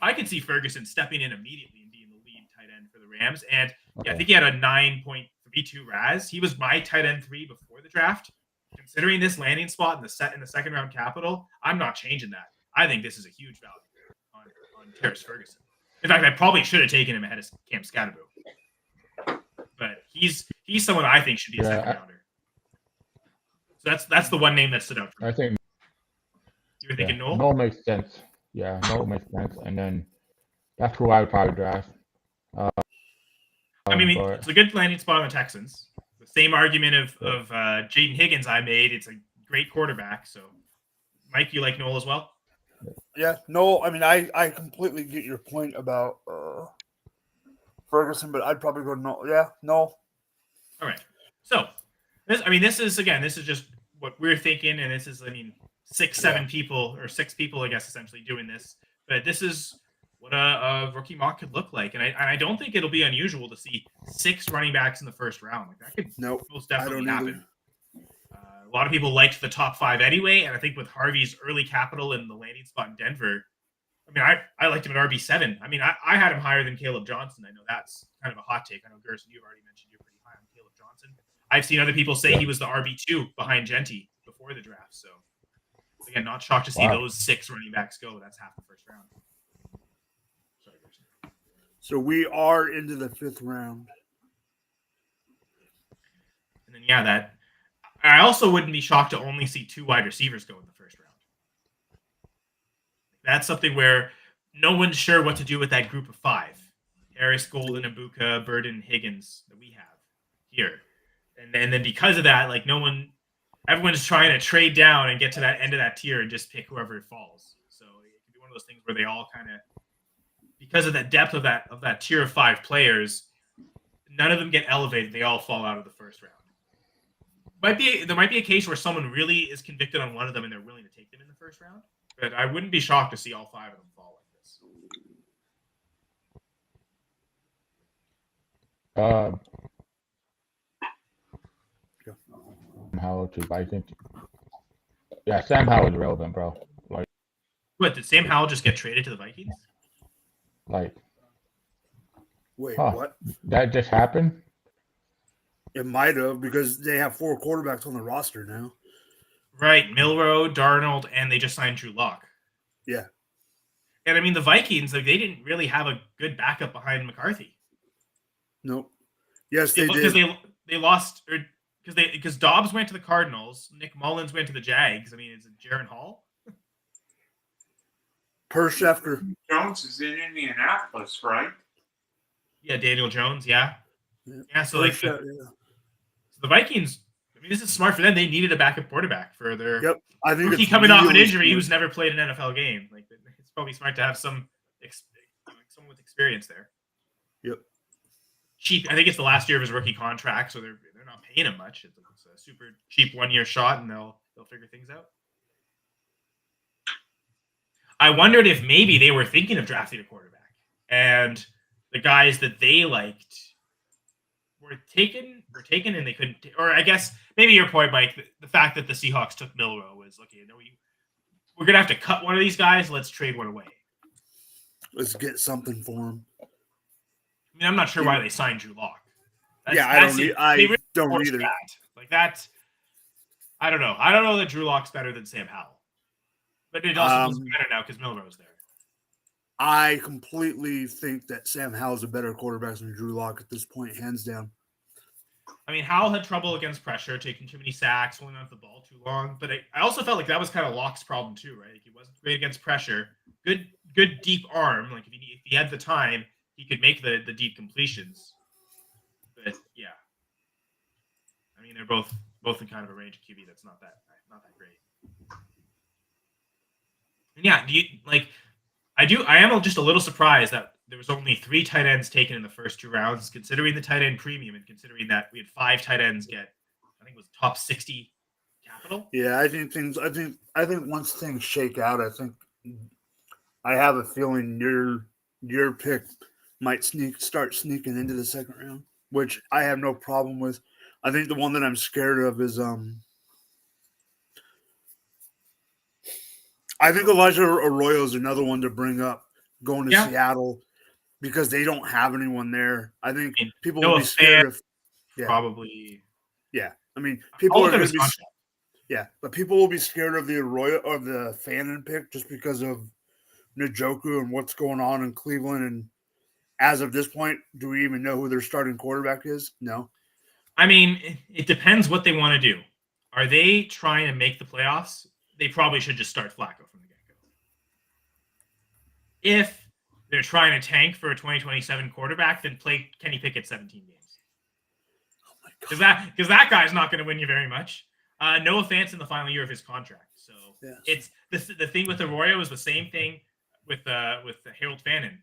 I could see Ferguson stepping in immediately and being the lead tight end for the Rams. And yeah, I think he had a 9.32 RAS. He was my tight end 3 before the draft. Considering this landing spot in the 2nd-round capital, I'm not changing that. I think this is a huge value on Terrace Ferguson. In fact, I probably should have taken him ahead of Cam Scatterbo. But he's someone I think should be a 2nd-rounder. So that's the one name that stood out for me. I think you were thinking Noel? Noel makes sense. Yeah, Noel makes sense. And then that's who I would probably draft. I mean, it's a good landing spot on the Texans. The same argument of Jaden Higgins I made. It's a great quarterback. So, Mike, you like Noel as well? Yeah, Noel. I mean, I completely get your point about Ferguson, but I'd probably go Noel. Yeah, Noel. All right. So, this is just what we're thinking, and this is, six people, I guess, essentially doing this. But this is what a rookie mock could look like, and I don't think it'll be unusual to see 6 running backs in the first round. Like that could most definitely happen. A lot of people liked the top 5 anyway, and I think with Harvey's early capital and the landing spot in Denver, I mean, I liked him at RB7. I mean, I had him higher than Caleb Johnson. I know that's kind of a hot take. I know, Gerson, you've already mentioned you're pretty high on Caleb Johnson. I've seen other people say he was the RB2 behind Genty before the draft. So, again, not shocked to see those 6 running backs go. That's half the first round. Sorry, Gerson. So we are into the 5th round. And then, that I also wouldn't be shocked to only see 2 wide receivers go in the first round. That's something where no one's sure what to do with that group of 5. Harris, Golden, Ibuka, Burden, Higgins that we have here. And then because of that, like everyone's trying to trade down and get to that end of that tier and just pick whoever falls. So it can be one of those things where they all kind of, because of that depth of that tier of 5 players, none of them get elevated. They all fall out of the first round. There might be a case where someone really is convicted on one of them and they're willing to take them in the first round. But I wouldn't be shocked to see all 5 of them fall like this. Howell to Vikings. Yeah, Sam Howell's relevant, bro. Like, what, did Sam Howell just get traded to the Vikings? Like, wait, what? That just happened? It might have, because they have 4 quarterbacks on the roster now. Right, Milroe, Darnold, and they just signed Drew Lock. Yeah. And I mean, the Vikings, like, they didn't really have a good backup behind McCarthy. Nope. Yes, they did. Because they lost, or because Dobbs went to the Cardinals, Nick Mullins went to the Jags. I mean, is it Jaron Hall? Per Schefter. Jones is in Indianapolis, right? Yeah, Daniel Jones. Yeah. So like so the Vikings. I mean, this is smart for them. They needed a backup quarterback for their I think rookie coming off an injury who's never played an NFL game. Like, it's probably smart to have someone with experience there. Yep. Cheap. I think it's the last year of his rookie contract, so they're not paying him much. It's a super cheap 1-year shot, and they'll figure things out. I wondered if maybe they were thinking of drafting a quarterback, and the guys that they liked were taken, and they couldn't. Or I guess maybe your point, Mike, the fact that the Seahawks took Milroe was, okay, we're gonna have to cut one of these guys. Let's trade one away. Let's get something for him. I mean, I'm not sure why they signed Drew Lock. I don't either. That. Like that, I don't know. I don't know that Drew Lock's better than Sam Howell, but it also feels better now because Milroe's there. I completely think that Sam Howell's a better quarterback than Drew Lock at this point, hands down. I mean, Howell had trouble against pressure, taking too many sacks, holding on to the ball too long. But I also felt like that was kind of Locke's problem too, right? Like, he wasn't great against pressure. Good deep arm. Like if he had the time, he could make the deep completions. But yeah, I mean, they're both in kind of a range of QB that's not that great. And yeah, I am just a little surprised that there was only 3 tight ends taken in the first 2 rounds, considering the tight end premium and considering that we had 5 tight ends get, I think it was top 60 capital. Yeah, I think once things shake out, I have a feeling your pick might start sneaking into the second round, which I have no problem with. I think the one that I'm scared of is I think Elijah Arroyo is another one to bring up going to Seattle because they don't have anyone there. I think people will be scared of probably. Yeah, I mean people are going to be. Yeah, but people will be scared of the Arroyo or the Fannin pick just because of Njoku and what's going on in Cleveland. And as of this point, do we even know who their starting quarterback is? No. I mean, it depends what they want to do. Are they trying to make the playoffs? They probably should just start Flacco from the get-go. If they're trying to tank for a 2027 quarterback, then play Kenny Pickett 17 games. Oh my God. Because that guy's not going to win you very much. Noah Fant's in the final year of his contract. So it's the thing with Arroyo is the same thing with Harold Fannin.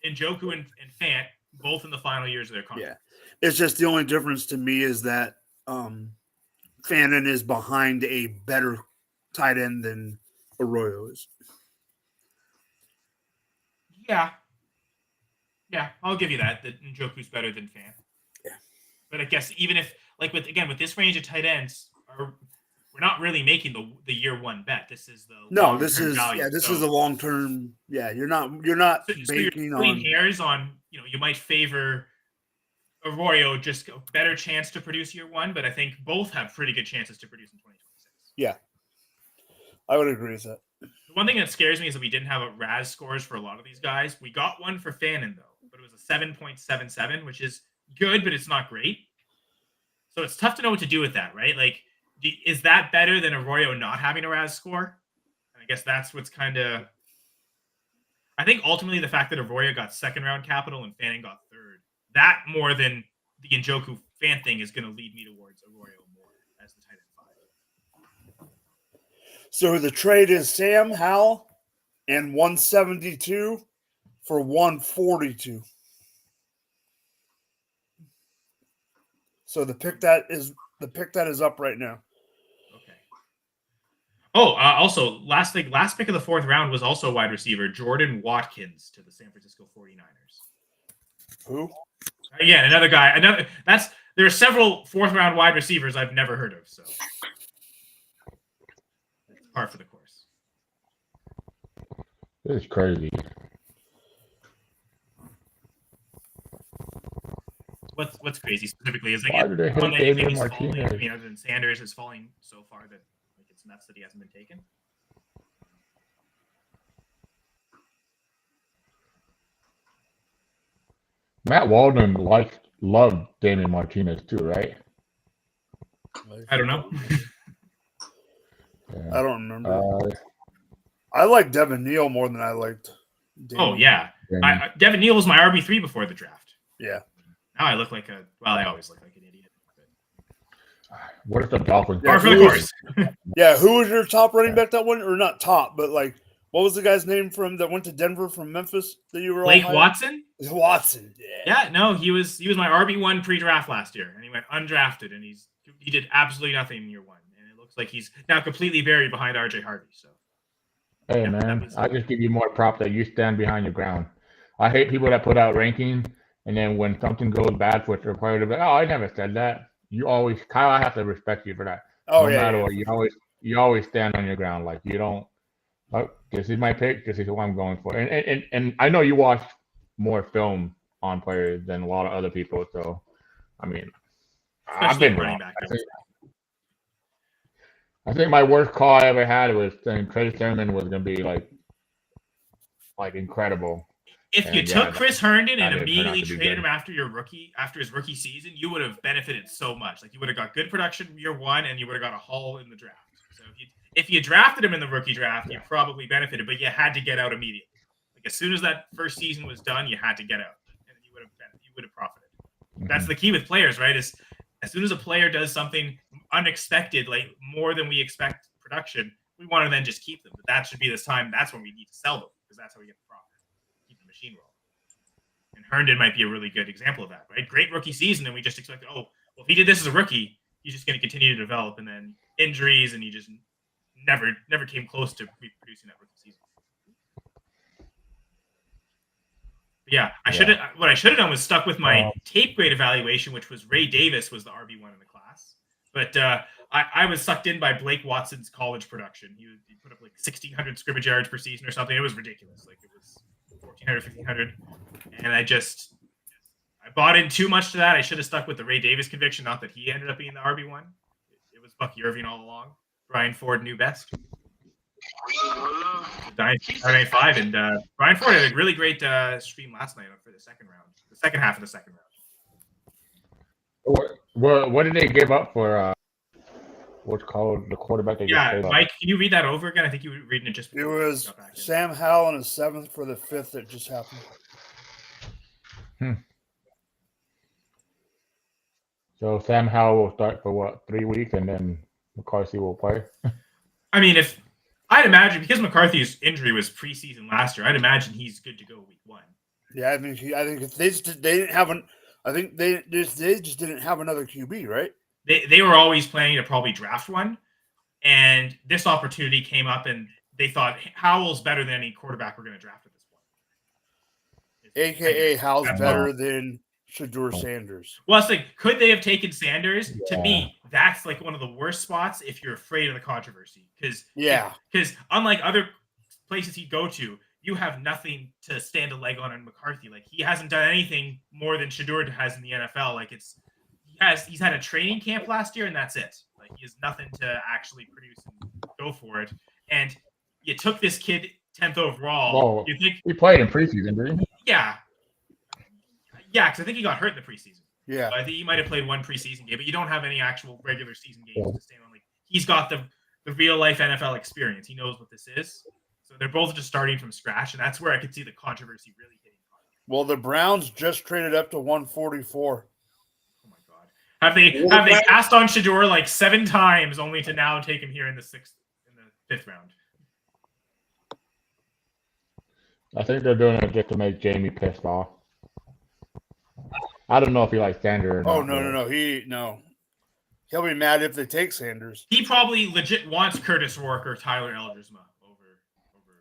Njoku and Fant, both in the final years of their contract. Yeah. It's just the only difference to me is that Fannin is behind a better tight end than Arroyo is. Yeah, I'll give you that. That Njoku's better than Fan. Yeah, but I guess even if with this range of tight ends, we're not really making the year one bet. This is the this is value. This is a long term. Yeah, you're not so you're splitting hairs on. You might favor Arroyo, just a better chance to produce year one, but I think both have pretty good chances to produce in 2026. Yeah, I would agree with that. The one thing that scares me is that we didn't have a RAS scores for a lot of these guys. We got one for Fannin, though, but it was a 7.77, which is good, but it's not great. So it's tough to know what to do with that, right? Like, is that better than Arroyo not having a RAS score? And I guess that's what's kind of... I think ultimately the fact that Arroyo got second-round capital and Fannin got third, that more than the Njoku Fan thing is going to lead me towards Arroyo more as the tight end 5. So the trade is Sam Howell and 172 for 142. So the pick that is up right now. Okay. Oh, also last pick of the 4th round was also wide receiver Jordan Watkins to the San Francisco 49ers. Who? Again, another guy. There are several 4th round wide receivers I've never heard of. So it's par for the course. This is crazy. What's crazy specifically is Why did they hit one that you think David he's falling. Martinez? I mean, other than Sanders is falling so far that it's nuts that he hasn't been taken. Matt Walden loved Damon Martinez too, right? I don't know. Yeah. I don't remember. I like Devin Neal more than I liked Damon. Oh yeah, Devin Neal was my RB3 before the draft. Yeah. Now I look like I always look like an idiot. What if the Dolphins? Par for the course. Yeah, who was your top running back that went, or not top, but like, what was the guy's name that went to Denver from Memphis that you were Blake all Watson? Watson, yeah. Yeah, no, he was my RB1 pre-draft last year, and he went undrafted, and he did absolutely nothing in year one, and it looks like he's now completely buried behind RJ Harvey. So, Hey yeah, man, I just give you more props that you stand behind your ground. I hate people that put out rankings and then when something goes bad for their player, they're like, "Oh, I never said that." You always, Kyle, I have to respect you for that. Oh, no yeah, matter yeah. what, you always stand on your ground. Like you don't. Oh, this is my pick. This is who I'm going for. And I know you watch more film on players than a lot of other people. So, I mean, I've been wrong. I think my worst call I ever had was saying Chris Herndon was going to be like incredible. If you took Chris Herndon and didn't turn out immediately to be traded good. him after his rookie season, you would have benefited so much. Like you would have got good production year one, and you would have got a haul in the draft. So if you drafted him in the rookie draft, you probably benefited, but you had to get out immediately. Like as soon as that first season was done, you had to get out, and you would have profited. That's the key with players, right? Is as soon as a player does something unexpected, like more than we expect production, we want to then just keep them. But that should be this time. That's when we need to sell them because that's how we get the profit. Keep the machine rolling. And Herndon might be a really good example of that, right? Great rookie season, and we just expect, oh, well, if he did this as a rookie, he's just going to continue to develop, and then injuries, and he just never came close to reproducing that rookie season. But yeah, what I should have done was stuck with my tape grade evaluation, which was Ray Davis was the RB1 in the class. But I was sucked in by Blake Watson's college production. He put up like 1,600 scrimmage yards per season or something. It was ridiculous. Like it was 1,400, 1,500. And I bought in too much to that. I should have stuck with the Ray Davis conviction, not that he ended up being the RB1. It was Bucky Irving all along. Brian Ford knew best. Dynasty 5, and Brian Ford had a really great stream last night for the second half of the second round. What did they give up for what's called the quarterback? They just paid Mike, can you read that over again? I think you were reading it just before. It was Sam Howell in his 7th for the 5th that just happened. So Sam Howell will start for 3 weeks, and then McCarthy will play. I mean, I'd imagine because McCarthy's injury was preseason last year, I'd imagine he's good to go week 1. Yeah, I think if they just didn't have another QB, right? They were always planning to probably draft one, And this opportunity came up, and they thought Howell's better than any quarterback we're going to draft at this point. AKA Howell's better than Shedeur Sanders. Well, it's like, could they have taken Sanders? Yeah. To me, that's like one of the worst spots if you're afraid of the controversy. Because unlike other places he'd go to, you have nothing to stand a leg on McCarthy. Like, he hasn't done anything more than Shedeur has in the NFL. Like, he's had a training camp last year, and that's it. Like, he has nothing to actually produce and go for it. And you took this kid 10th overall. Well, you think he played in preseason, didn't he? Yeah. Yeah, because I think he got hurt in the preseason. Yeah. So I think he might have played one preseason game, but you don't have any actual regular season games to stand on. Like, he's got the real life NFL experience. He knows what this is. So they're both just starting from scratch, and that's where I could see the controversy really hitting. Well, the Browns just traded up to 144. Oh my God! Have they passed on Shedeur like 7 times, only to now take him here in the 5th round? I think they're doing it just to make Jamie pissed off. I don't know if he likes Sanders or not. Oh, no. He'll be mad if they take Sanders. He probably legit wants Curtis Rourke or Tyler Eldersma over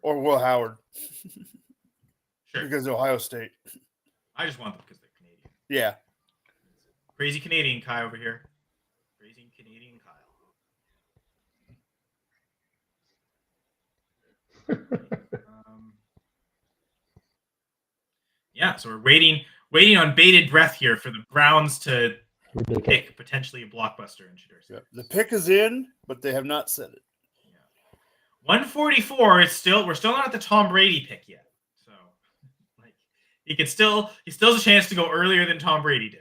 or Will Howard. Sure. Because of Ohio State. I just want them because they're Canadian. Yeah. Crazy Canadian Kai over here. Crazy Canadian Kyle. Yeah, so we're waiting on bated breath here for the Browns to pick potentially a blockbuster in Shedeur. Yeah. The pick is in, but they have not said it. Yeah. 144 is we're still not at the Tom Brady pick yet. So like he still has a chance to go earlier than Tom Brady did.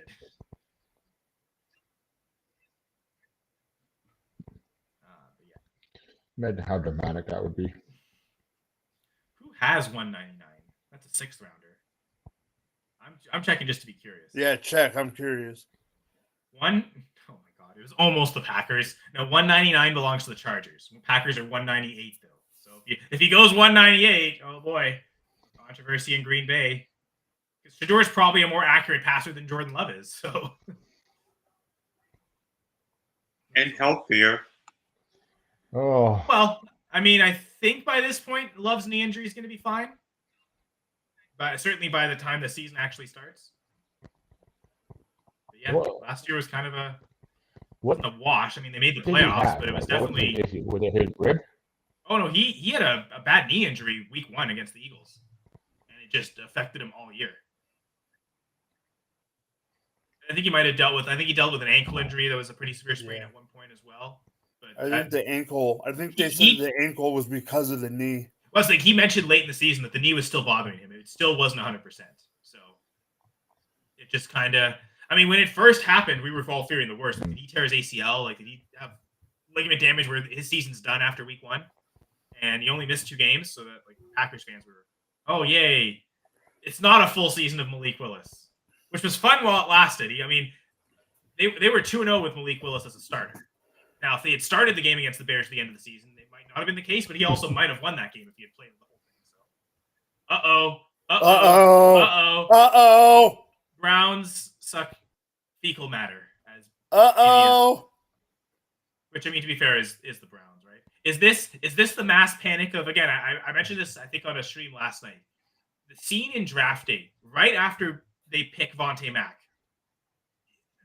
Imagine how dramatic that would be. Who has 199? That's a 6th rounder. I'm checking just to be curious. Yeah, check. I'm curious. Oh my God, it was almost the Packers. No, 199 belongs to the Chargers. Packers are 198 though. So if he goes 198, oh boy, controversy in Green Bay. Because Shedeur is probably a more accurate passer than Jordan Love is. So and healthier. Oh well, I mean, I think by this point, Love's knee injury is going to be fine. But certainly by the time the season actually starts. But yeah, last year was kind of a wash. I mean, they made the playoffs, but it was definitely. Was it his rib? Oh no, he had a bad knee injury week 1 against the Eagles, and it just affected him all year. I think he might have dealt with. I think he dealt with an ankle injury that was a pretty severe sprain at one point as well. But I think the ankle. I think they said the ankle was because of the knee. Well, it's like he mentioned late in the season that the knee was still bothering him. It still wasn't 100%. So it just kind of. I mean, when it first happened, we were all fearing the worst. Like, did he tear his ACL? Like, did he have ligament damage where his season's done after week 1? And he only missed 2 games, so that like Packers fans were, oh yay, it's not a full season of Malik Willis, which was fun while it lasted. I mean, they were 2-0 with Malik Willis as a starter. Now, if they had started the game against the Bears at the end of the season, it might not have been the case, but he also might have won that game if he had played the whole thing. So, Browns suck fecal matter as which, I mean, to be fair, is the Browns, right? Is this the mass panic of, again, I mentioned this, I think, on a stream last night. The scene in draft day, right after they pick Vontae Mack,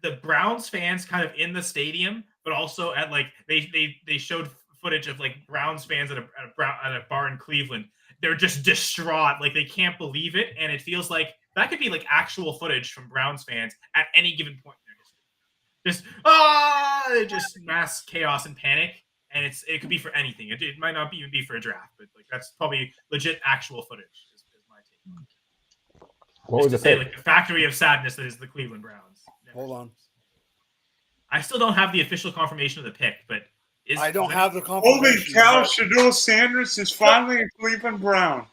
the Browns fans kind of in the stadium, but also at like they showed footage of like Browns fans at a bar in Cleveland. They're just distraught, like they can't believe it, and it feels like that could be like actual footage from Browns fans at any given point in their history. Just mass chaos and panic, and it could be for anything. It might not even be for a draft, but like that's probably legit actual footage. Is my take. What was the say, like the factory of sadness that is the Cleveland Browns. Hold on. I still don't have the official confirmation of the pick, but I don't have the confirmation. Holy cow, Shedeur Sanders is finally a Cleveland Brown.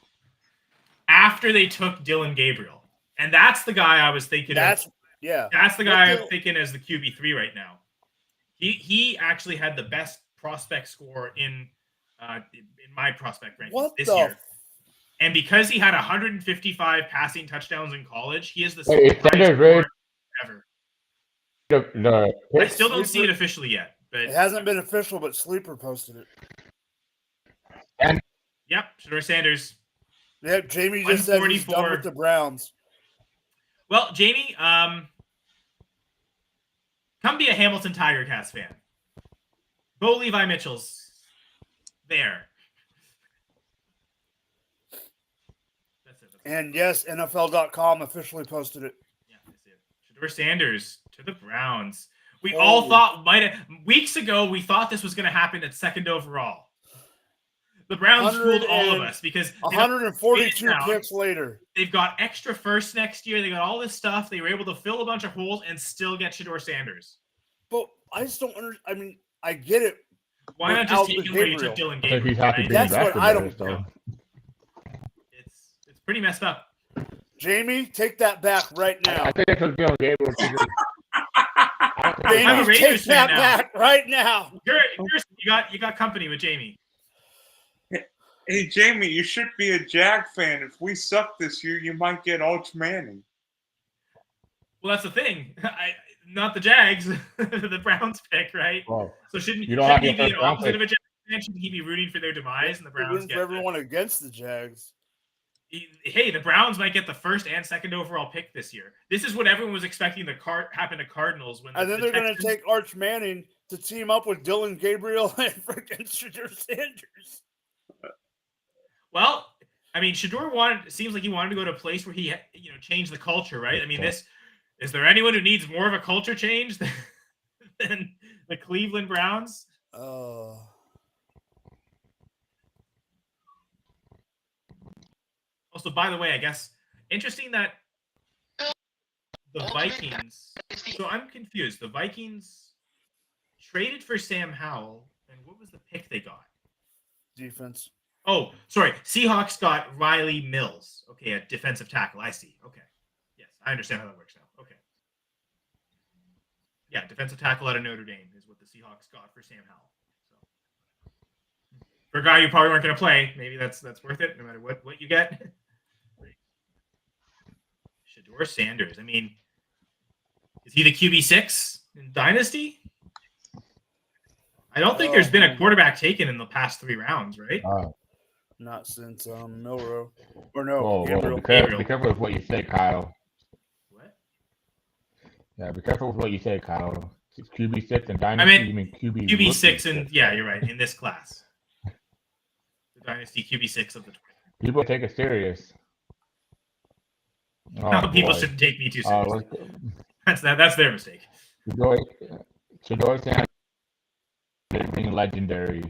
After they took Dylan Gabriel. And that's the guy I was thinking That's the guy I'm thinking as the QB3 right now. He actually had the best prospect score in my prospect rankings this year. And because he had 155 passing touchdowns in college, he is the second highest score ever. I still don't see it officially yet, But It hasn't been official, but Sleeper posted it. Yep, Shedeur Sanders. Yep, Jamie just said he's done with the Browns. Well, Jamie, come be a Hamilton Tiger Cats fan. Bo Levi Mitchell's there. That's it. And yes, NFL.com officially posted it. Yeah, I see it. Shedeur Sanders to the Browns. We all thought weeks ago we thought this was going to happen at second overall. The Browns fooled all of us because 142 picks later. They've got extra first next year. They got all this stuff. They were able to fill a bunch of holes and still get Shedeur Sanders. But I just don't understand. I mean, I get it. Why not just take him where you took Dylan Gabriel? He's happy right? being That's what I don't know. It's pretty messed up. Jamie, take that back right now. I think it's just Dylan Gabriel. Jamie, take that back right now. You got company with Jamie. Hey, Jamie, you should be a Jag fan. If we suck this year, you might get Arch Manning. Well, that's the thing. Not the Jags, the Browns pick, right? Well, so shouldn't he be an opposite of a Jags fan? Shouldn't he be rooting for their demise and the Browns get everyone against the Jags? Hey, the Browns might get the first and second overall pick this year. This is what everyone was expecting to happen to Cardinals. And then they're going to take Arch Manning to team up with Dylan Gabriel and freaking Shedeur Sanders. Well, I mean, Shedeur seems like he wanted to go to a place where he, changed the culture, right? I mean, is there anyone who needs more of a culture change than the Cleveland Browns? Also, by the way, I guess interesting that the Vikings. So I'm confused. The Vikings traded for Sam Howell, and what was the pick they got? Defense. Oh, sorry. Seahawks got Riley Mills. Okay, a defensive tackle. I see. Okay. Yes, I understand how that works now. Okay. Yeah, defensive tackle out of Notre Dame is what the Seahawks got for Sam Howell. So, for a guy you probably weren't going to play, maybe that's worth it, no matter what you get. Shedeur Sanders. I mean, is he the QB6 in Dynasty? I don't think there's been a quarterback taken in the past 3 rounds, right? Not since Milrow. Or no, Whoa, Gabriel. Be careful with what you say, Kyle. What? Yeah, be careful with what you say, Kyle. QB6 and Dynasty, you mean QB6 and yeah, you're right, in this class. The Dynasty QB6 of the 20. People take it serious. People shouldn't take me too seriously. That's their mistake. Shedeur Sanders is being legendary.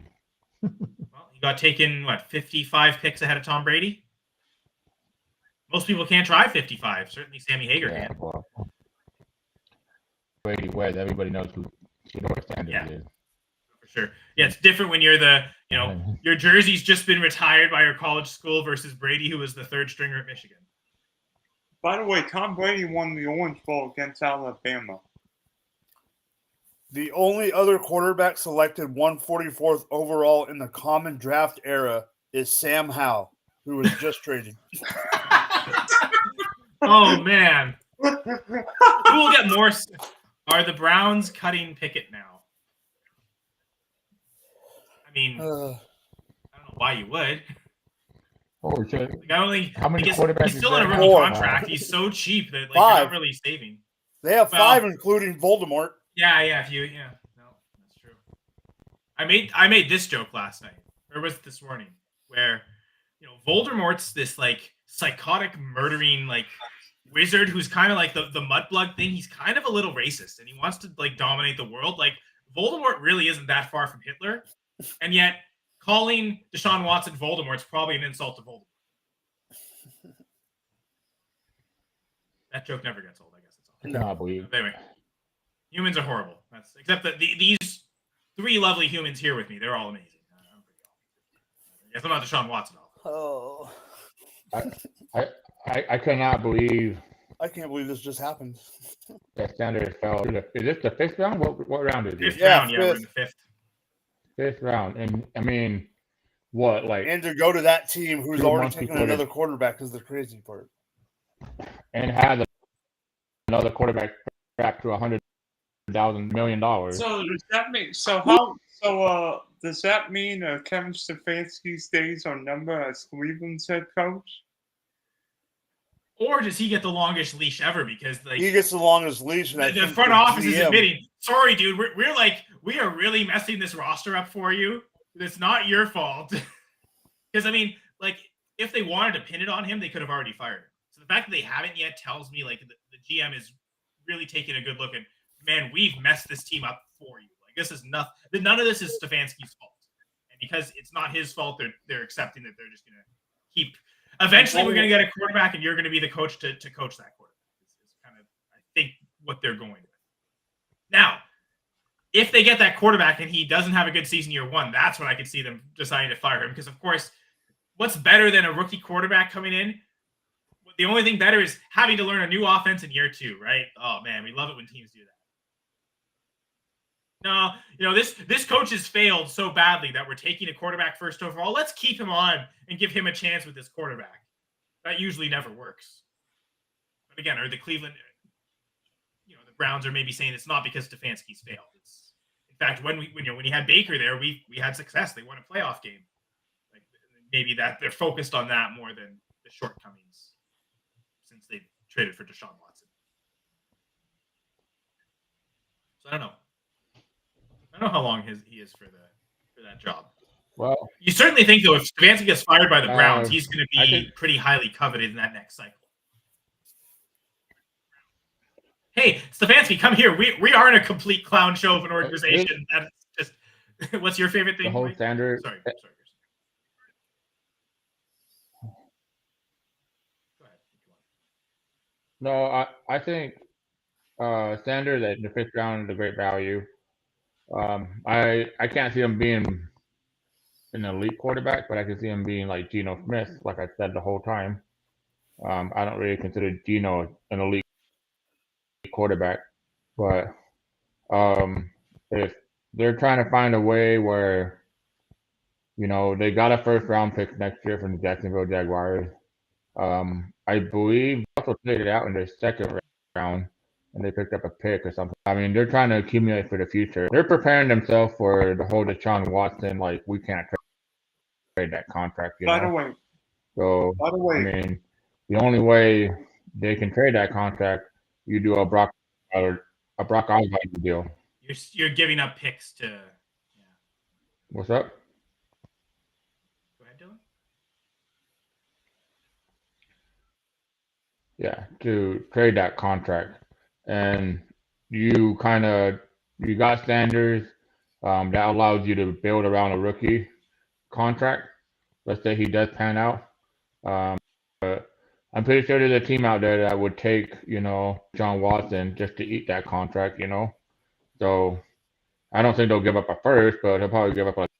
Well, he got taken, 55 picks ahead of Tom Brady? Most people can't try 55. Certainly Sammy Hagar can. Well, Brady West, everybody knows who Shedeur Sanders is. For sure. Yeah, it's different when you're your jersey's just been retired by your college school versus Brady, who was the 3rd stringer at Michigan. By the way, Tom Brady won the Orange Bowl against Alabama. The only other quarterback selected 144th overall in the common draft era is Sam Howell, who was just traded. Oh, man. Who will get more? Are the Browns cutting Pickett now? I mean, I don't know why you would. Oh, shit. How many quarterbacks? He's still on a rookie contract. He's so cheap that you're not really saving. They have 5, including Voldemort. Yeah. No, that's true. I made this joke last night, or was it this morning, where Voldemort's this psychotic murdering wizard who's kind of like the mudblood thing. He's kind of a little racist, and he wants to dominate the world. Voldemort really isn't that far from Hitler, and yet calling Deshaun Watson Voldemort's probably an insult to Voldemort. That joke never gets old, I guess. That's all. No, I believe. Anyway, humans are horrible. Except that these 3 lovely humans here with me, they're all amazing. I guess I'm not Deshaun Watson. Oh. I cannot believe. I can't believe this just happened. That Sanders fell. Is this the 5th round? What round is it? 5th round, yeah, we're in the 5th. 5th round, and I mean, what and to go to that team who's already taken another quarterback is the crazy part. And had another quarterback back to 100 $1,000,000,000. So does that mean does that mean Kevin Stefanski's days are numbered as Cleveland's head coach? Or does he get the longest leash ever? Because like He gets the longest leash, and the front office is admitting, sorry, dude, we are really messing this roster up for you. It's not your fault. Because I mean, like, if they wanted to pin it on him, they could have already fired him. So the fact that they haven't yet tells me like the GM is really taking a good look at, man, we've messed this team up for you. Like, this is nothing. None of this is Stefanski's fault, and because it's not his fault, they're accepting that they're just gonna keep. Eventually, we're going to get a quarterback, and you're going to be the coach to coach that quarterback. Is kind of, I think, what they're going with. Now, if they get that quarterback and he doesn't have a good season year one, that's when I could see them deciding to fire him. Because, of course, what's better than a rookie quarterback coming in? The only thing better is having to learn a new offense in year two, right? Oh, man, we love it when teams do that. No, this coach has failed so badly that we're taking a quarterback first overall. Let's keep him on and give him a chance with this quarterback. That usually never works. But again, are the Cleveland, the Browns are maybe saying it's not because Stefanski's failed. It's, in fact, when he had Baker there, we had success. They won a playoff game. Like, maybe that they're focused on that more than the shortcomings since they traded for Deshaun Watson. So I don't know. I don't know how long he is for that job. Well, you certainly think, though, if Stefanski gets fired by the Browns, he's going to be pretty highly coveted in that next cycle. Hey, Stefanski, come here. We aren't a complete clown show of an organization. That's just what's your favorite thing? The whole standard. Sorry. Go ahead. No, I think Sanders at the 5th round is a great value. I can't see him being an elite quarterback, but I can see him being like Geno Smith, like I said the whole time. I don't really consider Geno an elite quarterback, but if they're trying to find a way where, they got a 1st round pick next year from the Jacksonville Jaguars. I believe they also traded out in the 2nd round, and they picked up a pick or something. I mean, they're trying to accumulate for the future. They're preparing themselves for the whole Deshaun Watson, like, we can't trade that contract, By the way, I mean, the only way they can trade that contract, you do a Brock Osweiler deal. You're giving up picks to. Yeah. What's up? Go ahead, Dylan. Yeah, to trade that contract, and you got Sanders. That allows you to build around a rookie contract. Let's say he does pan out. But I'm pretty sure there's a team out there that would take, John Watson just to eat that contract, So I don't think they'll give up a 1st, but they'll probably give up like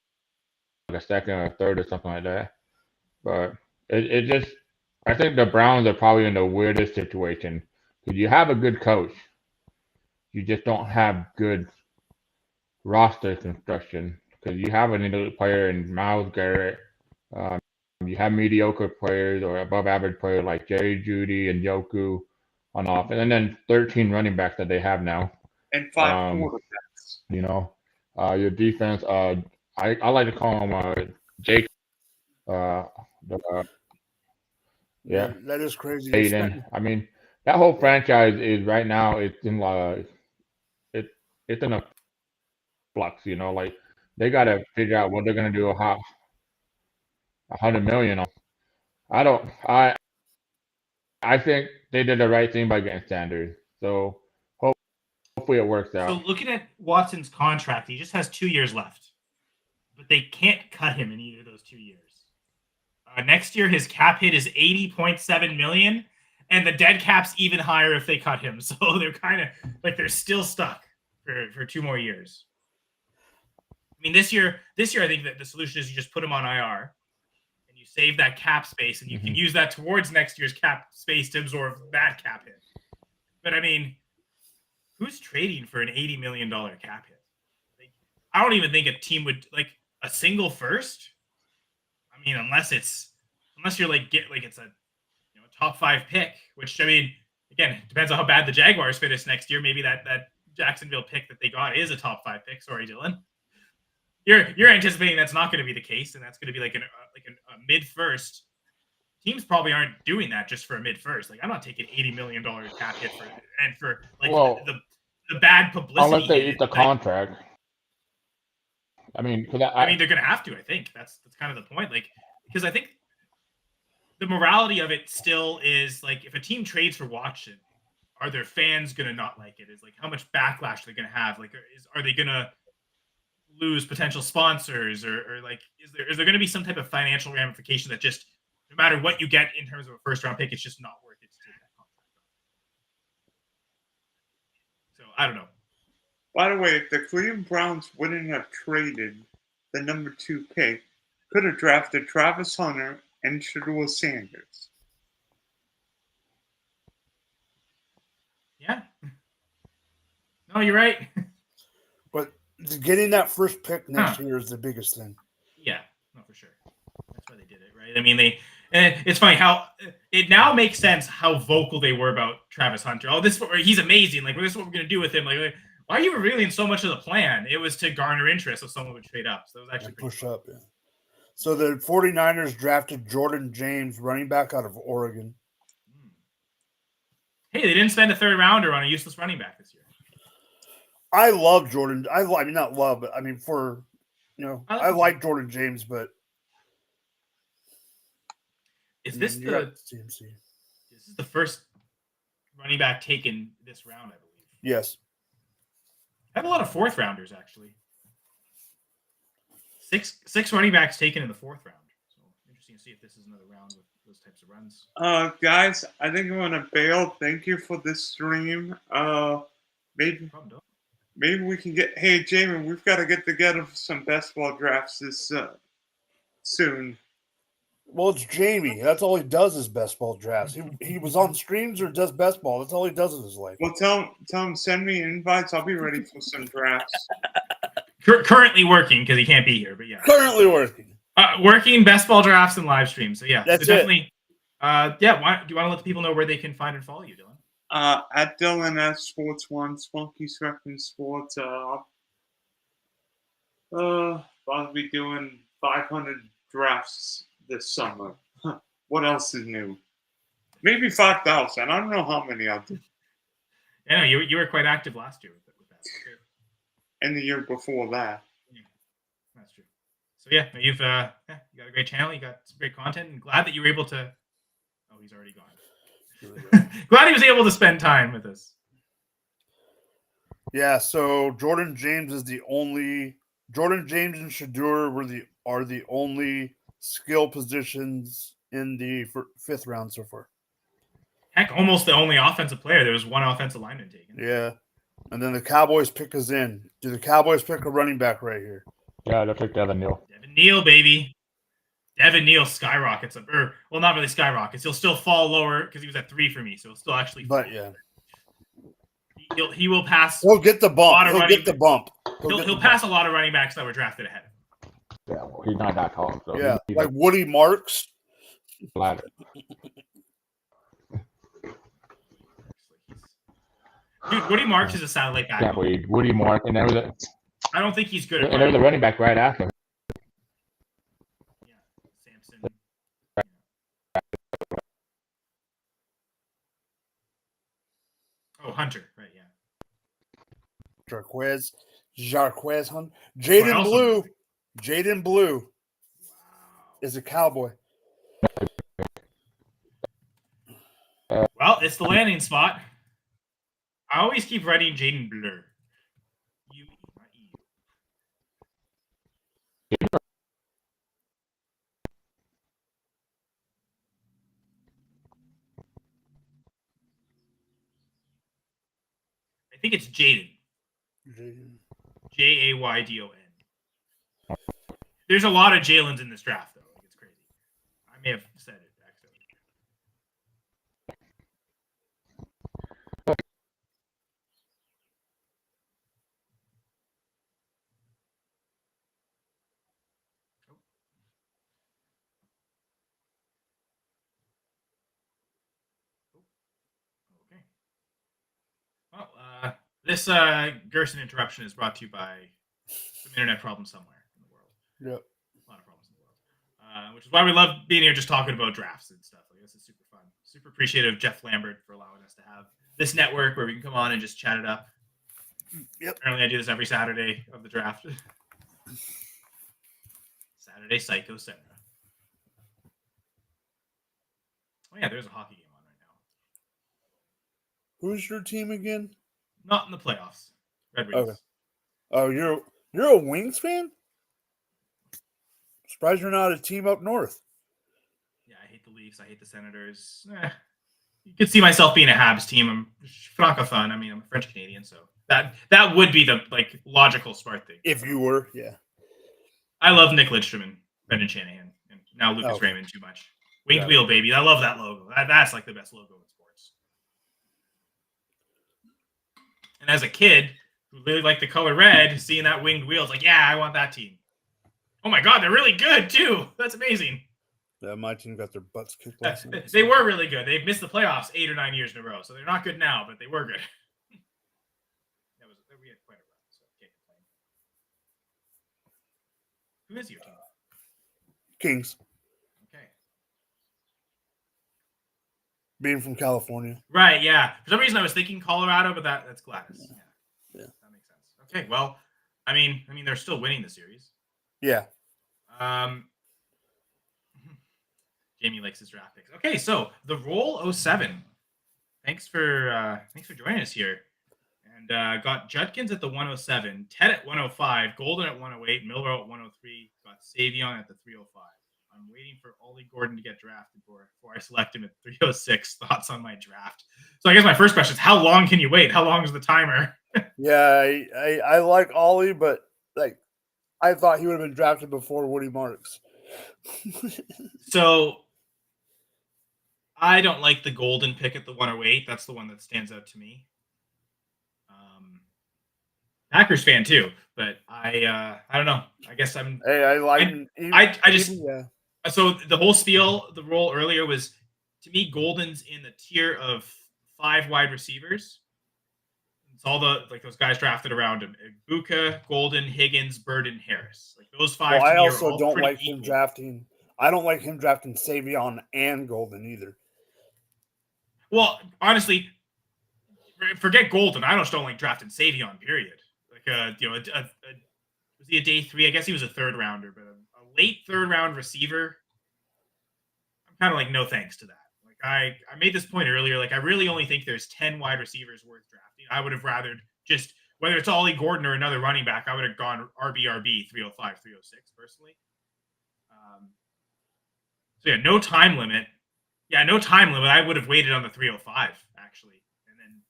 a 2nd or a 3rd or something like that. But it just, I think the Browns are probably in the weirdest situation because you have a good coach. You just don't have good roster construction because you have an elite player in Myles Garrett. You have mediocre players or above average players like Jerry Jeudy and Joku on offense, and then 13 running backs that they have now. And 5 quarterbacks. Your defense, I like to call him Jake. Yeah, that is crazy. Aiden. I mean, that whole franchise is right now. It's in it's in a flux. Like they got to figure out what they're gonna do. How $100 million. I think they did the right thing by getting Sanders. So hopefully it works out. So looking at Watson's contract, he just has 2 years left, but they can't cut him in either of those 2 years. Next year, his cap hit is $80.7 million, and the dead cap's even higher if they cut him. So they're kind of like they're still stuck for 2 more years. I mean, this year, I think that the solution is you just put him on IR, and you save that cap space, and you can use that towards next year's cap space to absorb that cap hit. But I mean, who's trading for an $80 million cap hit? Like, I don't even think a team would like a single 1st. I mean, unless you're it's a top 5 pick, which I mean, again, it depends on how bad the Jaguars finish next year. Maybe that Jacksonville pick that they got is a top 5 pick. Sorry, Dylan. You're anticipating that's not going to be the case, and that's going to be like a mid first. Teams probably aren't doing that just for a mid first. Like I'm not taking $80 million cap hit for like the bad publicity. Unless they eat the contract. I mean, they're going to have to. I think that's kind of the point. Like because I think the morality of it still is like if a team trades for Watson, are their fans going to not like it? Is like how much backlash are they going to have? Like are they going to lose potential sponsors or like is there going to be some type of financial ramification that just no matter what you get in terms of a first round pick, it's just not worth it to take that contract on. So I don't know. By the way, if the Cleveland Browns wouldn't have traded the number 2 pick, could have drafted Travis Hunter and Shedeur Sanders. Yeah. No, you're right. But getting that first pick next year is the biggest thing. Yeah, no, for sure. That's why they did it, right? I mean, it's funny how it now makes sense how vocal they were about Travis Hunter. Oh, he's amazing. Like, this is what we're going to do with him. Like, why are you revealing so much of the plan? It was to garner interest so someone would trade up. So it was actually push up, yeah. So the 49ers drafted Jordan James, running back out of Oregon. Hey, they didn't spend a 3rd rounder on a useless running back this year. I love Jordan. I mean, not love, but I mean, I like Jordan James, but is this this is the first running back taken this round, I believe. Yes. I have a lot of 4th rounders, actually. Six running backs taken in the 4th round. So interesting to see if this is another round with those types of runs. Guys, I think I'm gonna bail. Thank you for this stream. Maybe we can get. Hey, Jamie, we've got to get together for some best ball drafts this soon. Well, it's Jamie. That's all he does is best ball drafts. He was on streams or does best ball. That's all he does in his life. Well, tell him send me invites. I'll be ready for some drafts. Currently working because he can't be here, but yeah. Currently working. Working best ball drafts and live streams. So yeah, that's definitely. Do you want to let the people know where they can find and follow you, Dylan? At Dylan at Sports One, Spunky Repping Sports. I'll be doing 500 drafts this summer. What else is new? Maybe 5,000. I don't know how many I'll do. I know you were quite active last year with that. And the year before that. Yeah, that's true. So yeah, you got a great channel. You got some great content, and glad that you were able to. Oh, he's already gone. Glad he was able to spend time with us. Yeah. So Jordan James and Shedeur are the only skill positions in the 5th round so far. Heck, almost the only offensive player. There was one offensive lineman taken. Yeah. And then the Cowboys pick us in. Do the Cowboys pick a running back right here? Yeah, they'll pick Devin Neal. Devin Neal, baby. Devin Neal skyrockets up. Well, not really skyrockets. He'll still fall lower because he was at 3 for me. So he'll still actually fall. But yeah. He will pass. He'll get the bump. He'll pass a lot of running backs that were drafted ahead. Yeah, well, he's not that tall. So yeah, like Woody Marks. Ladder. Dude, Woody Marks is a satellite back. Yeah, Woody Marks and everything. I don't think he's good at and there's a running back right after him. Yeah, Samson. Oh, Hunter, right? Yeah. Jarquez Hunter. Jaden Blue is a Cowboy. Well, it's the landing spot. I always keep writing Jaden Blur. U, not E. I think it's Jaden. Jaydon. There's a lot of Jalen's in this draft, though. Like, it's crazy. I may have said it accidentally. Okay. Well, This Gerson interruption is brought to you by some internet problem somewhere in the world. Yep. A lot of problems in the world. Which is why we love being here just talking about drafts and stuff. Like, this is super fun. Super appreciative of Jeff Lambert for allowing us to have this network where we can come on and just chat it up. Yep. Apparently I do this every Saturday of the draft. Saturday Psycho Center. Oh yeah, there's a hockey game on right now. Who's your team again? Not in the playoffs. Red Wings. Okay. Oh, you're a Wings fan? Surprised you're not a team up north. Yeah, I hate the Leafs. I hate the Senators. You could see myself being a Habs team. I'm francophone. I mean, I'm a French Canadian, so that would be the logical smart thing. If you were, yeah. I love Nick Lidstrom and Brendan Shanahan, and now Lucas Raymond too much. Winged wheel, baby. I love that logo. That's like the best logo in sports. And as a kid who really liked the color red, seeing that winged wheel, it's like, yeah, I want that team. Oh my God, they're really good too. That's amazing. Yeah, my team got their butts kicked last night. They were really good. They've missed the playoffs 8 or 9 years in a row, so they're not good now, but they were good. We had quite a run, so can't complain. Who is your team? Kings. Okay. Being from California. Right, yeah. For some reason I was thinking Colorado, but that's Gladys. Yeah. That makes sense. Okay, well, I mean they're still winning the series. Yeah. Jamie likes his draft picks. Okay, so the roll 07. Thanks for joining us here. And got Judkins at the 107, Ted at 105, Golden at 108, Milrow at 103, got Savion at the 305. I'm waiting for Ollie Gordon to get drafted before I select him at 306. Thoughts on my draft? So I guess my first question is, how long can you wait? How long is the timer? Yeah, I like Ollie, but I thought he would have been drafted before Woody Marks. So I don't like the Golden pick at the 108. That's the one that stands out to me. Packers fan too, but I don't know. I guess I'm. Hey, I like. So the whole spiel, the role earlier was, to me, Golden's in the tier of 5 wide receivers. It's all those guys drafted around him: Ibuka, Golden, Higgins, Burden, Harris. Like those 5. Well, I also don't like him drafting. I don't like him drafting Savion and Golden either. Well, honestly, forget Golden. I just don't like drafting Savion. Period. Was he a day 3? I guess he was a 3rd rounder, but a late 3rd round receiver. I'm kind of like, no thanks to that. Like I made this point earlier. Like I really only think there's 10 wide receivers worth drafting. I would have rather just, whether it's Ollie Gordon or another running back, I would have gone RB 305, 306 personally. So yeah, no time limit. Yeah, no time limit. I would have waited on the 305 actually, and then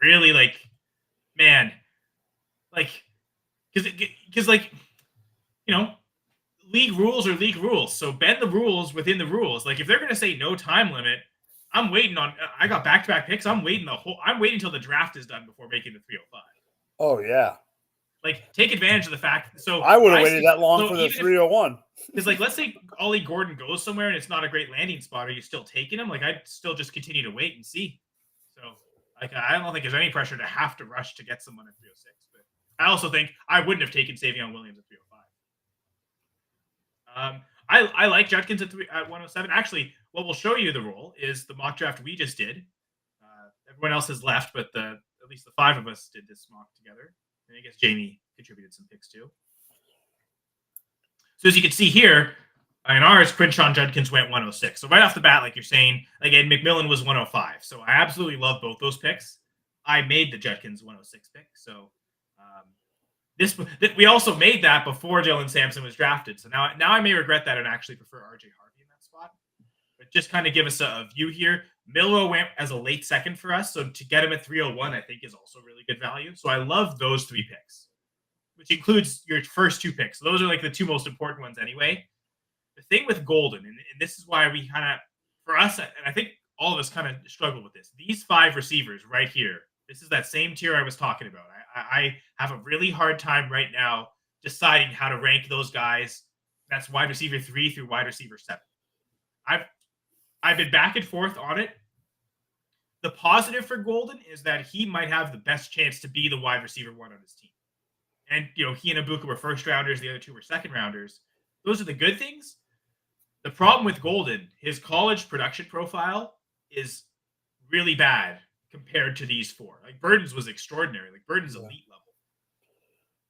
really man. Because league rules are league rules. So bend the rules within the rules. Like if they're going to say no time limit, I'm waiting on. I got back-to-back picks. I'm waiting until the draft is done before making the 305. Oh yeah. Take advantage of the fact. So I would have waited that long for the 301. Because let's say Ollie Gordon goes somewhere and it's not a great landing spot. Are you still taking him? I'd still just continue to wait and see. So I don't think there's any pressure to have to rush to get someone at 306. But I also think I wouldn't have taken Savion Williams at 305. I like Judkins at 107. Actually, what will show you the role is the mock draft we just did. Everyone else has left, but at least the 5 of us did this mock together. And I guess Jamie contributed some picks too. So as you can see here, in ours, Crenshaw Judkins went 106. So right off the bat, like you're saying, Ed McMillan was 105. So I absolutely love both those picks. I made the Judkins 106 pick. So we also made that before Jalen Sampson was drafted. So now I may regret that and actually prefer RJ Harvey in that spot. But just kind of give us a view here. Milrow went as a late 2nd for us. So to get him at 301, I think is also really good value. So I love those 3 picks, which includes your first 2 picks. So those are the 2 most important ones anyway. The thing with Golden, and this is why we kind of, for us, and I think all of us kind of struggle with this, these 5 receivers right here, this is that same tier I was talking about. I have a really hard time right now deciding how to rank those guys. That's wide receiver 3 through wide receiver 7. I've been back and forth on it. the positive for Golden is that he might have the best chance to be the wide receiver one on his team. And, he and Ibuka were first rounders. The other two were second rounders. Those are the good things. The problem with Golden, his college production profile is really bad compared to these four. Like Burden's was extraordinary. Like Burden's elite level.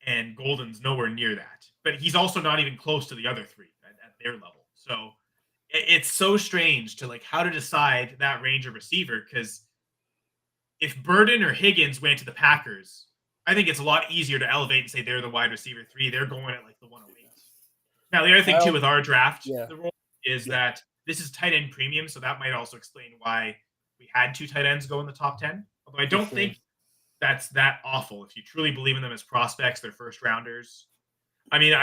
And Golden's nowhere near that. But he's also not even close to the other three at their level. So it's so strange to how to decide that range of receiver, because if Burden or Higgins went to the Packers, I think it's a lot easier to elevate and say they're the wide receiver 3. They're going at the 108. Now, the other thing too with our draft, the role is that this is tight end premium, so that might also explain why we had 2 tight ends go in the top 10. Although I don't think that's that awful. If you truly believe in them as prospects, they're first rounders. I mean,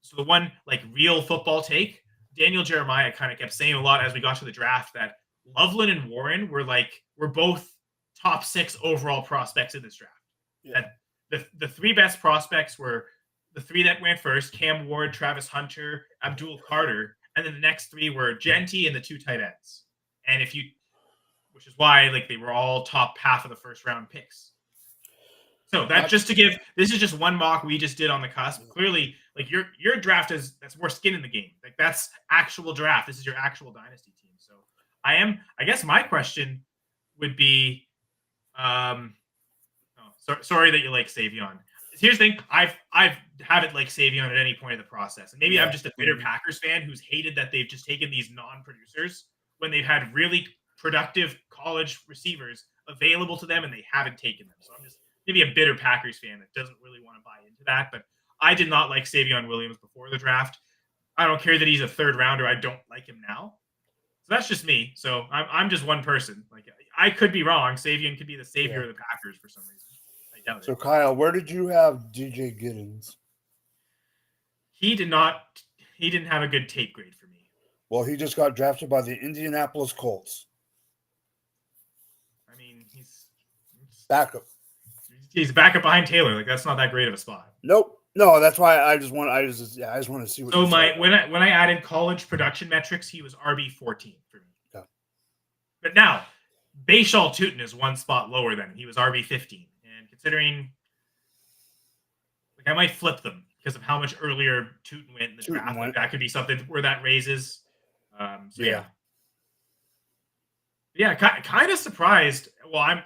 so the one real football take, Daniel Jeremiah kind of kept saying a lot as we got to the draft that Loveland and Warren were both top 6 overall prospects in this draft. Yeah. The 3 best prospects were the 3 that went first: Cam Ward, Travis Hunter, Abdul Carter, and then the next 3 were Genty and the 2 tight ends. And which is why they were all top half of the first round picks. So that's just to give. This is just one mock we just did on the cusp. Clearly, your draft that's more skin in the game. That's actual draft. This is your actual dynasty team. So I guess my question would be, sorry that you like Savion. Here's the thing: I've haven't liked Savion at any point in the process, and maybe I'm just a bitter Packers fan who's hated that they've just taken these non-producers when they've had really productive college receivers available to them, and they haven't taken them. So I'm just maybe a bitter Packers fan that doesn't really want to buy into that. But I did not like Savion Williams before the draft. I don't care that he's a 3rd rounder. I don't like him now. So that's just me. So I'm just one person. I could be wrong. Savion could be the savior of the Packers for some reason. I doubt it. So Kyle, where did you have DJ Giddens? He didn't have a good tape grade for me. Well, he just got drafted by the Indianapolis Colts. I mean, he's backup. He's backup behind Taylor. That's not that great of a spot. Nope. No, that's why I just want to see what. So when I added college production metrics, he was RB 14 for me. Yeah. But now, Bayshal Tootin is one spot lower than him. He was RB 15, and considering I might flip them because of how much earlier Tootin went in the draft. That could be something where that raises. Yeah, kind of surprised. Well,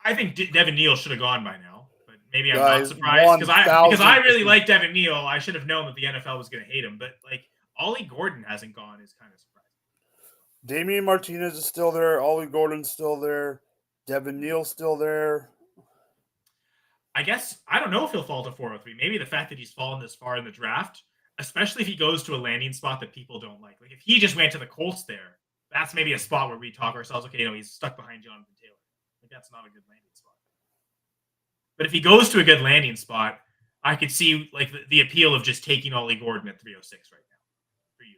I think Devin Neal should have gone by now, but maybe I'm not surprised because I really like Devin Neal. I should have known that the NFL was going to hate him, but Ollie Gordon hasn't gone is kind of surprising. Damian Martinez is still there. Ollie Gordon's still there. Devin Neal's still there. I guess I don't know if he'll fall to 403. Maybe the fact that he's fallen this far in the draft, especially if he goes to a landing spot that people don't like. If he just went to the Colts there, that's maybe a spot where we talk ourselves, okay, he's stuck behind Jonathan Taylor. That's not a good landing spot. But if he goes to a good landing spot, I could see the appeal of just taking Ollie Gordon at 306 right now for you.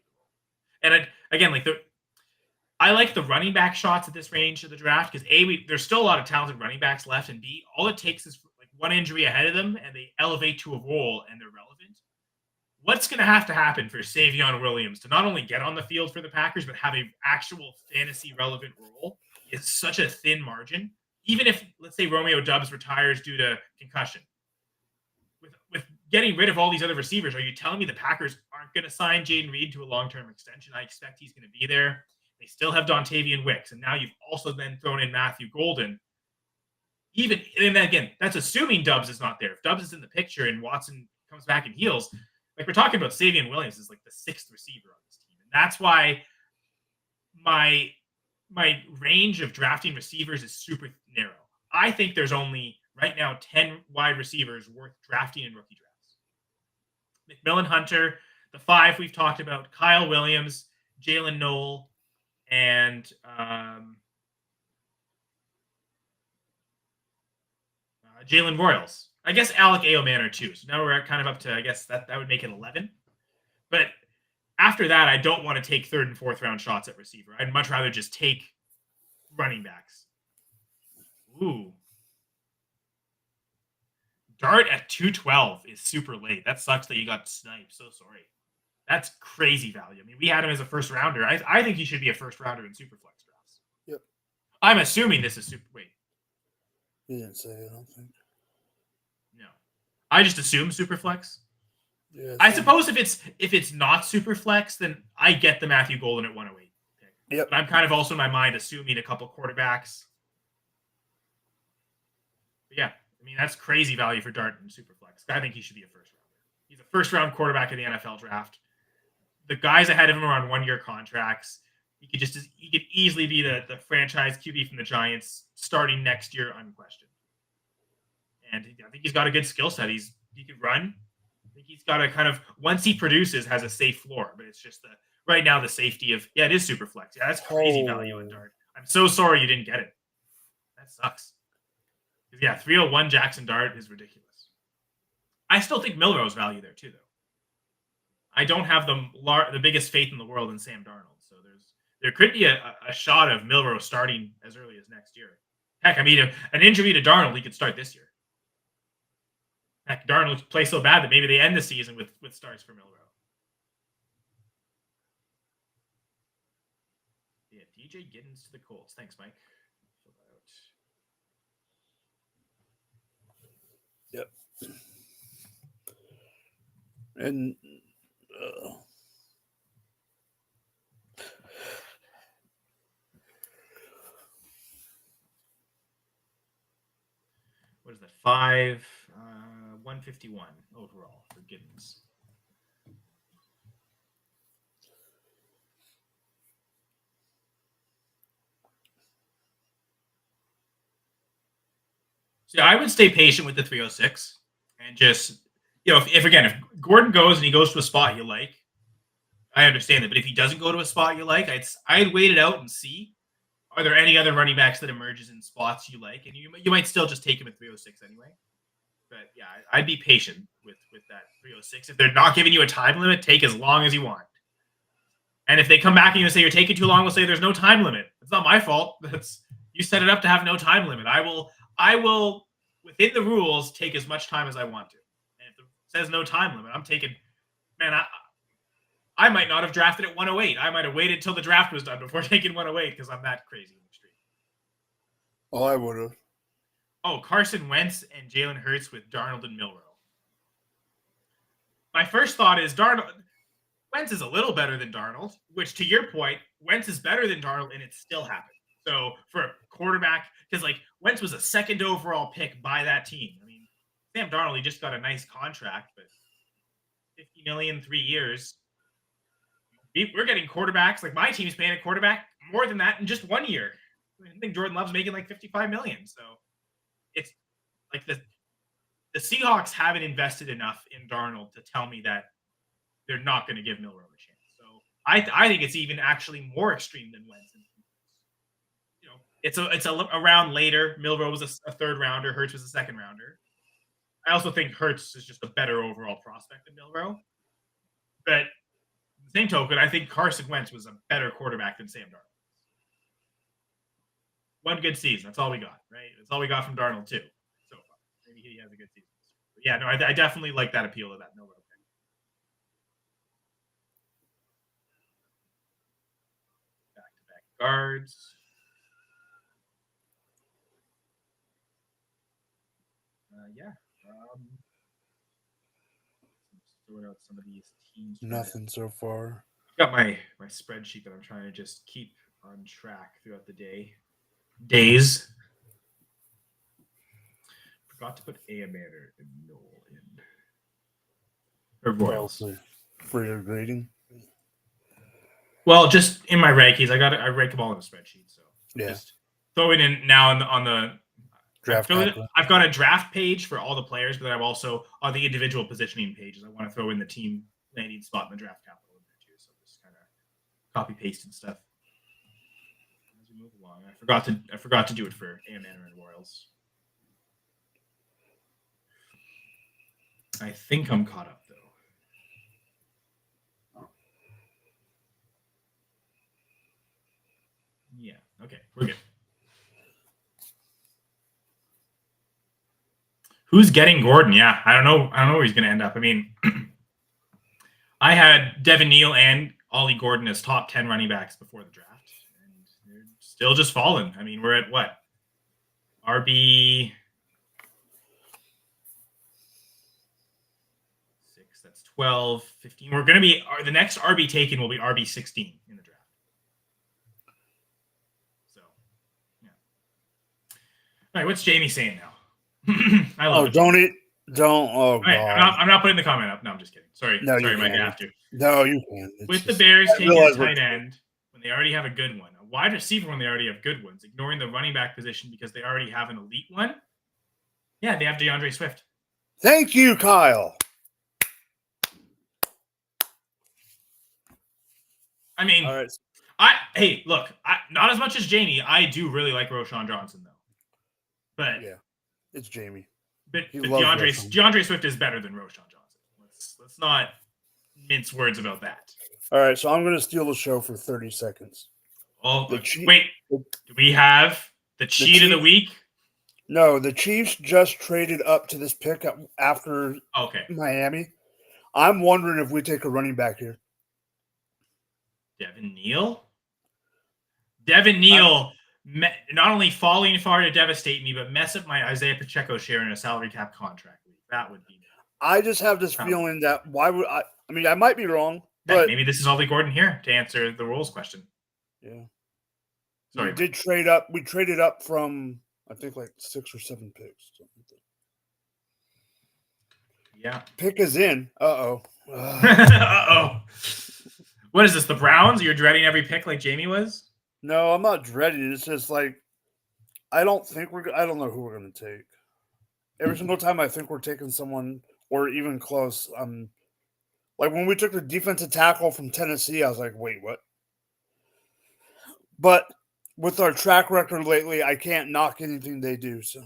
And I like the running back shots at this range of the draft because there's still a lot of talented running backs left, and B, all it takes is one injury ahead of them and they elevate to a role and they're relevant. What's going to happen for Savion Williams to not only get on the field for the Packers but have an actual fantasy relevant role is such a thin margin. Even if, let's say, Romeo Doubs retires due to concussion, with getting rid of all these other receivers, are you telling me the Packers aren't going to sign Jaden Reed to a long-term extension? I expect he's going to be there. They still have Dontavian Wicks, and now you've also then thrown in Matthew Golden. And again, that's assuming Doubs is not there. If Doubs is in the picture and Watson comes back and heals, we're talking about Savion Williams is the 6th receiver on this team, and that's why my range of drafting receivers is super narrow. I think there's only right now 10 wide receivers worth drafting in rookie drafts. McMillan Hunter, the 5 we've talked about, Kyle Williams, Jalen Noel, and Jalen Royals. I guess Alec Aomanor too. So now we're kind of up to, I guess that would make it 11. But after that, I don't want to take 3rd and 4th round shots at receiver. I'd much rather just take running backs. Ooh. Dart at 212 is super late. That sucks that you got sniped. So sorry. That's crazy value. I mean, we had him as a 1st rounder. I think he should be a 1st rounder in Superflex drafts. Yep. I'm assuming this is super. Wait, He didn't say it, I don't think. no. I just assume super flex. Yeah, I suppose if it's not super flex, then I get the Matthew Golden at 108. Yep. But I'm kind of also in my mind assuming a couple quarterbacks. But yeah, I mean that's crazy value for Dart and super flex. I think he should be a first rounder. He's a first round quarterback in the NFL draft. The guys ahead of him are on 1 year contracts. He could easily be the franchise QB from the Giants starting next year unquestioned. And I think he's got a good skill set. He can run. I think he's got a kind of once he produces has a safe floor, but it's just right now the safety of it is super flex. Yeah, that's crazy value on Dart. I'm so sorry you didn't get it. That sucks. Yeah, 301 Jackson Dart is ridiculous. I still think Milroe's value there too, though. I don't have the biggest faith in the world in Sam Darnold, so there could be a shot of Milroe starting as early as next year. Heck, I mean, an injury to Darnold, he could start this year. Heck, Darnold plays so bad that maybe they end the season with starts for Milroe. Yeah, DJ Giddens to the Colts. Thanks, Mike. Yep. And what is that? 151 overall for Giddens. So I would stay patient with the 306 and just, if Gordon goes and he goes to a spot you like, I understand that. But if he doesn't go to a spot you like, I'd wait it out and see. Are there any other running backs that emerges in spots you like? And you might still just take him at 306 anyway. But yeah, I'd be patient with that 306. If they're not giving you a time limit, take as long as you want. And if they come back and you say you're taking too long, we'll say there's no time limit. It's not my fault. You set it up to have no time limit. I will, within the rules, take as much time as I want to. And if it says no time limit, I'm taking, man, I might not have drafted at 108. I might have waited till the draft was done before taking 108 because I'm that crazy in the street. Oh, I would have. Oh, Carson Wentz and Jalen Hurts with Darnold and Milroe. My first thought is Wentz is a little better than Darnold, which to your point, Wentz is better than Darnold and it still happened. So for a quarterback, because Wentz was a second overall pick by that team. I mean, Sam Darnold, he just got a nice contract, but $50 million, 3 years. We're getting quarterbacks. Like my team's paying a quarterback more than that in just 1 year. I think Jordan Love's making like $55 million. So it's like the Seahawks haven't invested enough in Darnold to tell me that they're not going to give Milroe a chance. So I think it's even actually more extreme than Wentz. It's a round later. Milroe was a third rounder. Hurts was a second rounder. I also think Hurts is just a better overall prospect than Milroe. But the same token, I think Carson Wentz was a better quarterback than Sam Darnold. One good season. That's all we got, right? That's all we got from Darnold too. So far. Maybe he has a good season. But yeah, no, I definitely like that appeal to that Milroe pick. Back-to-back guards. Yeah. Sort out some of these teams. Nothing so far. I've got my spreadsheet that I'm trying to just keep on track throughout the days. Forgot to put Manor and Noel in. Or Royals. For your grading? Well, just in my rankings, I rank them all in a spreadsheet. So yeah. Just throwing in now on the draft. I've got a draft page for all the players, but I'm also on the individual positioning pages. I want to throw in the team landing spot in the draft capital in there too. So just kind of copy paste and stuff as we move along. I forgot to do it for Manor and Royals. I think I'm caught up though. Yeah. Okay, we're good. Who's getting Gordon? Yeah, I don't know where he's going to end up. I mean, I had Devin Neal and Ollie Gordon as top 10 running backs before the draft, and they're still just falling. I mean, we're at what? RB 6, that's 12, 15. We're going to be, the next RB taken will be RB 16 in the draft. So, yeah. All right, what's Jamie saying now? I love it. Don't eat. Don't. Oh, right, God. I'm not putting the comment up. No, I'm just kidding. Sorry, No, sorry, you Mike, I can't. have to. No, you can't. With the Bears taking a realize tight end when they already have a good one, a wide receiver when they already have good ones, ignoring the running back position because they already have an elite one. Yeah, they have DeAndre Swift. Thank you, Kyle. I mean, All right. Hey, look, not as much as Jamie. I do really like Roschon Johnson, though. But yeah, it's Jamie. But He loves DeAndre Swift is better than Roschon Johnson. Let's not mince words about that. All right, so I'm going to steal the show for 30 seconds. Oh, wait. Do we have the cheat of the week? No, the Chiefs just traded up to this pick after Miami. I'm wondering if we take a running back here. Devin Neal? Devin Neal not only falling far to devastate me, but mess up my Isaiah Pacheco share in a salary cap contract. That would be. I just have this feeling that why would I mean, I might be wrong, but maybe this is Ollie Gordon here to answer the rules question. Yeah. Sorry. We did trade up. We traded up from, I think, like 6 or 7 picks. Yeah. Pick is in. Uh-oh. Uh-oh. What is this, the Browns? You're dreading every pick like Jamie was? No, I'm not dreading. It's just like, I don't know who we're going to take. Every single time I think we're taking someone or even close, like when we took the defensive tackle from Tennessee, I was like, wait, what? But with our track record lately, I can't knock anything they do. So,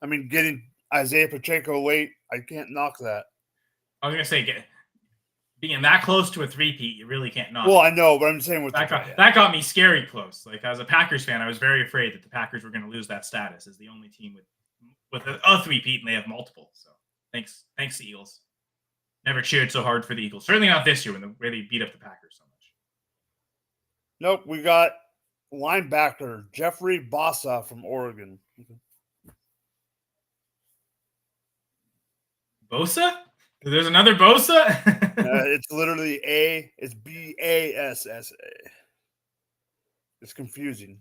I mean, getting Isaiah Pacheco late, I can't knock that. I was going to say, being that close to a three-peat, you really can't knock. Well, I know, but I'm saying with that got me scary close. Like, as a Packers fan, I was very afraid that the Packers were going to lose that status as the only team with a three-peat, and they have multiple. So, thanks, Eagles. Never cheered so hard for the Eagles. Certainly not this year when they beat up the Packers so much. Nope, we got linebacker Jeffrey Bossa from Oregon. Bosa? There's another Bosa? It's literally it's Bassa. It's confusing.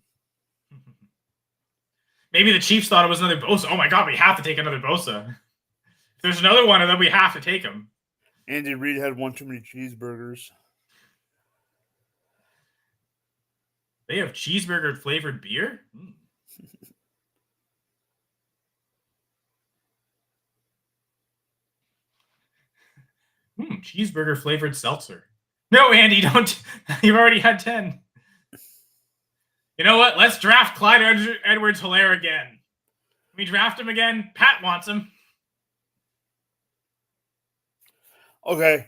Maybe the Chiefs thought it was another Bosa. Oh my God, we have to take another Bosa. If there's another one, then we have to take him. Andy Reid had one too many cheeseburgers. They have cheeseburger flavored beer? Cheeseburger flavored seltzer. No, Andy, don't. You've already had 10. You know what? Let's draft Clyde Edwards-Helaire again. Can we draft him again? Pat wants him. Okay.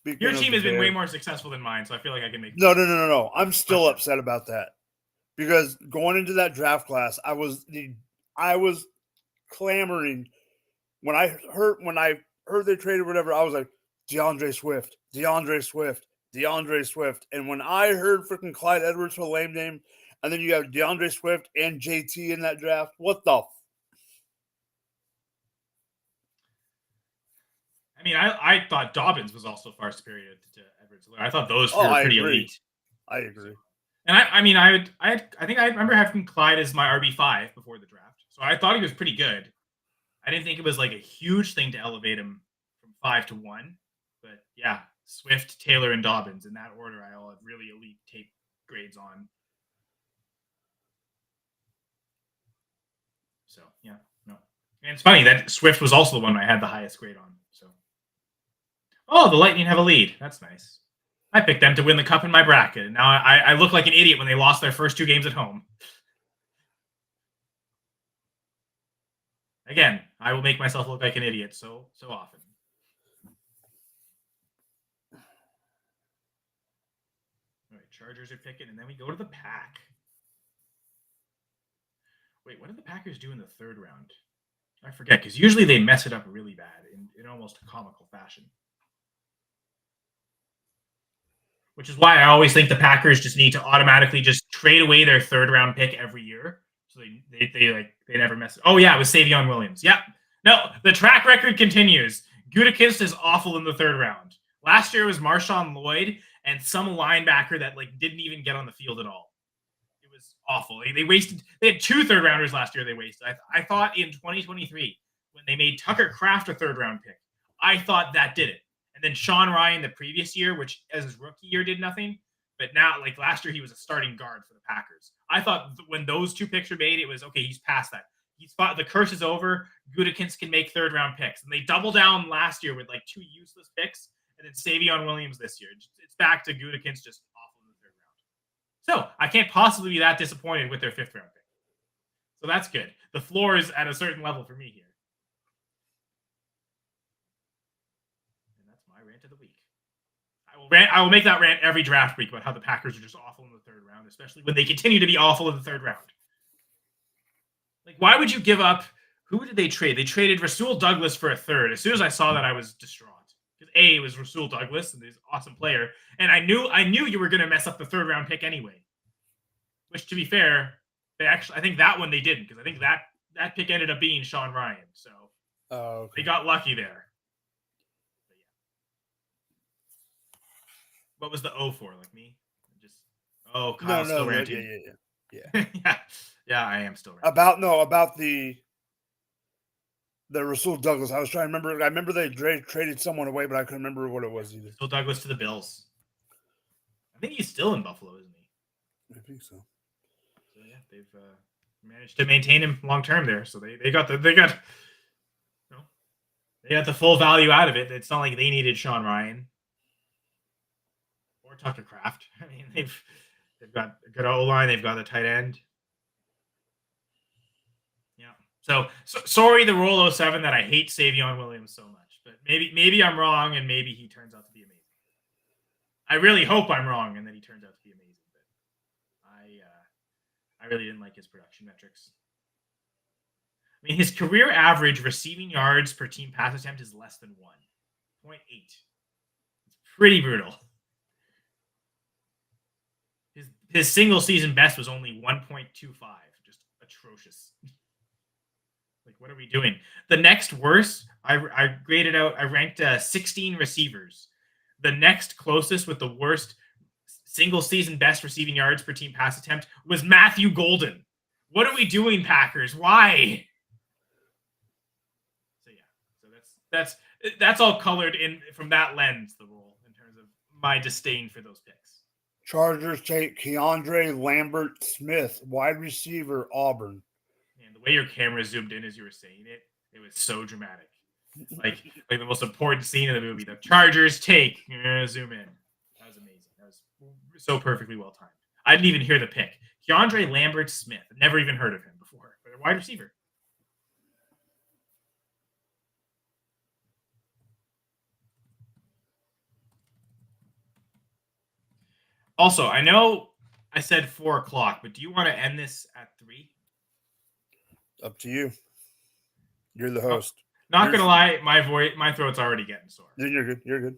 Your team has been way more successful than mine, so I feel like I can make. No. I'm still upset about that because going into that draft class, I was clamoring when I heard they traded whatever. I was like, DeAndre Swift. And when I heard freaking Clyde Edwards-Helaire name, and then you have DeAndre Swift and JT in that draft, what the? I mean, I thought Dobbins was also far superior to Edwards-Helaire. I thought those were pretty elite. I agree. And I think I remember having Clyde as my RB5 before the draft, so I thought he was pretty good. I didn't think it was like a huge thing to elevate him from 5 to 1, but yeah, Swift, Taylor, and Dobbins in that order, I all have really elite tape grades on. So yeah, no, and it's funny that Swift was also the one I had the highest grade on. So, oh, the Lightning have a lead. That's nice. I picked them to win the cup in my bracket, and now I look like an idiot when they lost their first 2 games at home. Again, I will make myself look like an idiot so often. All right, Chargers are picking, and then we go to the Pack. Wait, what did the Packers do in the 3rd round? I forget, because usually they mess it up really bad in almost a comical fashion. which is why I always think the Packers just need to automatically just trade away their 3rd-round pick every year. So they never mess. Oh yeah, it was Savion Williams. Yep. No, the track record continues. Gutekunst is awful in the 3rd round. Last year it was Marshawn Lloyd and some linebacker that didn't even get on the field at all. It was awful. They wasted. They had 2 3rd-rounders last year. They wasted. I thought in 2023 when they made Tucker Kraft a 3rd-round pick, I thought that did it. And then Sean Ryan the previous year, which as his rookie year did nothing. But now, last year, he was a starting guard for the Packers. I thought when those 2 picks were made, it was, okay, he's past that. The curse is over. Gutekunst can make 3rd-round picks. And they double down last year with 2 useless picks. And then Savion Williams this year. It's back to Gutekunst just awful in the 3rd round. So I can't possibly be that disappointed with their 5th-round pick. So that's good. The floor is at a certain level for me here. And that's my rant of the week. I will make that rant every draft week about how the Packers are just awful in the 3rd round, especially when they continue to be awful in the 3rd round. Why would you give up? Who did they trade? They traded Rasul Douglas for a 3rd. As soon as I saw that, I was distraught. Because it was Rasul Douglas, and he's an awesome player. And I knew you were going to mess up the 3rd-round pick anyway. Which, to be fair, I think that one they didn't. Because I think that pick ended up being Sean Ryan. So okay. They got lucky there. What was the O for? Like me? Kyle's still ranting. Yeah. Yeah, I am still ranting. About the Rasul Douglas. I was trying to remember. I remember they traded someone away, but I couldn't remember what it was either. Rasul Douglas to the Bills. I think he's still in Buffalo, isn't he? I think so. So yeah, they've managed to maintain him long term there. So they got the full value out of it. It's not like they needed Sean Ryan. Or Tucker Kraft. I mean, they've got a good O-line. They've got a tight end. Yeah. So sorry, the Roll 07 that I hate Savion Williams so much. But maybe I'm wrong, and maybe he turns out to be amazing. I really hope I'm wrong, and that he turns out to be amazing. But I really didn't like his production metrics. I mean, his career average receiving yards per team pass attempt is less than 1.8. It's pretty brutal. His single season best was only 1.25. Just atrocious. What are we doing? The next worst, I ranked 16 receivers. The next closest with the worst single season best receiving yards per team pass attempt was Matthew Golden. What are we doing, Packers? Why? So yeah, so that's all colored in from that lens, the role, in terms of my disdain for those picks. Chargers take Keandre Lambert-Smith, wide receiver, Auburn. And the way your camera zoomed in as you were saying it, it was so dramatic. Like the most important scene in the movie. The Chargers take. Zoom in. That was amazing. That was so perfectly well timed. I didn't even hear the pick. Keandre Lambert-Smith. Never even heard of him before. But a wide receiver. Also, I know I said 4 o'clock, but do you want to end this at 3? Up to you. You're the host. Not gonna lie, my throat's already getting sore. Then you're good. You're good.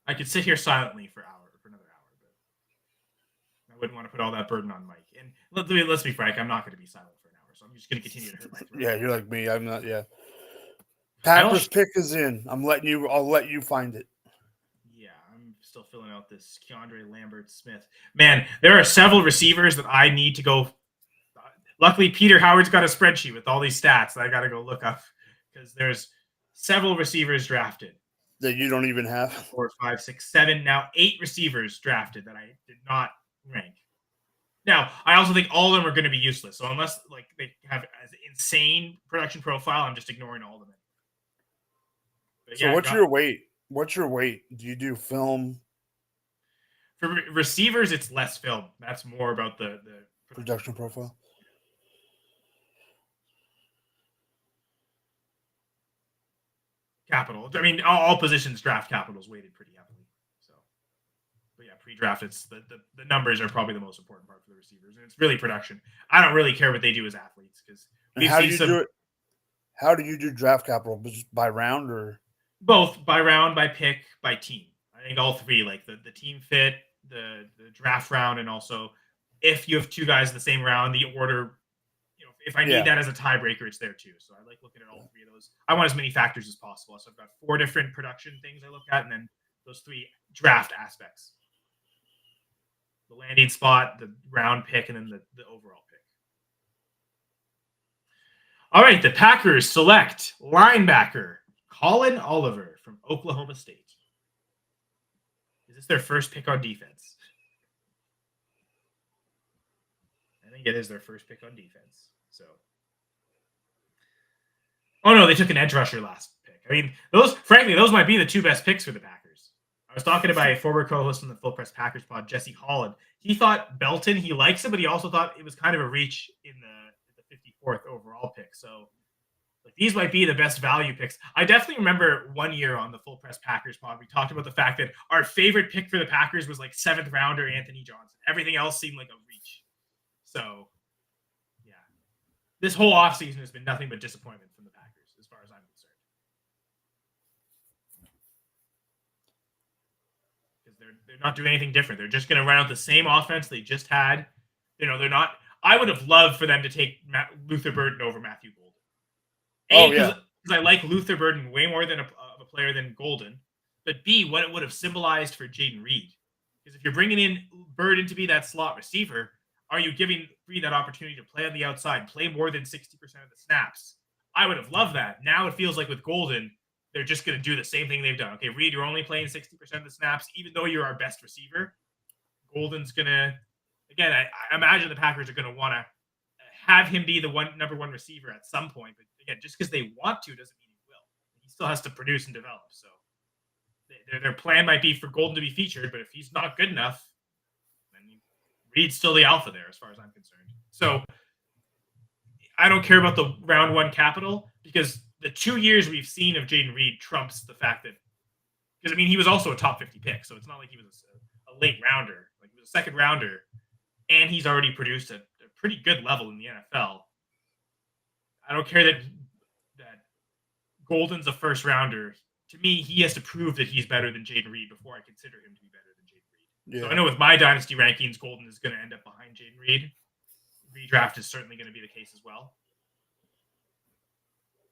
I could sit here silently for another hour, but I wouldn't want to put all that burden on Mike. And let's be frank, I'm not going to be silent for an hour, so I'm just going to continue to hurt my throat. Yeah, you're like me. I'm not. Yeah. Packers pick is in. I'll let you find it. Yeah, I'm still filling out this Keandre Lambert-Smith. Man, there are several receivers that I need to go. Luckily, Peter Howard's got a spreadsheet with all these stats that I got to go look up because there's several receivers drafted. That you don't even have? 4, 5, 6, 7. Now 8 receivers drafted that I did not rank. Now, I also think all of them are going to be useless. So unless they have an insane production profile, I'm just ignoring all of them. But so what's your weight? What's your weight? Do you do film? For receivers, it's less film. That's more about the production profile. Capital. I mean, all positions draft capitals weighted pretty heavily. So, but yeah, pre-draft, it's the numbers are probably the most important part for the receivers, and it's really production. I don't really care what they do as athletes because how do you do it? How do you do draft capital? Just by round or both by round, by pick, by team? I think all three, like the team fit, the draft round, and also if you have two guys in the same round, the order, if I need that as a tiebreaker, it's there too. So I like looking at all three of those. I want as many factors as possible. So I've got 4 different production things I look at, and then those 3 draft aspects. The landing spot, the round pick, and then the overall pick. All right, the Packers select linebacker Colin Oliver from Oklahoma State. Is this their first pick on defense? I think it is their first pick on defense. So, oh no, they took an edge rusher last pick. I mean, those might be the 2 best picks for the Packers. I was talking to my former co-host on the Full Press Packers pod, Jesse Holland. He thought Belton, he likes him, but he also thought it was kind of a reach in the 54th overall pick. So, like, these might be the best value picks. I definitely remember one year on the Full Press Packers pod, we talked about the fact that our favorite pick for the Packers was like 7th rounder Anthony Johnson. Everything else seemed like a reach. So, yeah. This whole offseason has been nothing but disappointment from the Packers, as far as I'm concerned. Because they're not doing anything different. They're just going to run out the same offense they just had. They're not. I would have loved for them to take Luther Burden over Matthew Golden. Because I like Luther Burden way more than a player than Golden. But B, what it would have symbolized for Jaden Reed. Because if you're bringing in Burden to be that slot receiver, are you giving Reed that opportunity to play on the outside, play more than 60% of the snaps? I would have loved that. Now it feels like with Golden, they're just going to do the same thing they've done. Okay, Reed, you're only playing 60% of the snaps, even though you're our best receiver. Golden's going to, again, I imagine the Packers are going to want to have him be the number one receiver at some point. But again, just because they want to doesn't mean he will. He still has to produce and develop. So their plan might be for Golden to be featured, but if he's not good enough, then Reed's still the alpha there as far as I'm concerned. So I don't care about the round 1 capital because the 2 years we've seen of Jaden Reed trumps the fact that, because I mean, he was also a top 50 pick. So it's not like he was a late rounder. Like, he was a 2nd rounder, and he's already produced at a pretty good level in the NFL. I don't care that Golden's a 1st rounder. To me, he has to prove that he's better than Jaden Reed before I consider him to be better than Jaden Reed. Yeah. So I know with my Dynasty rankings, Golden is going to end up behind Jaden Reed. Redraft is certainly going to be the case as well.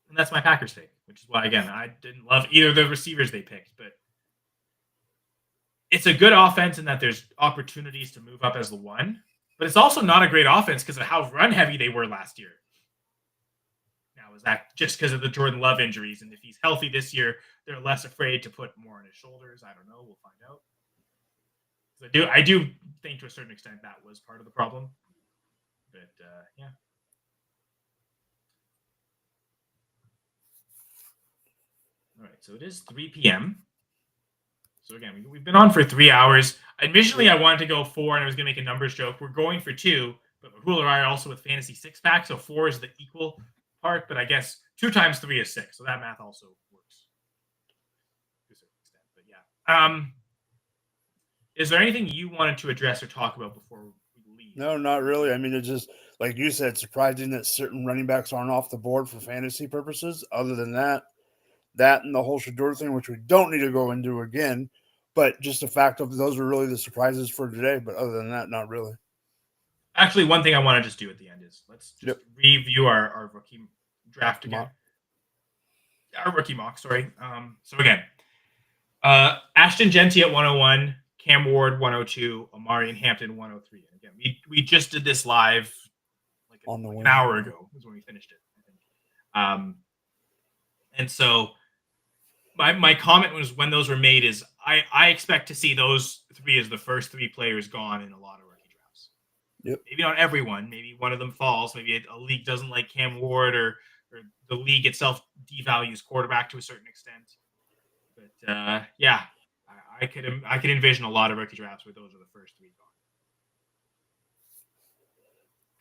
And that's my Packers take, which is why, again, I didn't love either of the receivers they picked, but it's a good offense in that there's opportunities to move up as the 1, but it's also not a great offense because of how run heavy they were last year. Now, is that just because of the Jordan Love injuries? And if he's healthy this year, they're less afraid to put more on his shoulders. I don't know. We'll find out. I do think to a certain extent that was part of the problem. But, yeah. All right, so it is 3 p.m. So again, we've been on for 3 hours. Initially, I wanted to go 4, and I was going to make a numbers joke. We're going for 2, but Rahul and I are also with Fantasy 6-pack, so 4 is the equal part. But I guess 2 times 3 is 6, so that math also works to a certain extent. But yeah, is there anything you wanted to address or talk about before we leave? No, not really. I mean, it's just like you said, surprising that certain running backs aren't off the board for fantasy purposes. Other than that and the whole Shador thing, which we don't need to go into again, but just the fact of those are really the surprises for today. But other than that, not really. Actually, one thing I want to just do at the end is let's just review our rookie draft again. Our rookie mock, sorry. So again, Ashton Genty at 101, Cam Ward 102, Amari and Hampton 103. And again, we just did this live like an hour ago is when we finished it, I think. And so my comment was when those were made is I expect to see those 3 as the first 3 players gone in a lot of rookie drafts. Yep. Maybe not everyone. Maybe one of them falls. Maybe a league doesn't like Cam Ward or the league itself devalues quarterback to a certain extent. But yeah, I could envision a lot of rookie drafts where those are the first 3 gone.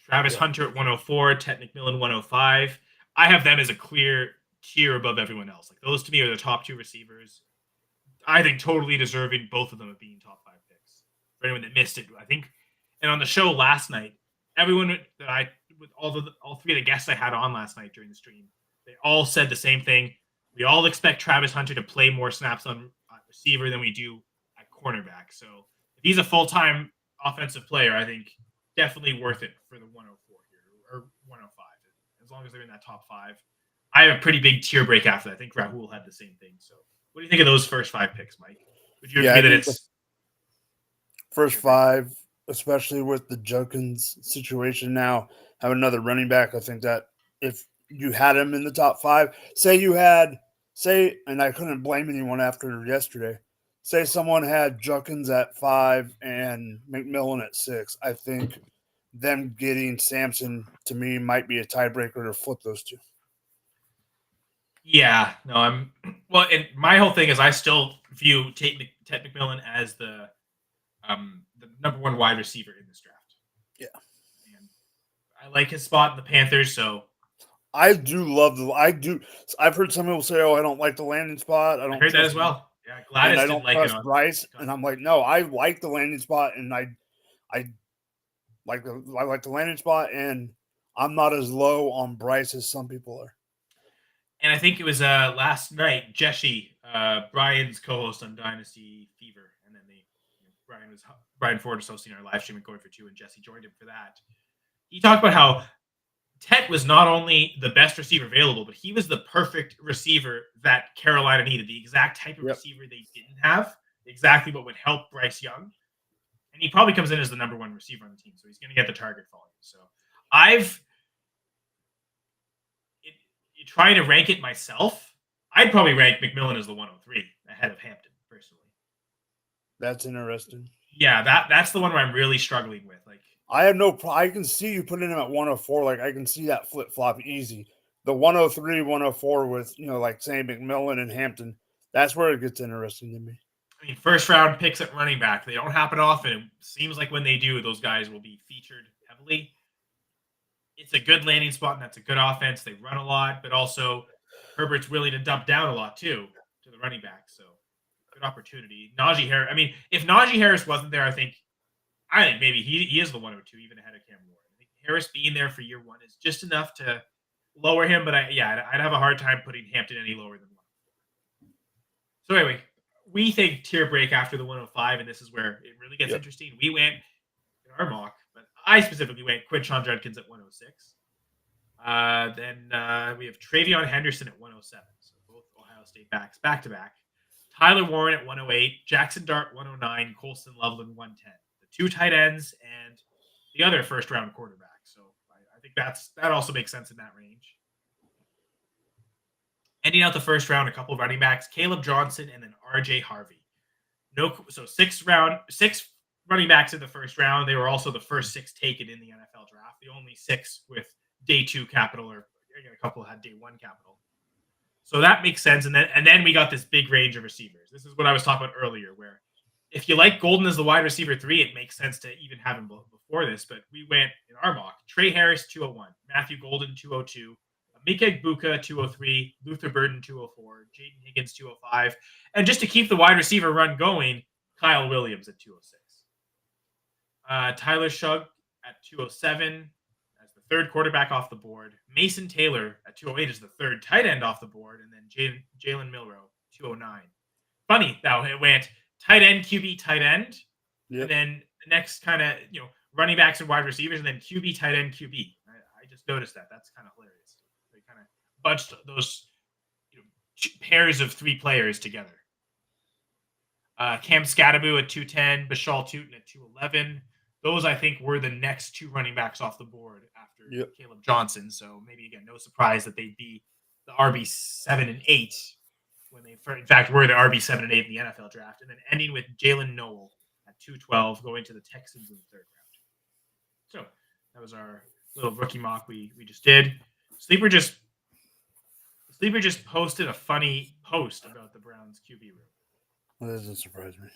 Travis Hunter at 104, Ted McMillan 105. I have them as a clear tier above everyone else. Like, those to me are the top 2 receivers. I think totally deserving, both of them, of being top 5 picks. For anyone that missed it, I think. And on the show last night, everyone that with all 3 of the guests I had on last night during the stream, they all said the same thing. We all expect Travis Hunter to play more snaps on receiver than we do cornerback. So if he's a full-time offensive player, I think definitely worth it for the 104 here or 105, as long as they're in that top 5. I have a pretty big tier break after that. I think Rahul had the same thing. So what do you think of those first 5 picks, Mike? Would you agree that it's first 5, especially with the Judkins situation now, have another running back? I think that if you had him in the top 5, and I couldn't blame anyone after yesterday, say someone had Judkins at 5 and McMillan at 6, I think them getting Sampson to me might be a tiebreaker to flip those two. Yeah, no, and my whole thing is I still view Ted McMillan as the number 1 wide receiver in this draft. Yeah. And I like his spot in the Panthers, so I've heard some people say, "Oh, I don't like the landing spot. I heard that as well." Yeah, Gladys didn't like it on Bryce, and I'm like, no, I like the landing spot, and I like the landing spot, and I'm not as low on Bryce as some people are. And I think it was last night, Jesse, Brian's co-host on Dynasty Fever, and then Brian Ford was hosting our live stream at Going for 2, and Jesse joined him for that. He talked about how Tet was not only the best receiver available, but he was the perfect receiver that Carolina needed. The exact type of receiver they didn't have, exactly what would help Bryce Young. And he probably comes in as the number 1 receiver on the team, so he's going to get the target volume. So trying to rank it myself, I'd probably rank McMillan as the 103 ahead of Hampton, personally. That's interesting. Yeah, that's the one where I'm really struggling with. Like, I have no problem. I can see you putting him at 104. Like, I can see that flip-flop easy. The 103, 104 with, like saying McMillan and Hampton, that's where it gets interesting to me. I mean, first-round picks at running back, they don't happen often. It seems like when they do, those guys will be featured heavily. It's a good landing spot, and that's a good offense. They run a lot, but also Herbert's willing to dump down a lot, too, to the running back. So, good opportunity. Najee Harris. I mean, if Najee Harris wasn't there, I think maybe he is the 102, even ahead of Cam Ward. I think Harris being there for year 1 is just enough to lower him, but I'd have a hard time putting Hampton any lower than 104. So anyway, we think tier break after the 105, and this is where it really gets interesting. We went in our mock, but I specifically went Quinshon Judkins at 106. Then we have Travion Henderson at 107. So both Ohio State backs back to back. Tyler Warren at 108, Jackson Dart 109, Colston Loveland 110. The 2 tight ends and the other first-round quarterback. So I think that also makes sense in that range. Ending out the first round, a couple of running backs, Caleb Johnson and then R.J. Harvey. So 6 running backs in the first round. They were also the first 6 taken in the NFL draft. The only 6 with day 2 capital, or a couple had day 1 capital. So that makes sense. And then we got this big range of receivers. This is what I was talking about earlier, where if you like Golden as the wide receiver 3, it makes sense to even have him before this. But we went in our mock, Trey Harris 201, Matthew Golden 202, Mika Buka 203, Luther Burden 204, Jaden Higgins 205. And just to keep the wide receiver run going, Kyle Williams at 206. Tyler Shug at 207 as the 3rd quarterback off the board. Mason Taylor at 208 is the 3rd tight end off the board. And then Jalen Milrow, 209. Funny, though, it went tight end, QB, tight end. Yep. And then the next kind of, running backs and wide receivers, and then QB, tight end, QB. I just noticed that. That's kind of hilarious. They kind of bunched those pairs of 3 players together. Cam Scattaboo at 210, Bashal Tootin at 211. Those, I think, were the next 2 running backs off the board after Caleb Johnson. So maybe, again, no surprise that they'd be the RB7 and 8 when they, in fact, were the RB7 and 8 in the NFL draft. And then ending with Jalen Noel at 212, going to the Texans in the 3rd round. So that was our little rookie mock we just did. Sleeper just posted a funny post about the Browns QB room. Well, that doesn't surprise me.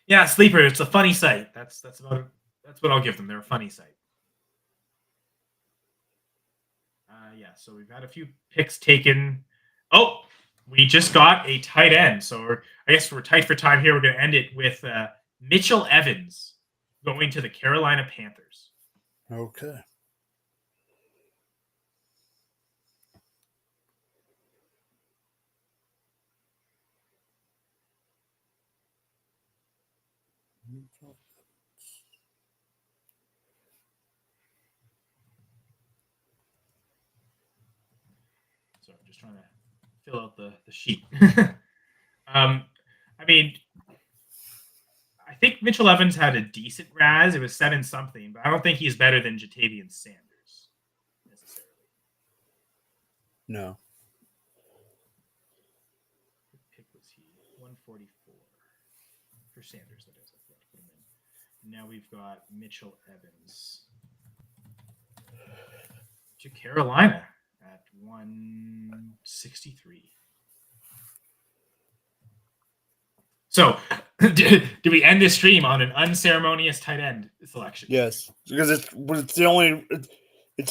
Yeah, Sleeper, it's a funny site. That's about it. That's what I'll give them. They're a funny site. So we've had a few picks taken. Oh, we just got a tight end. So I guess we're tight for time here. We're going to end it with Mitchell Evans going to the Carolina Panthers. Okay. So I'm just trying to fill out the sheet. I mean, I think Mitchell Evans had a decent RAS. It was 7 something, but I don't think he's better than Jatavian Sanders necessarily. No. What pick was he? 144 for Sanders. That is. I forgot to put him in. Now we've got Mitchell Evans to Carolina at 163. So, do we end this stream on an unceremonious tight end selection? Yes, because it's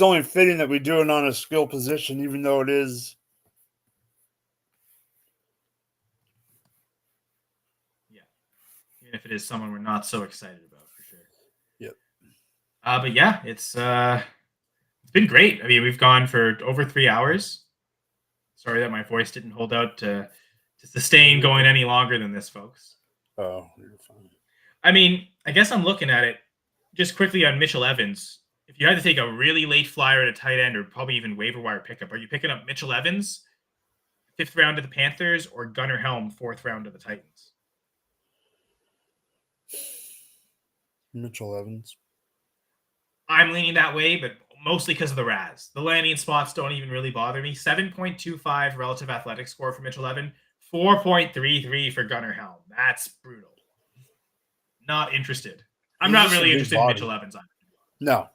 only fitting that we do it on a skill position, even though it is. Yeah, even if it is someone we're not so excited about, for sure. Yep. But yeah, it's been great. I mean, we've gone for over 3 hours. Sorry that my voice didn't hold out to sustain going any longer than this, folks. Oh, you're fine. I mean, I guess I'm looking at it just quickly on Mitchell Evans. If you had to take a really late flyer at a tight end or probably even waiver wire pickup, are you picking up Mitchell Evans, 5th round to the Panthers, or Gunnar Helm, 4th round to the Titans? Mitchell Evans. I'm leaning that way, but mostly because of the RAS. The landing spots don't even really bother me. 7.25 relative athletic score for Mitchell Evans, 4.33 for Gunnar Helm. That's brutal. Not interested. I'm not really interested in Mitchell Evans. No.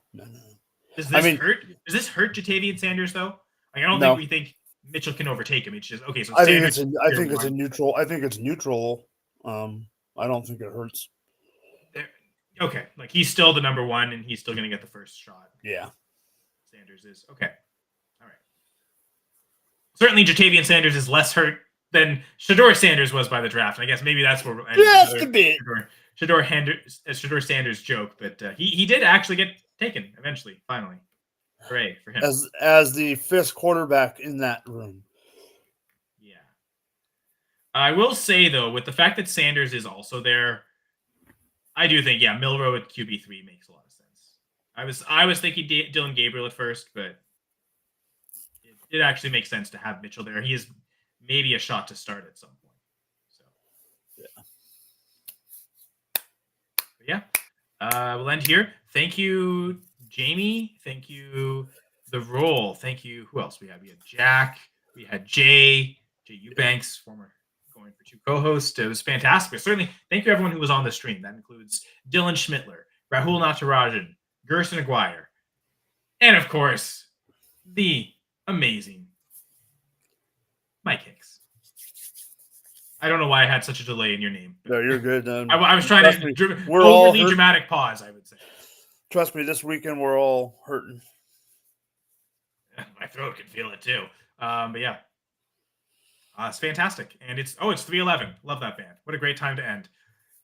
Does this hurt? Does this hurt Jatavian Sanders though? Like, I don't think we think Mitchell can overtake him. It's just okay. So I think it's neutral. I think it's neutral. I don't think it hurts. Okay, like he's still the number 1, and he's still going to get the first shot. Yeah, Sanders is okay. All right. Certainly, Jatavian Sanders is less hurt than Shedeur Sanders was by the draft. And I guess maybe that's where just a bit. Shedeur Sanders joke, but he did actually get taken eventually, finally. Hooray for him. As the 5th quarterback in that room. Yeah. I will say though, with the fact that Sanders is also there, I do think Milrow at QB3 makes a lot of sense. I was thinking Dylan Gabriel at first, but it actually makes sense to have Mitchell there. He is maybe a shot to start at some point. So we'll end here. Thank you, Jamie. Thank you, The Roll. Thank you. Who else we had? We had Jack. We had Jay Eubanks, former Going for Two co-host. It was fantastic. But certainly, thank you everyone who was on the stream. That includes Dylan Schmittler, Rahul Natarajan, Gerson Aguirre, and of course, the amazing Mike Hicks. I don't know why I had such a delay in your name. No, you're good. I was trying to overly dramatic pause, I would say. Trust me, this weekend we're all hurting. My throat can feel it too. But yeah. It's fantastic. And it's 3:11. Love that band. What a great time to end.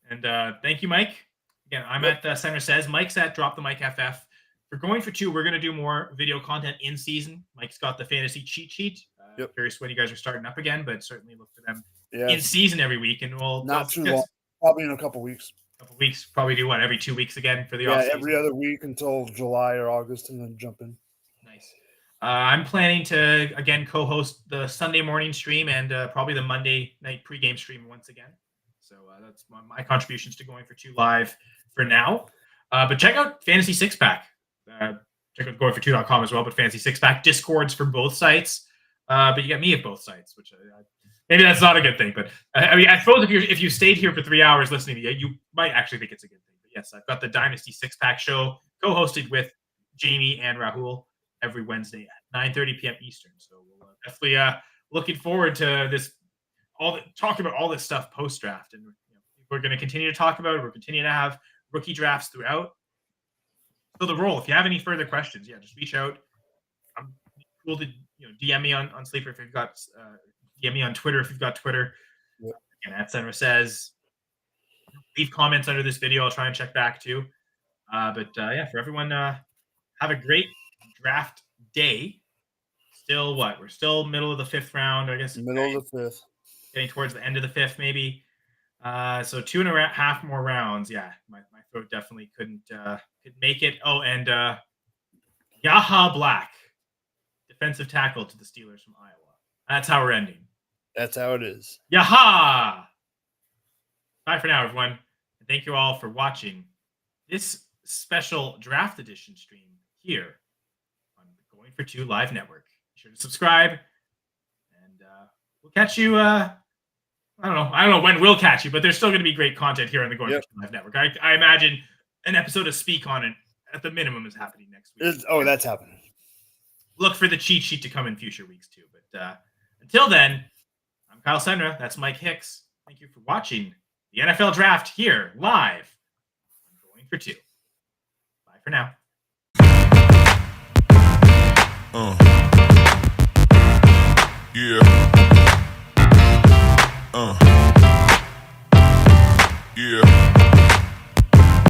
And thank you, Mike. Again, I'm at Center Says. Mike's at Drop the Mic FF. For Going for Two, we're going to do more video content in season. Mike's got the fantasy cheat sheet. Curious when you guys are starting up again, but certainly look for them in season every week. And we'll not too long. Probably in a couple weeks. Probably do every 2 weeks again for the off season? Every other week until July or August, and then jump in. Nice. I'm planning to, again, co-host the Sunday morning stream and probably the Monday night pregame stream once again. So that's my contributions to Going for Two live for now. But check out Fantasy Six Pack. Check out goingfor2.com as well, but Fantasy Six Pack Discords for both sites. But you got me at both sites, which maybe that's not a good thing. But I mean, I suppose if you stayed here for 3 hours listening to you might actually think it's a good thing. But yes, I've got the Dynasty Six Pack show co-hosted with Jamie and Rahul every Wednesday at 9:30 p.m. Eastern. So we'll definitely looking forward to this, talking about all this stuff post-draft. And we're going to continue to talk about it. We're continuing to have rookie drafts throughout. So The Roll, if you have any further questions, just reach out. I'm cool to DM me on Sleeper if you've got DM me on Twitter if you've got Twitter. Yep. And at Senra Says, leave comments under this video. I'll try and check back too. But for everyone, have a great draft day. Still we're still middle of the 5th round, I guess. Middle of the 5th. Getting towards the end of the 5th, maybe. So 2.5 more rounds. Yeah, my throat definitely could make it. Oh, and Yaha Black, defensive tackle to the Steelers from Iowa. That's how we're ending. That's how it is. Yaha! Bye for now, everyone. And thank you all for watching this special draft edition stream here on the Going for Two Live Network. Be sure to subscribe, and we'll catch you. I don't know when we'll catch you, but there's still going to be great content here on the Going for Two Live Network. I imagine an episode of Speak On It at the minimum is happening next week. That's happening. Look for the cheat sheet to come in future weeks too. But until then, I'm Kyle Senra. That's Mike Hicks. Thank you for watching the NFL Draft here live on Going for Two. Bye for now.